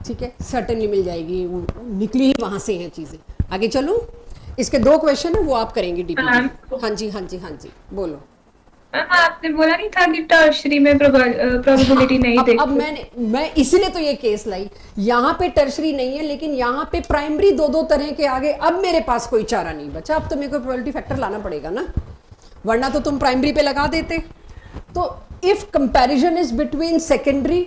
ठीक है, सर्टेनली मिल जाएगी, वो निकली ही वहां से हैं चीजें। आगे चलूं? इसके 2 क्वेश्चन है, वो आप करेंगे डीपीपी। हाँ जी, हाँ जी, हाँ जी, बोलो।
आपने बोला नहीं था कि टर्शरी में प्रोबेबिलिटी नहीं देखी।
अब मैं इसीलिए तो ये केस लाई। यहाँ पे टर्शरी नहीं है, लेकिन यहाँ पे प्राइमरी 2-2 तरह के आगे। अब मेरे पास कोई चारा नहीं बचा, अब तो मेरे को प्रोबेबिलिटी फैक्टर लाना पड़ेगा ना, वरना तो तुम प्राइमरी पे लगा देते। तो if comparison is between secondary,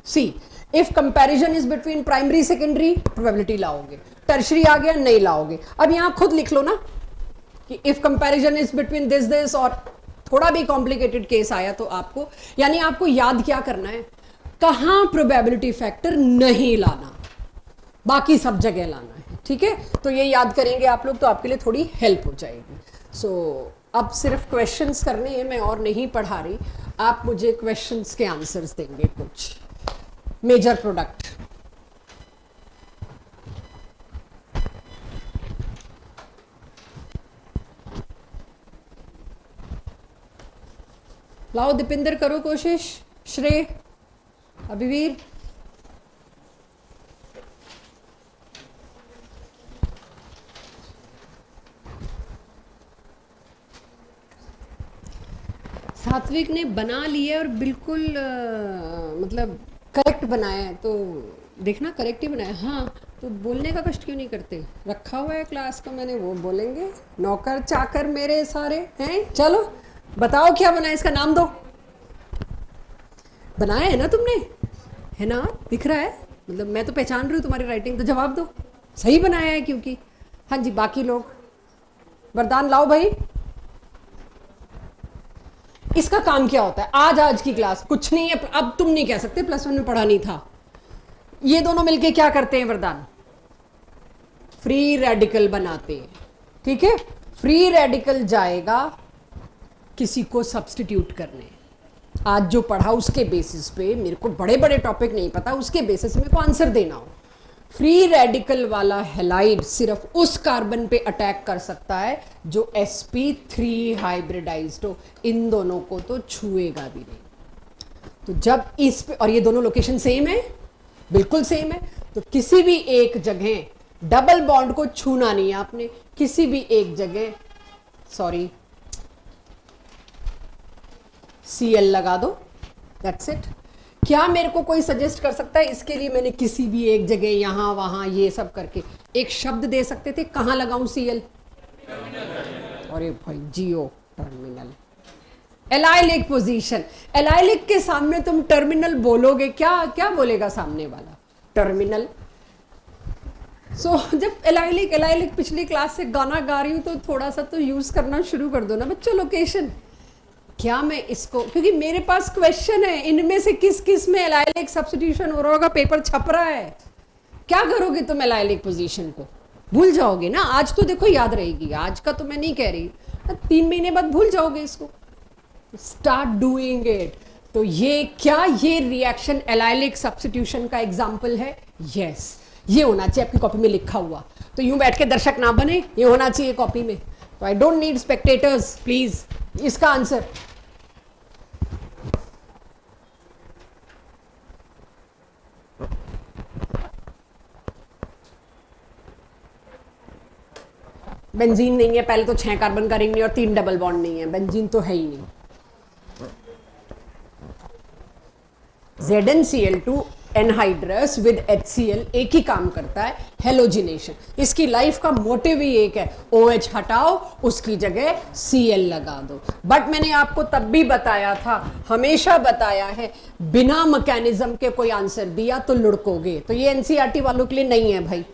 see if comparison is between primary secondary, probability लाओगे। टर्शरी आ गया, नहीं लाओगे। अब यहां खुद लिख लो ना कि if comparison is between this, और थोड़ा भी कॉम्प्लिकेटेड केस आया तो आपको, यानी आपको याद क्या करना है, कहां प्रोबेबिलिटी फैक्टर नहीं लाना, बाकी सब जगह लाना है। ठीक है, तो ये याद करेंगे आप लोग तो आपके लिए थोड़ी हेल्प हो जाएगी। सो अब सिर्फ क्वेश्चंस करने हैं, मैं और नहीं पढ़ा रही। आप मुझे क्वेश्चंस के आंसर्स देंगे कुछ। मेजर प्रोडक्ट, लाओ दीपिंदर, करो कोशिश। श्रेय, अभिवीर, सात्विक ने बना लिया और बिल्कुल मतलब करेक्ट बनाया है, तो देखना करेक्ट ही बनाया। हाँ, तो बोलने का कष्ट क्यों नहीं करते? रखा हुआ है क्लास का मैंने, वो बोलेंगे। नौकर चाकर मेरे सारे हैं। चलो बताओ क्या बनाया, इसका नाम दो। बनाया है ना तुमने, है ना, दिख रहा है, मतलब मैं तो पहचान रही हूँ तुम्हारी राइटिंग, तो जवाब दो। सही बनाया है क्योंकि। हाँ जी, बाकी लोग वरदान लाओ भाई। इसका काम क्या होता है? आज की क्लास कुछ नहीं है, अब तुम नहीं कह सकते +1 में पढ़ा नहीं था। ये दोनों मिलके क्या करते हैं वरदान? फ्री रेडिकल बनाते हैं। ठीक है, फ्री रेडिकल जाएगा किसी को सब्स्टिट्यूट करने। आज जो पढ़ा उसके बेसिस पे, मेरे को बड़े बड़े टॉपिक नहीं पता, उसके बेसिस मेरे को आंसर देना हो। फ्री रेडिकल वाला हैलाइड सिर्फ उस कार्बन पे अटैक कर सकता है जो sp3 हाइब्रिडाइज्ड हो। इन दोनों को तो छुएगा भी नहीं। तो जब इस पे, और ये दोनों लोकेशन सेम है, बिल्कुल सेम है, तो किसी भी एक जगह डबल बॉन्ड को छूना नहीं है आपने। किसी भी एक जगह, सॉरी, Cl लगा दो, दैट्स इट। क्या मेरे को कोई सजेस्ट कर सकता है? इसके लिए मैंने किसी भी एक जगह, यहां वहां, ये सब करके एक शब्द दे सकते थे। कहां लगाऊं Cl? अरे भाई, जियो टर्मिनल, एलाइलिक पोजीशन। एलाइलिक के सामने तुम टर्मिनल बोलोगे, क्या क्या बोलेगा सामने वाला? टर्मिनल। सो जब एलाइलिक पिछली क्लास से गाना गा रही हूं तो थोड़ा सा तो यूज करना शुरू कर दो ना बच्चों। लोकेशन क्या मैं इसको, क्योंकि मेरे पास क्वेश्चन है, इनमें से किस किस में एलाइलिक सब्स्टिट्यूशन हो रहा होगा, पेपर छप रहा है। क्या करोगे तुम एलाइलिक पोजीशन को? भूल जाओगे ना, आज तो देखो याद रहेगी, आज का तो मैं नहीं कह रही, 3 महीने बाद भूल जाओगे इसको। Start doing it. तो ये क्या, ये रिएक्शन एलाइलिक सब्स्टिट्यूशन का एग्जाम्पल है। यस, ये होना चाहिए आपकी कॉपी में लिखा हुआ। तो यूं बैठ के दर्शक ना बने, ये होना चाहिए कॉपी में। तो I don't need spectators please. इसका आंसर बेंजीन नहीं है, पहले तो 6 कार्बन का रिंग नहीं और 3 डबल बॉन्ड नहीं है, बेंजीन तो है ही नहीं। ZnCl2 एनहाइड्रस विद HCl एक ही काम करता है, हेलोजिनेशन। इसकी लाइफ का मोटिव ही एक है, OH हटाओ, उसकी जगह Cl लगा दो। बट मैंने आपको तब भी बताया था, हमेशा बताया है, बिना मैकेनिज्म के कोई आंसर दिया तो लुढ़कोगे। तो ये NCERT वालों के लिए नहीं है भाई।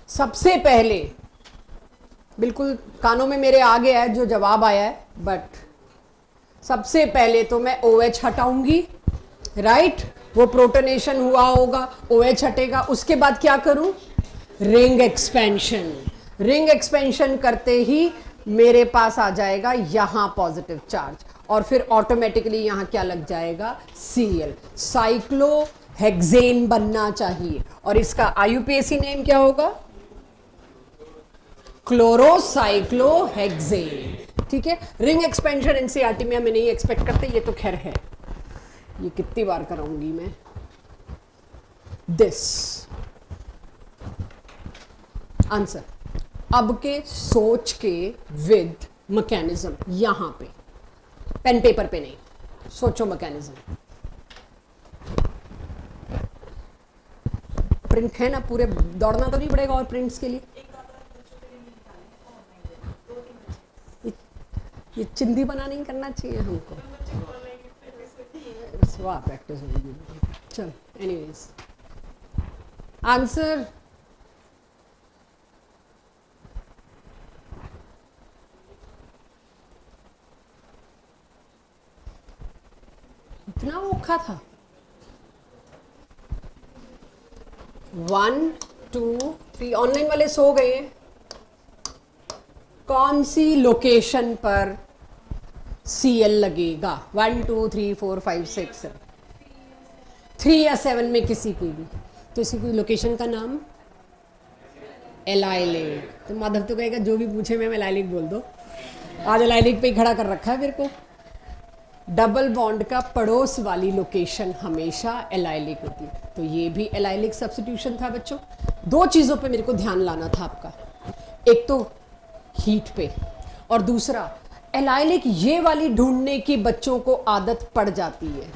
सबसे पहले बिल्कुल कानों में मेरे आ गया है जो जवाब आया है, बट सबसे पहले तो मैं OH हटाऊंगी, राइट? वो प्रोटोनेशन हुआ होगा, OH हटेगा, उसके बाद क्या करूं? Ring expansion. रिंग एक्सपेंशन करते ही मेरे पास आ जाएगा यहां पॉजिटिव चार्ज, और फिर ऑटोमेटिकली यहां क्या लग जाएगा? Cl। साइक्लोहेक्सेन बनना चाहिए, और इसका IUPAC नेम क्या होगा? क्लोरोसाइक्लोहेक्सेन। ठीक है, रिंग एक्सपेंशन NCERT में हमें नहीं एक्सपेक्ट करते, ये तो खैर है। ये कितनी बार कराऊंगी मैं? दिस आंसर अब के सोच के विद मैकेनिज्म, यहां पे पेन पेपर पे नहीं, सोचो मैकेनिज्म। प्रिंट है ना, पूरे दौड़ना तो नहीं पड़ेगा और प्रिंट्स के लिए। ये चिंदी बना नहीं करना चाहिए हमको, वाह प्रैक्टिस होगी। चल एनीवेज, आंसर इतना औखा था? 1 2 3 ऑनलाइन वाले सो गए हैं। कौन सी लोकेशन पर Cl लगेगा? 1 2 3 4 5 6 7, 3 या 7 में किसी कोई भी, तो इसी कोई लोकेशन का नाम एलाइलिक। तो माधव तो कहेगा जो भी पूछे मैं एलाइलिक बोल दो, आज एलाइलिक पे ही खड़ा कर रखा है मेरे को। डबल बॉन्ड का पड़ोस वाली लोकेशन हमेशा एलाइलिक होती है, तो ये भी एलाइलिक सब्स्टिट्यूशन था बच्चों। 2 चीज़ों पे मेरे को ध्यान लाना था आपका, एक तो हीट पे, और दूसरा एलाइलिक ये वाली ढूंढने की बच्चों को आदत पड़ जाती है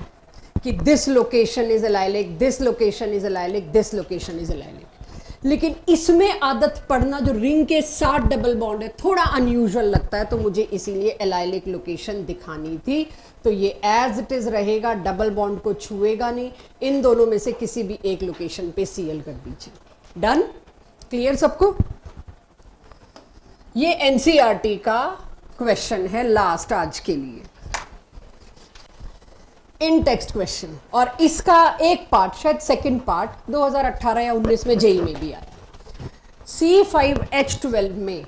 कि this location is allylic, this location is allylic, this location is allylic. लेकिन इसमें आदत पड़ना, जो रिंग के साथ डबल बॉन्ड है, थोड़ा अनयूजुअल लगता है, तो मुझे इसीलिए एलाइलिक लोकेशन दिखानी थी। तो ये एज इट इज रहेगा, डबल बॉन्ड को छुएगा नहीं। इन दोनों में से किसी भी एक लोकेशन पे Cl कर दीजिए। डन? क्लियर सबको? ये NCERT का क्वेश्चन है लास्ट आज के लिए, इन टेक्स्ट क्वेश्चन, और इसका एक पार्ट, शायद सेकंड पार्ट 2018 या 19 में जेई में भी आया। C5H12 में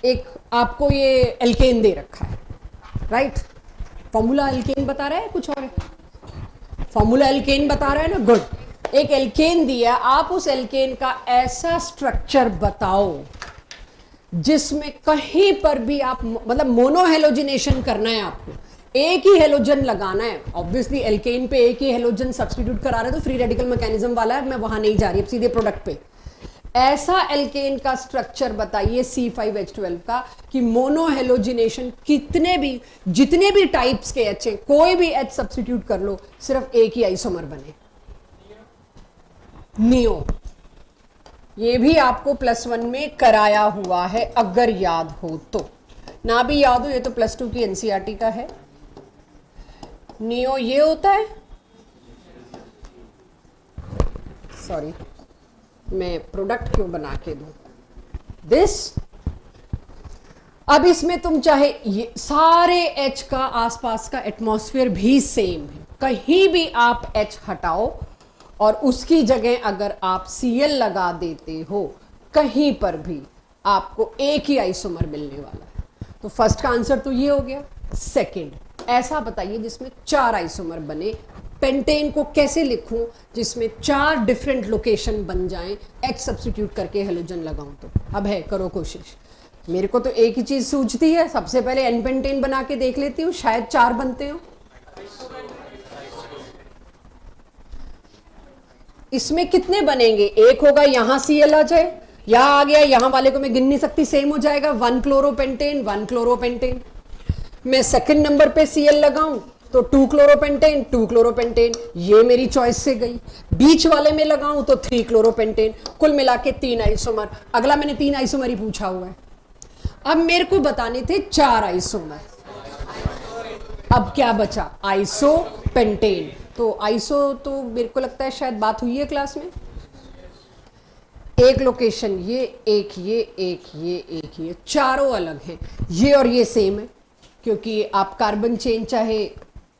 एक आपको ये एल्केन दे रखा है, राइट? फॉर्मूला एल्केन बता रहा है, कुछ और है? फॉर्मूला एल्केन बता रहा है ना, गुड। एक एल्केन दिया, आप उस एल्केन का ऐसा स्ट्रक्चर बताओ जिसमें कहीं पर भी आप, मतलब मोनोहेलोजिनेशन करना है आपको, एक ही हेलोजन लगाना है। ऑब्वियसली एल्केन पे एक ही हेलोजन सब्स्टिट्यूट करा रहे, तो फ्री रेडिकल मैकेनिज्म वाला है, मैं वहां नहीं जा रही, अब सीधे प्रोडक्ट पे। ऐसा एल्केन का स्ट्रक्चर बताइए C5H12 का कि मोनोहेलोजिनेशन कितने भी, जितने भी टाइप्स के H हैं, कोई भी H सब्स्टिट्यूट कर लो, सिर्फ एक ही आइसोमर बने, नियो। ये भी आपको +1 में कराया हुआ है, अगर याद हो तो। ना भी याद हो, ये तो +2 की NCERT का है। नियो ये होता है, सॉरी मैं प्रोडक्ट क्यों बना के दूं, दिस। अब इसमें तुम चाहे ये सारे H का आसपास का एटमॉस्फेयर भी सेम है, कहीं भी आप H हटाओ और उसकी जगह अगर आप Cl लगा देते हो, कहीं पर भी आपको एक ही आइसोमर मिलने वाला है। तो फर्स्ट का आंसर तो ये हो गया। सेकंड, ऐसा बताइए जिसमें 4 आइसोमर बने। पेंटेन को कैसे लिखूं जिसमें 4 डिफरेंट लोकेशन बन जाएं, H सब्स्टिट्यूट करके हेलोजन लगाऊं तो। अब है, करो कोशिश। मेरे को तो एक ही चीज सूझती है, सबसे पहले एन पेंटेन बना के देख लेती हूँ, शायद 4 बनते हो। इसमें कितने बनेंगे? एक होगा, यहां Cl आ जाए, यहां आ गया, यहां वाले को मैं गिन नहीं सकती, सेम हो जाएगा, 1 क्लोरोपेंटेन 1 क्लोरोपेंटेन। मैं सेकंड नंबर पे Cl लगाऊं तो 2 क्लोरोपेंटेन 2 क्लोरोपेंटेन, ये मेरी चॉइस से गई। बीच वाले में लगाऊं तो 3 क्लोरोपेंटेन, कुल मिला के 3 आइसोमर। अगला मैंने 3 आइसोमर ही पूछा हुआ है। अब मेरे को बताने थे 4 आइसोमर। अब क्या बचा? Iso pentane. तो आइसो तो मेरे को लगता है शायद बात हुई है क्लास में। एक लोकेशन ये, एक ये, एक ये, एक ये, चारों अलग हैं। ये और ये सेम है, क्योंकि आप कार्बन चेन चाहे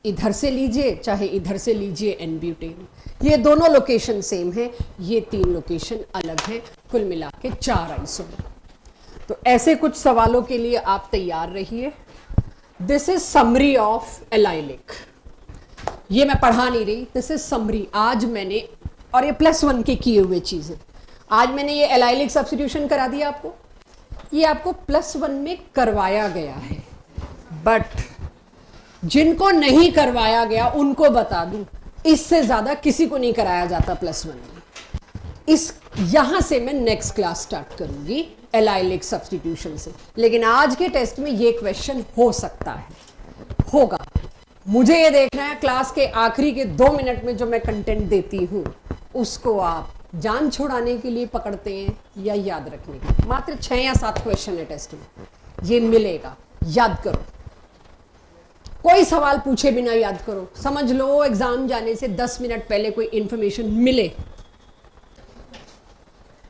इधर से लीजिए चाहे इधर से लीजिए, एन ब्यूटेन, ये दोनों लोकेशन सेम है, ये 3 लोकेशन अलग हैं। कुल मिला के 4 आइसोमर। तो ऐसे कुछ सवालों के लिए आप तैयार रहिए। This is summary of allylic. ये मैं पढ़ा नहीं रही, दिस इज समरी। आज मैंने, और ये +1 के किए हुए चीजें, आज मैंने ये एलाइलिक सब्स्टिट्यूशन करा दिया आपको। ये आपको +1 में करवाया गया है, बट जिनको नहीं करवाया गया उनको बता दूं, इससे ज्यादा किसी को नहीं कराया जाता +1 में। इस यहां से मैं नेक्स्ट क्लास स्टार्ट करूंगी एलाइलिक सब्स्टिट्यूशन से, लेकिन आज के टेस्ट में ये क्वेश्चन हो सकता है, होगा। मुझे ये देखना है क्लास के आखिरी के 2 मिनट में जो मैं कंटेंट देती हूं उसको आप जान छुड़ाने के लिए पकड़ते हैं या याद रखने के लिए। मात्र 6 या 7 क्वेश्चन है टेस्ट में, ये मिलेगा, याद करो। कोई सवाल पूछे बिना याद करो। समझ लो एग्जाम जाने से 10 मिनट पहले कोई इंफॉर्मेशन मिले।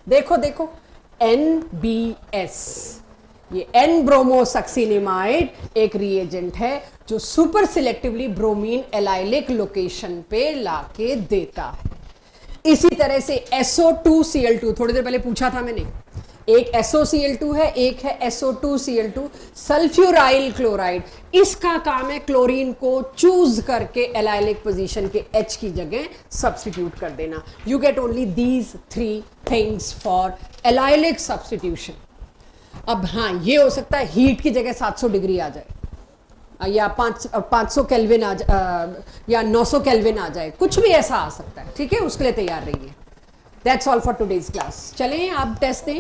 देखो देखो, NBS, ये N ब्रोमोसक्सिनिमाइड एक रिएजेंट है जो super selectively bromine allylic location पे लाके देता है। इसी तरह से SO2Cl2, थोड़ी देर पहले पूछा था मैंने, एक SOCl2 है, एक है SO2Cl2, सल्फ्यूराइल क्लोराइड। इसका काम है क्लोरीन को चूज करके एलाइलिक पोजीशन के H की जगह सब्स्टिट्यूट कर देना। You get only these 3 things for allylic substitution. अब हाँ, ये हो सकता है हीट की जगह 700 डिग्री आ जाए, या 500 केल्विन आ जाए, या 900 केल्विन आ जाए, कुछ भी ऐसा आ सकता है। ठीक है, उसके लिए तैयार रहिए। That's all for today's class. चलें, आप टेस्ट दें।